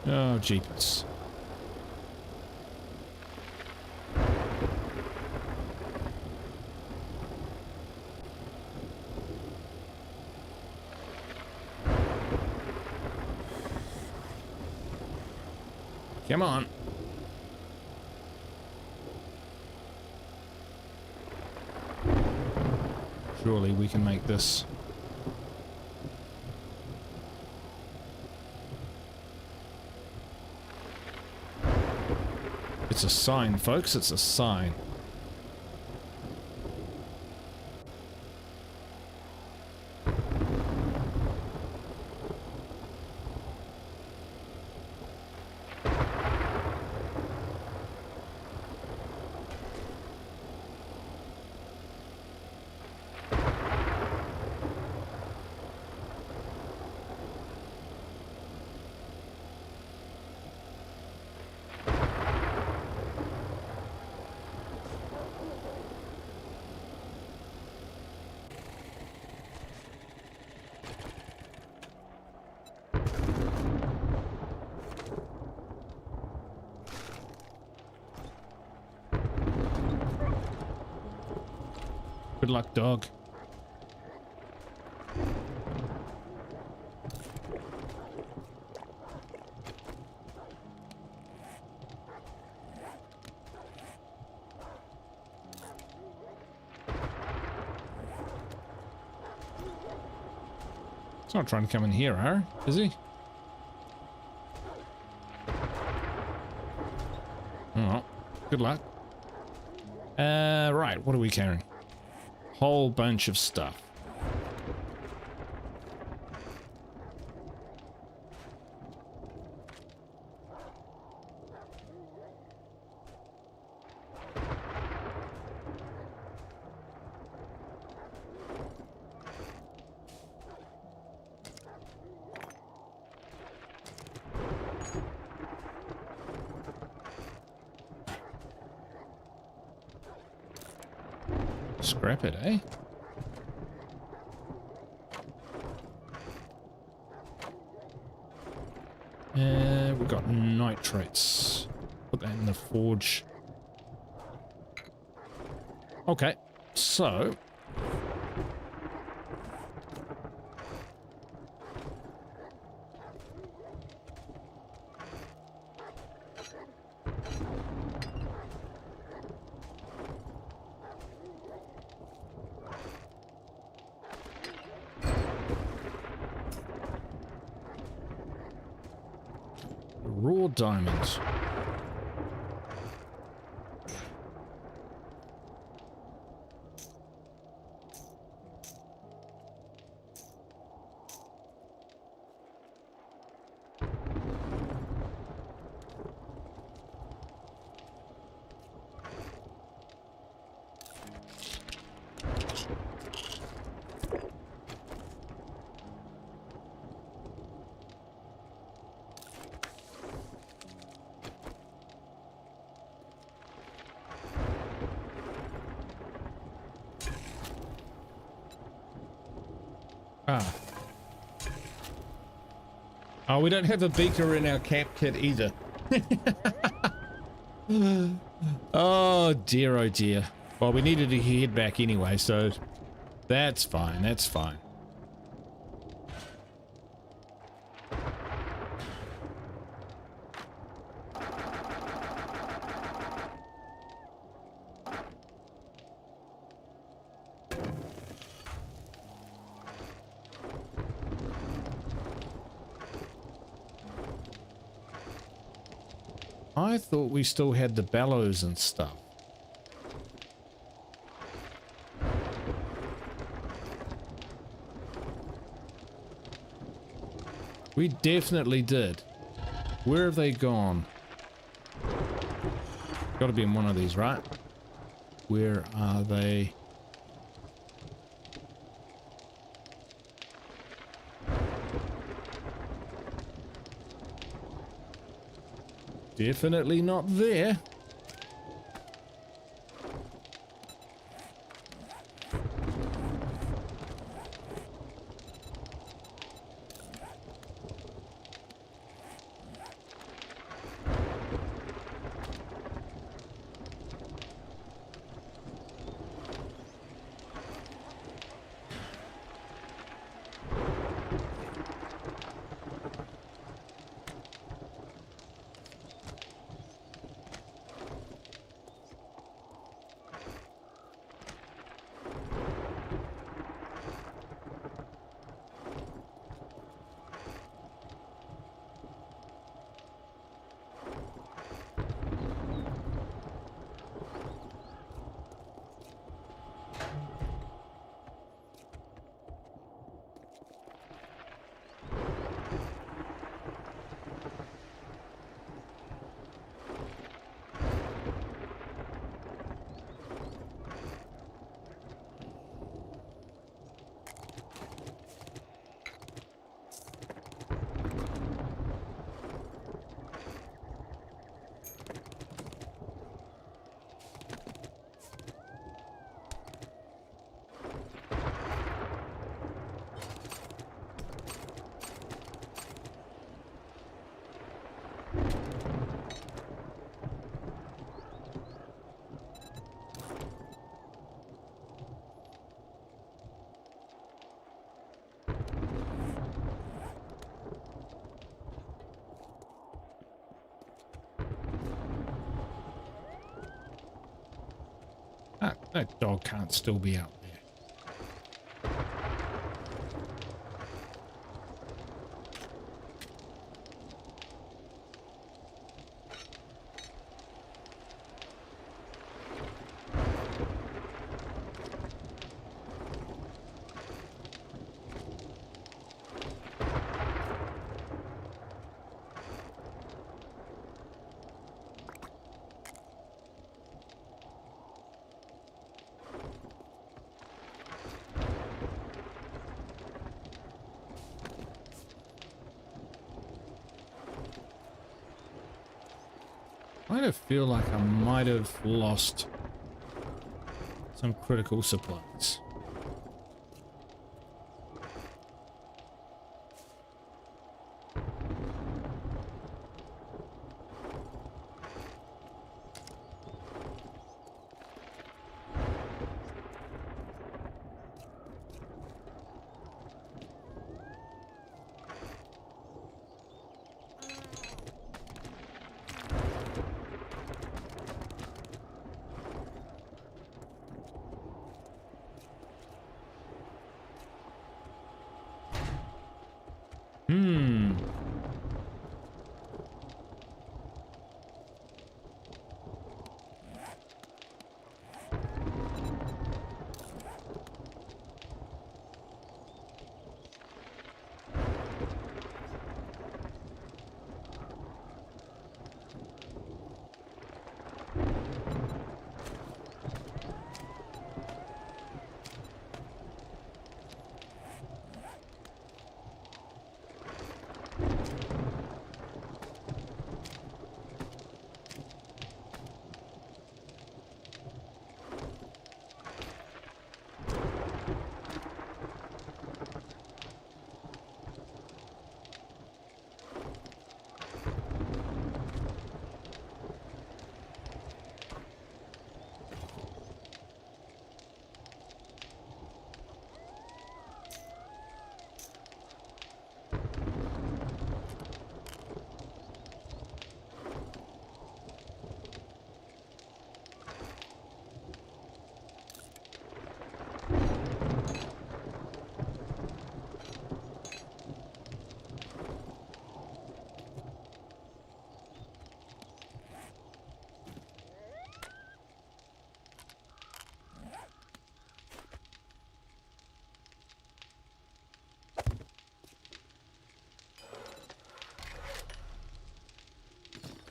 Oh, jeepers. Come on. Surely we can make this. It's a sign, folks. It's a sign. Good luck, dog. He's not trying to come in here, huh? Is he? Oh, good luck. Right, what are we carrying? Whole bunch of stuff. Scrap it, eh? We've got nitrates. Put that in the forge. Okay, so... raw diamonds. Ah. Oh, we don't have a beaker in our cap kit either. Oh dear, oh dear. Well, we needed to head back anyway, so that's fine, that's fine. I thought we still had the bellows and stuff. We definitely did. Where have they gone? Got to be in one of these, right? Where are they? Definitely not there. That dog can't still be out there. I kind of feel like I might have lost some critical supplies.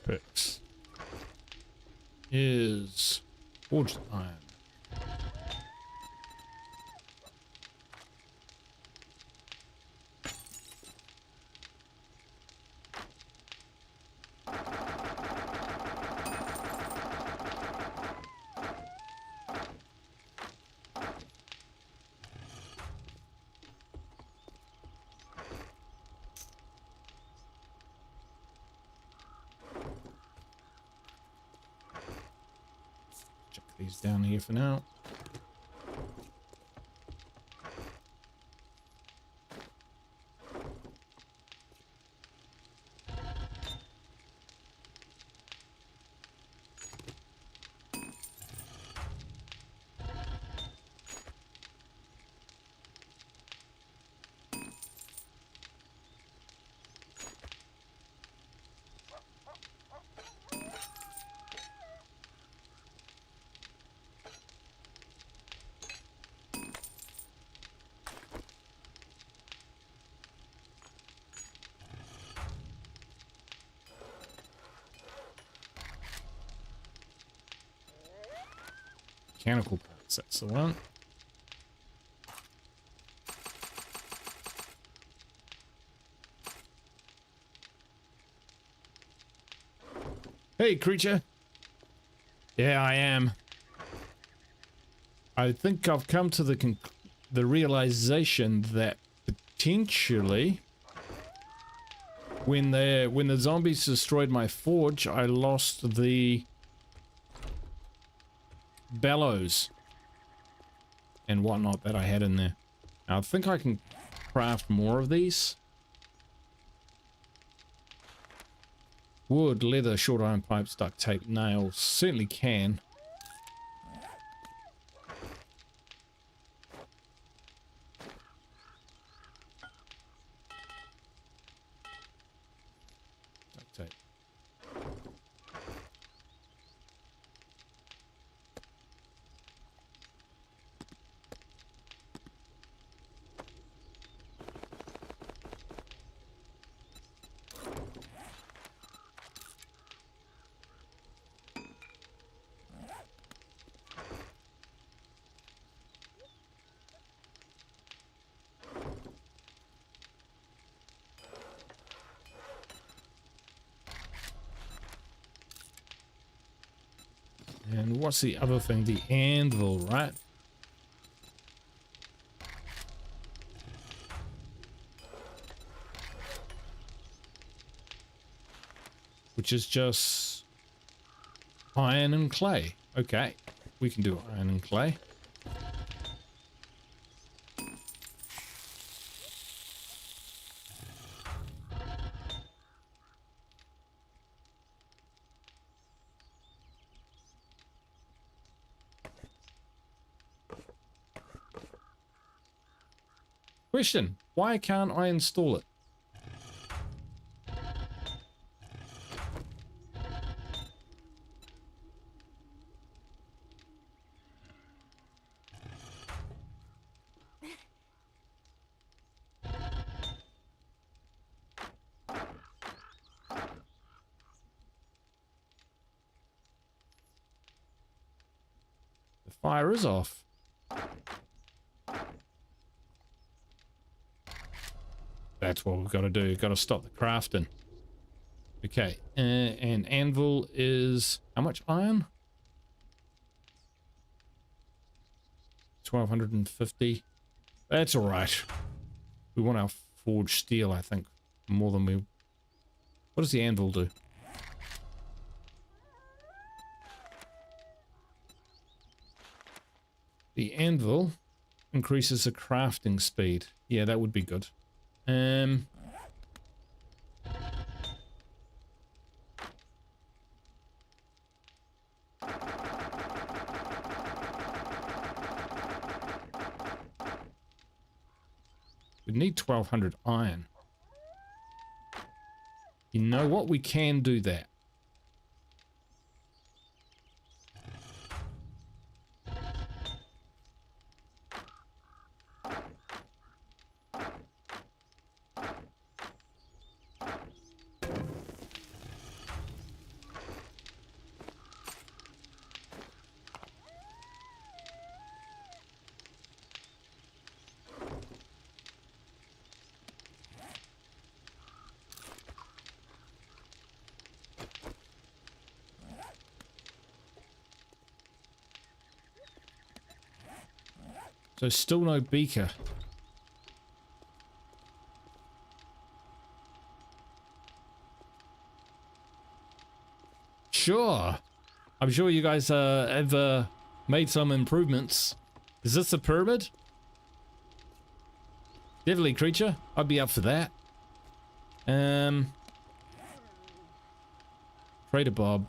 Fix is forged iron. These down here for now. Mechanical parts, that's the one. Hey, creature. Yeah, I am. I think I've come to the realization that potentially when the zombies destroyed my forge, I lost the bellows and whatnot that I had in there. Now, I think I can craft more of these. Wood, leather, short iron pipes, duct tape, nails. Certainly can. And what's the other thing? The anvil, right? Which is just iron and clay. Okay, we can do iron and clay. Question, why can't I install it? The fire is off. That's what we've got to do. We've got to stop the crafting. Okay, and anvil is how much iron? 1250. That's all right. We want our forged steel, I think, more than we... What does the anvil do? The anvil increases the crafting speed. Yeah, that would be good. We need 1200 iron. You know what? We can do that. So still no beaker. Sure. I'm sure you guys have made some improvements. Is this a pyramid? Deadly creature? I'd be up for that. Trader Bob.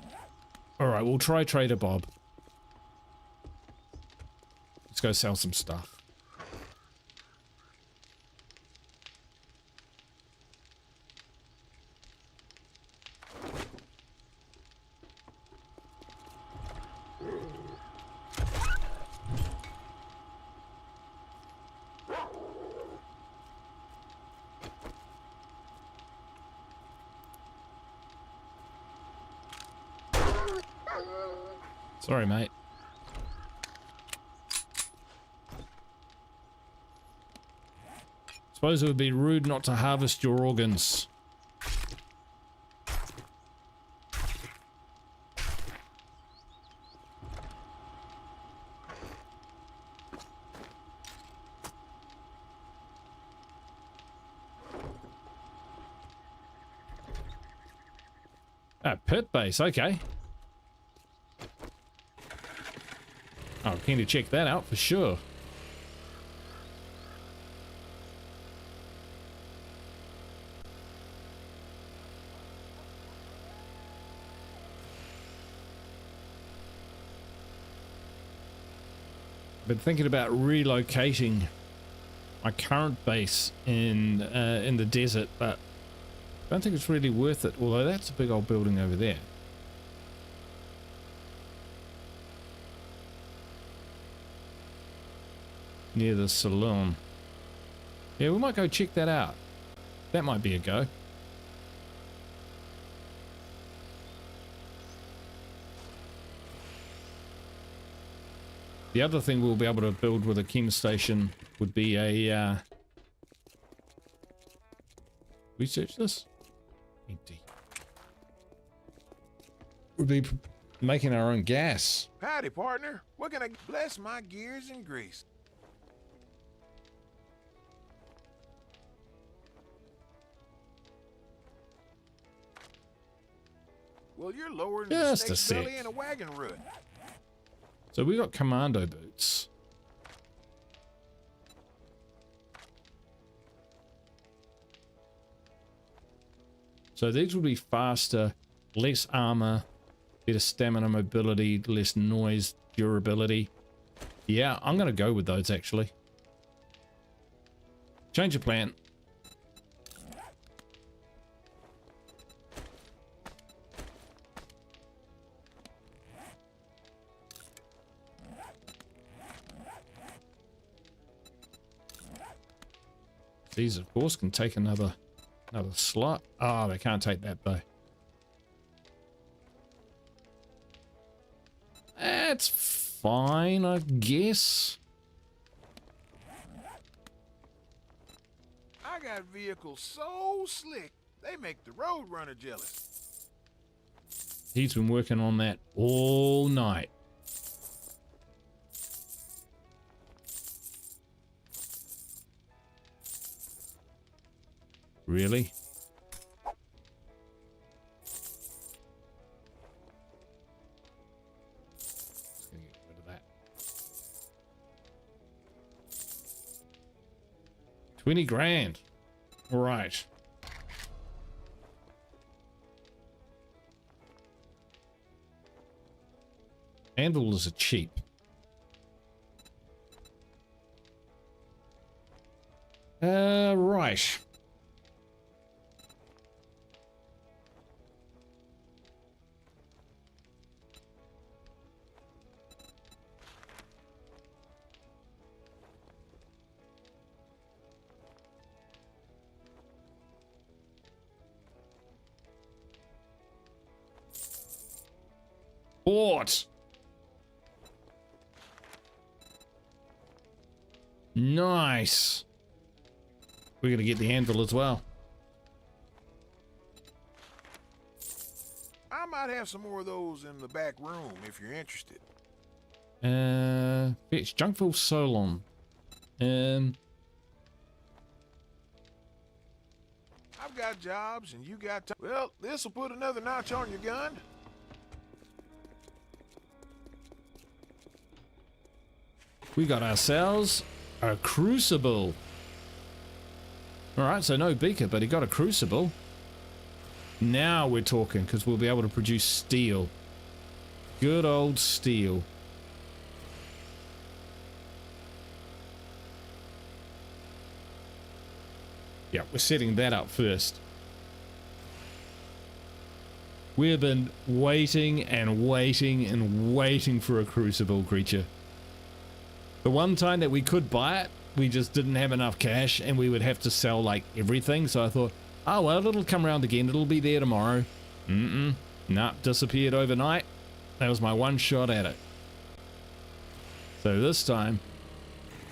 Alright, we'll try Trader Bob. Let's go sell some stuff. Sorry, mate. Suppose it would be rude not to harvest your organs. Ah, pit base, okay. Oh, keen to check that out for sure. I've been thinking about relocating my current base in the desert, but I don't think it's really worth it, although that's a big old building over there. Near the saloon. Yeah, we might go check that out. That might be a go. The other thing we'll be able to build with a chem station would be a research this? Empty. Would be making our own gas. Howdy, partner. What can I bless my gears and grease? Well, you're lower than Just a a snake's sec. belly and a wagon root. So we got commando boots. So these will be faster, less armor, better stamina, mobility, less noise, durability. Yeah, I'm going to go with those actually. Change of plan. These, of course, can take another slot. Oh, they can't take that though. That's fine, I guess. I got vehicles so slick, they make the road runner jealous. He's been working on that all night. Really? Just gonna get rid of that. 20 grand. All right. Anvils are cheap. Right. Bought. Nice. We're going to get the anvil as well. I might have some more of those in the back room if you're interested. Fetch Junkville Solon. I've got jobs and you got time. Well, this'll put another notch on your gun. We got ourselves a crucible. Alright, so no beaker, but he got a crucible. Now we're talking, because we'll be able to produce steel. Good old steel. Yeah, we're setting that up first. We've been waiting and waiting and waiting for a crucible creature. The one time that we could buy it, we just didn't have enough cash and we would have to sell like everything. So I thought, oh well, it'll come around again. It'll be there tomorrow. Nah, disappeared overnight. That was my one shot at it. So this time,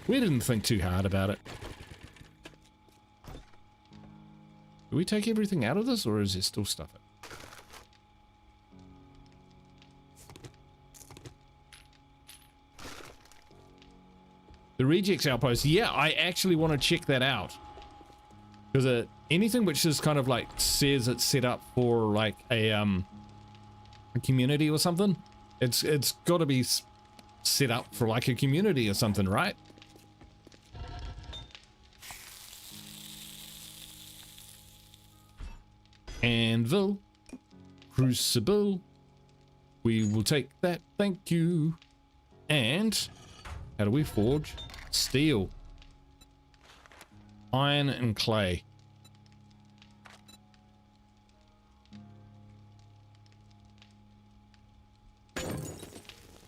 we didn't think too hard about it. Do we take everything out of this or is there still stuff in it? The rejects outpost. Yeah, I actually want to check that out. Because anything which is kind of like says it's set up for like a community or something, it's got to be set up for like a community or something, right? Anvil, crucible. We will take that. Thank you. And how do we forge? Steel. Iron and clay.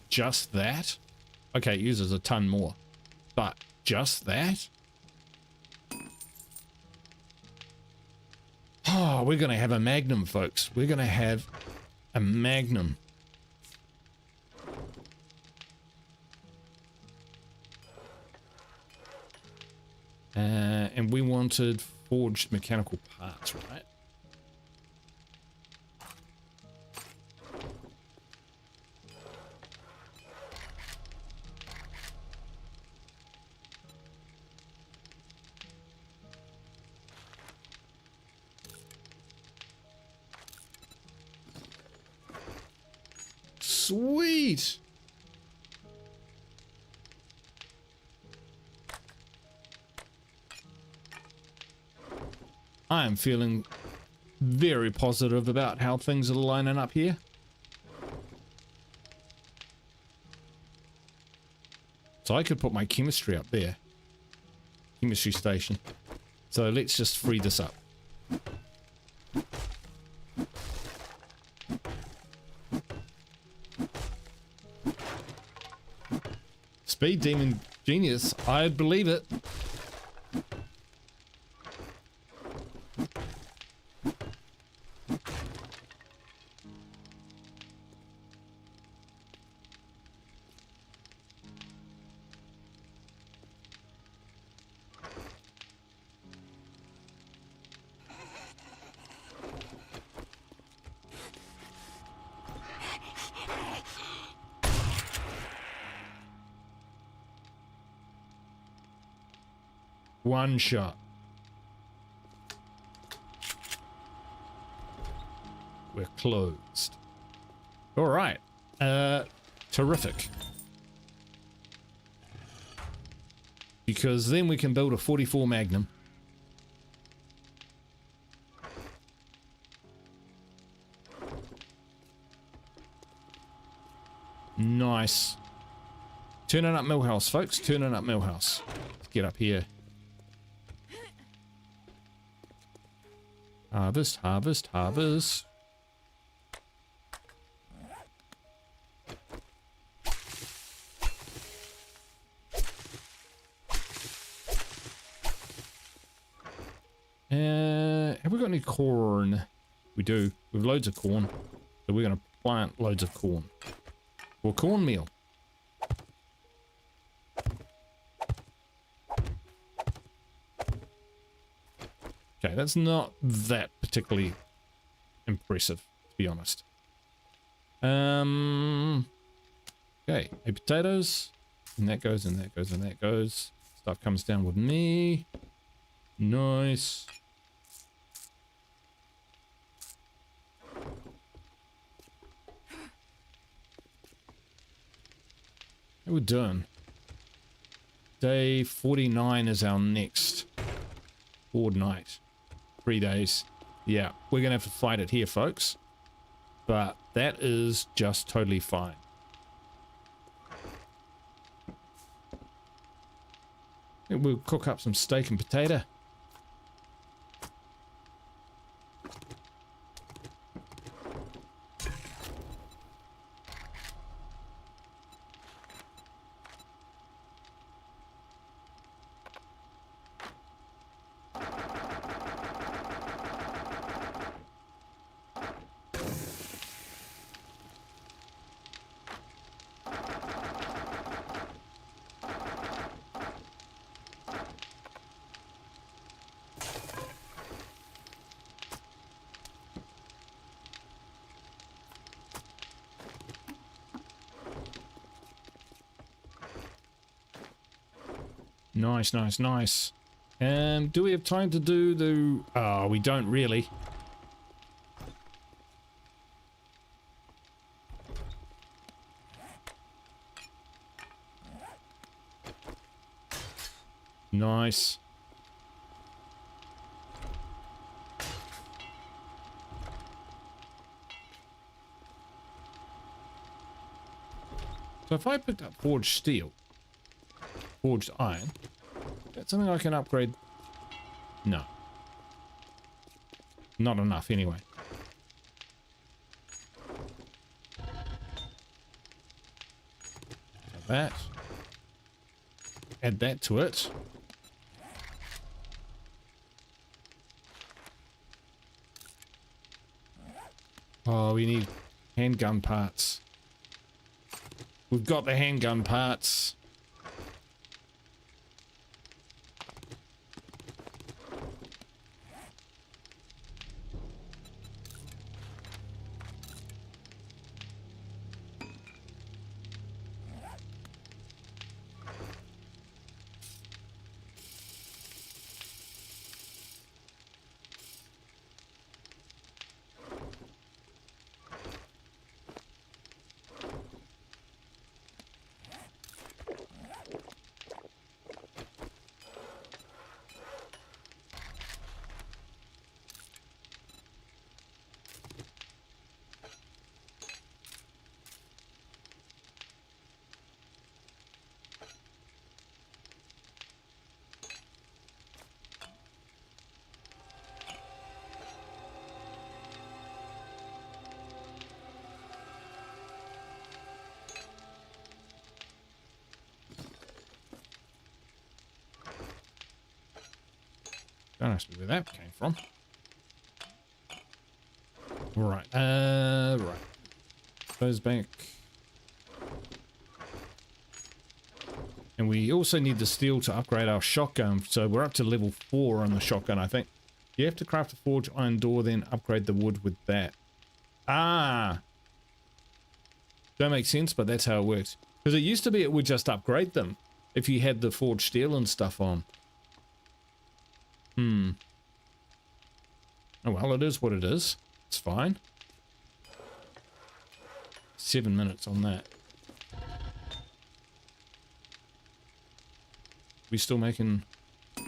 Just that? Okay, it uses a ton more. But just that? Oh, we're going to have a magnum, folks. We're going to have a magnum. And we wanted forged mechanical parts, right? sweet. I am feeling very positive about how things are lining up here. So I could put my chemistry up there. Chemistry station. So let's just free this up. Speed Demon Genius, I'd believe it. One shot. We're closed. All right. Terrific. Because then we can build a 44 Magnum. Nice. Turning up Millhouse, folks. Turning up Millhouse. Let's get up here. Harvest, harvest, harvest. Have we got any corn? We do. We have loads of corn. So we're going to plant loads of corn. Or cornmeal. Okay, that's not that particularly impressive, to be honest. Okay, potatoes. And that goes, and that goes, and that goes. Stuff comes down with me. Nice. How we doing? Day 49 is our next horde night. 3 days. Yeah, we're gonna have to fight it here, folks. But that is just totally fine. I think we'll cook up some steak and potato. Nice, nice, nice. Do we have time to do the... Oh, we don't really. Nice. So if I picked up forged steel, forged iron, that's something I can upgrade. No. Not enough anyway. So that. Add that to it. Oh, we need handgun parts. We've got the handgun parts. Don't ask me where that came from. Right, right. Goes back. And we also need the steel to upgrade our shotgun, so we're up to level 4 on the shotgun, I think. You have to craft a forged iron door, then upgrade the wood with that. Ah! Don't make sense, but that's how it works. Because it used to be it would just upgrade them if you had the forged steel and stuff on. Oh well, it is what it is. It's fine. 7 minutes on that. We still making...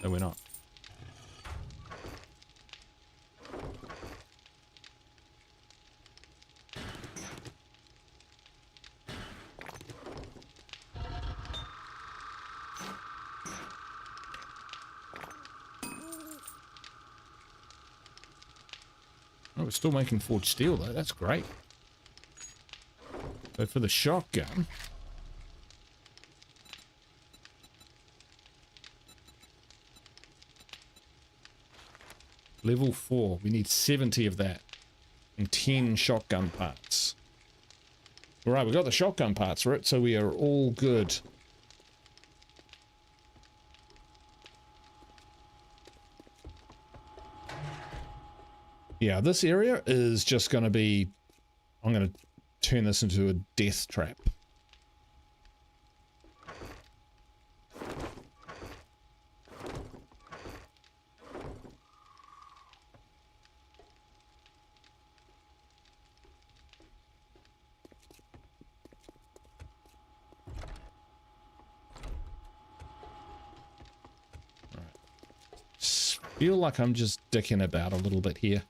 No, we're not. Oh, we're still making forged steel though. That's great. So for the shotgun... Level 4. We need 70 of that. And 10 shotgun parts. Alright, we got the shotgun parts for it, so we are all good. Yeah, this area is just going to be... I'm going to turn this into a death trap. Feel like I'm just dicking about a little bit here.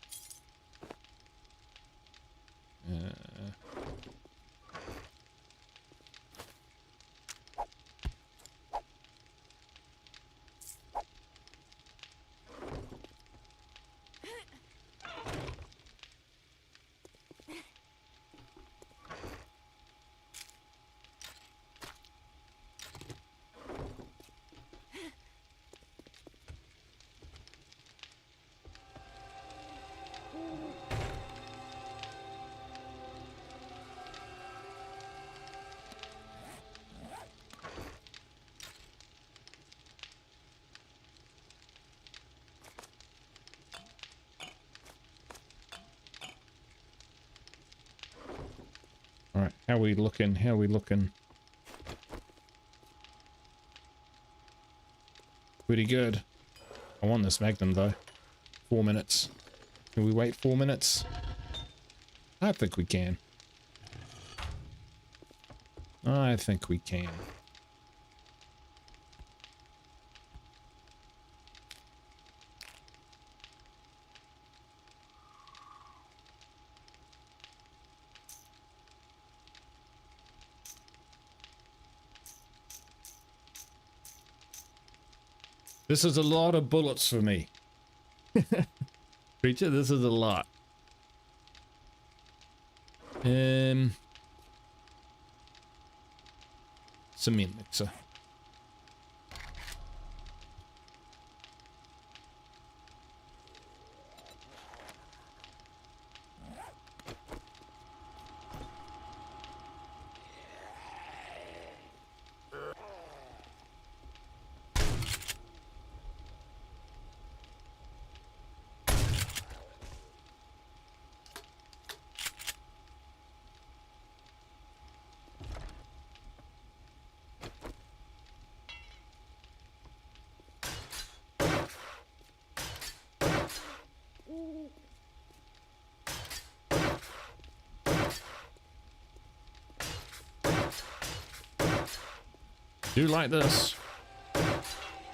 Alright, how are we looking? How are we looking? Pretty good. I want this magnum though. 4 minutes. Can we wait 4 minutes? I think we can. I think we can. This is a lot of bullets for me. Creature, this is a lot. Cement mixer. Do like this.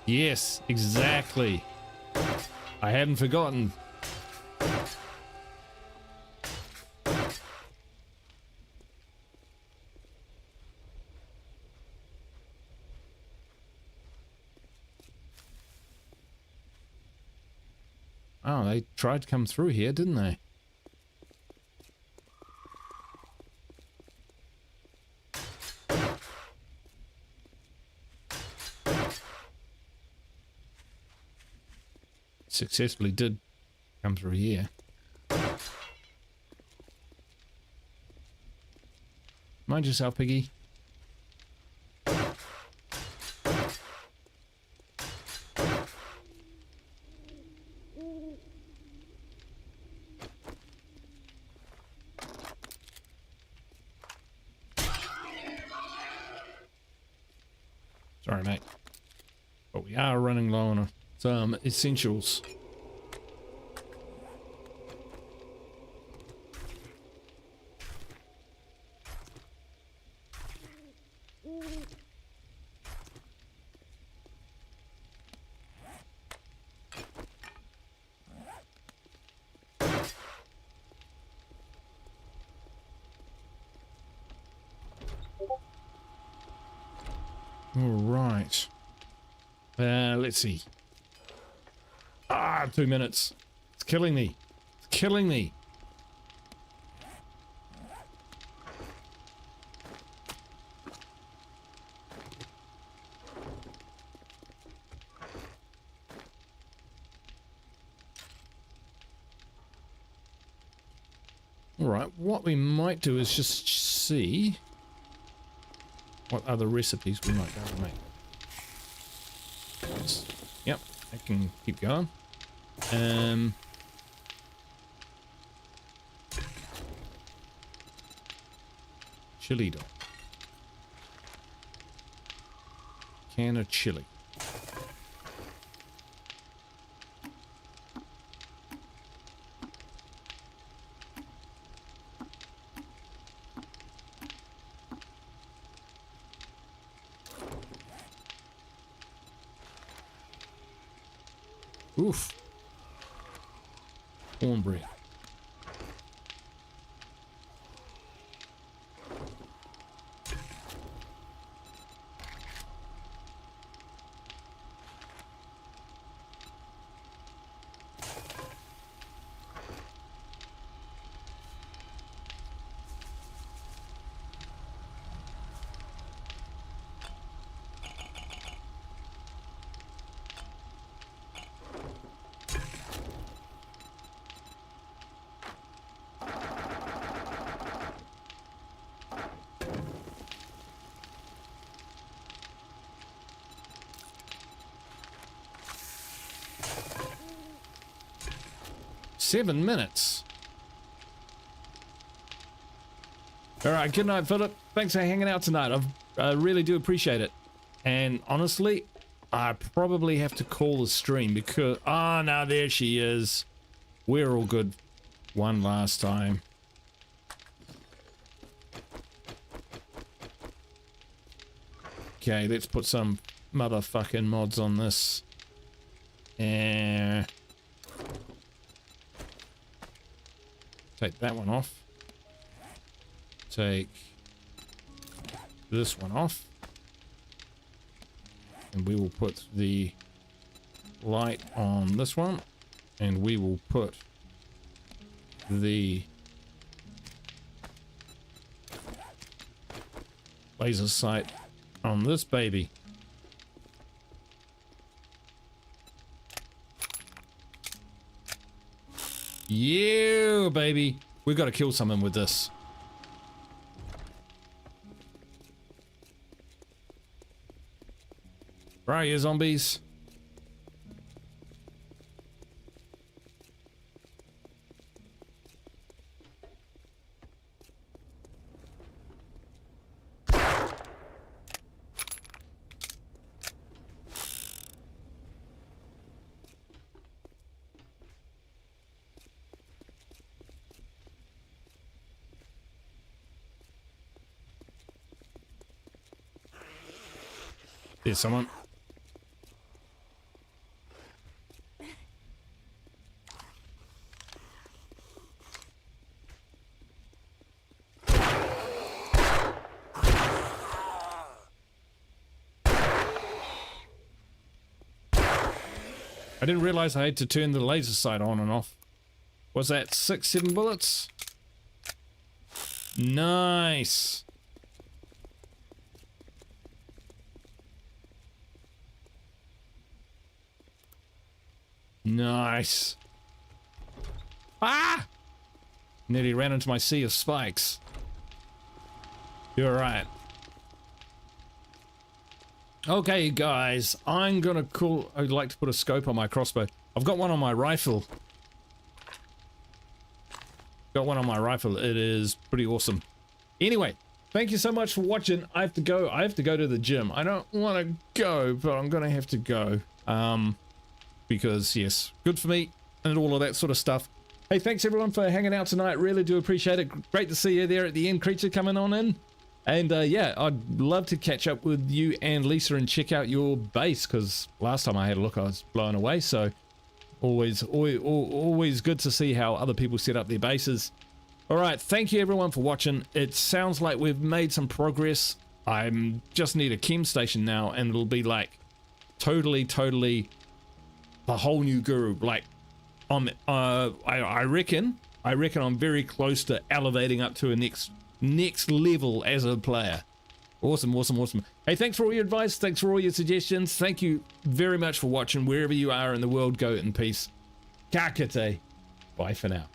Yes, exactly. I hadn't forgotten. Oh, they tried to come through here, didn't they? successfully did come through here. Mind yourself, piggy. Sorry, mate. But we are running low on some essentials. All right. Let's see. 2 minutes. It's killing me. It's killing me. All right. What we might do is just see what other recipes we might be able to make. Yep, I can keep going. Chili dog. Can of chili. Oof. Cornbread. Seven minutes. All right, good night, Philip. Thanks for hanging out tonight. I really do appreciate it. And honestly, I probably have to call the stream because... Oh, no, there she is. We're all good. One last time. Okay, let's put some motherfucking mods on this. And... take that one off. Take this one off. And we will put the light on this one. And we will put the laser sight on this baby. Yeah, baby. We've got to kill someone with this. Where are you, zombies? There's someone. I didn't realize I had to turn the laser sight on and off. Was that 6, 7 bullets? Nice. Nice. Ah! Nearly ran into my sea of spikes. You're right. Okay, guys, I'd like to put a scope on my crossbow. I've got one on my rifle. It is pretty awesome. Anyway, thank you so much for watching. I have to go. I have to go to the gym. I don't want to go, but I'm going to have to go. Because, yes, good for me and all of that sort of stuff. Hey, thanks everyone for hanging out tonight. Really do appreciate it. Great to see you there at the end, Creature, coming on in. And yeah, I'd love to catch up with you and Lisa and check out your base, because last time I had a look I was blown away. So always good to see how other people set up their bases. All right, thank you everyone for watching. It sounds like we've made some progress. I just need a chem station now, and it'll be like totally the whole new guru. Like I reckon I'm very close to elevating up to a next level as a player. Awesome. Hey, thanks for all your advice. Thanks for all your suggestions. Thank you very much for watching. Wherever you are in the world, go in peace. Ka kite. Bye for now.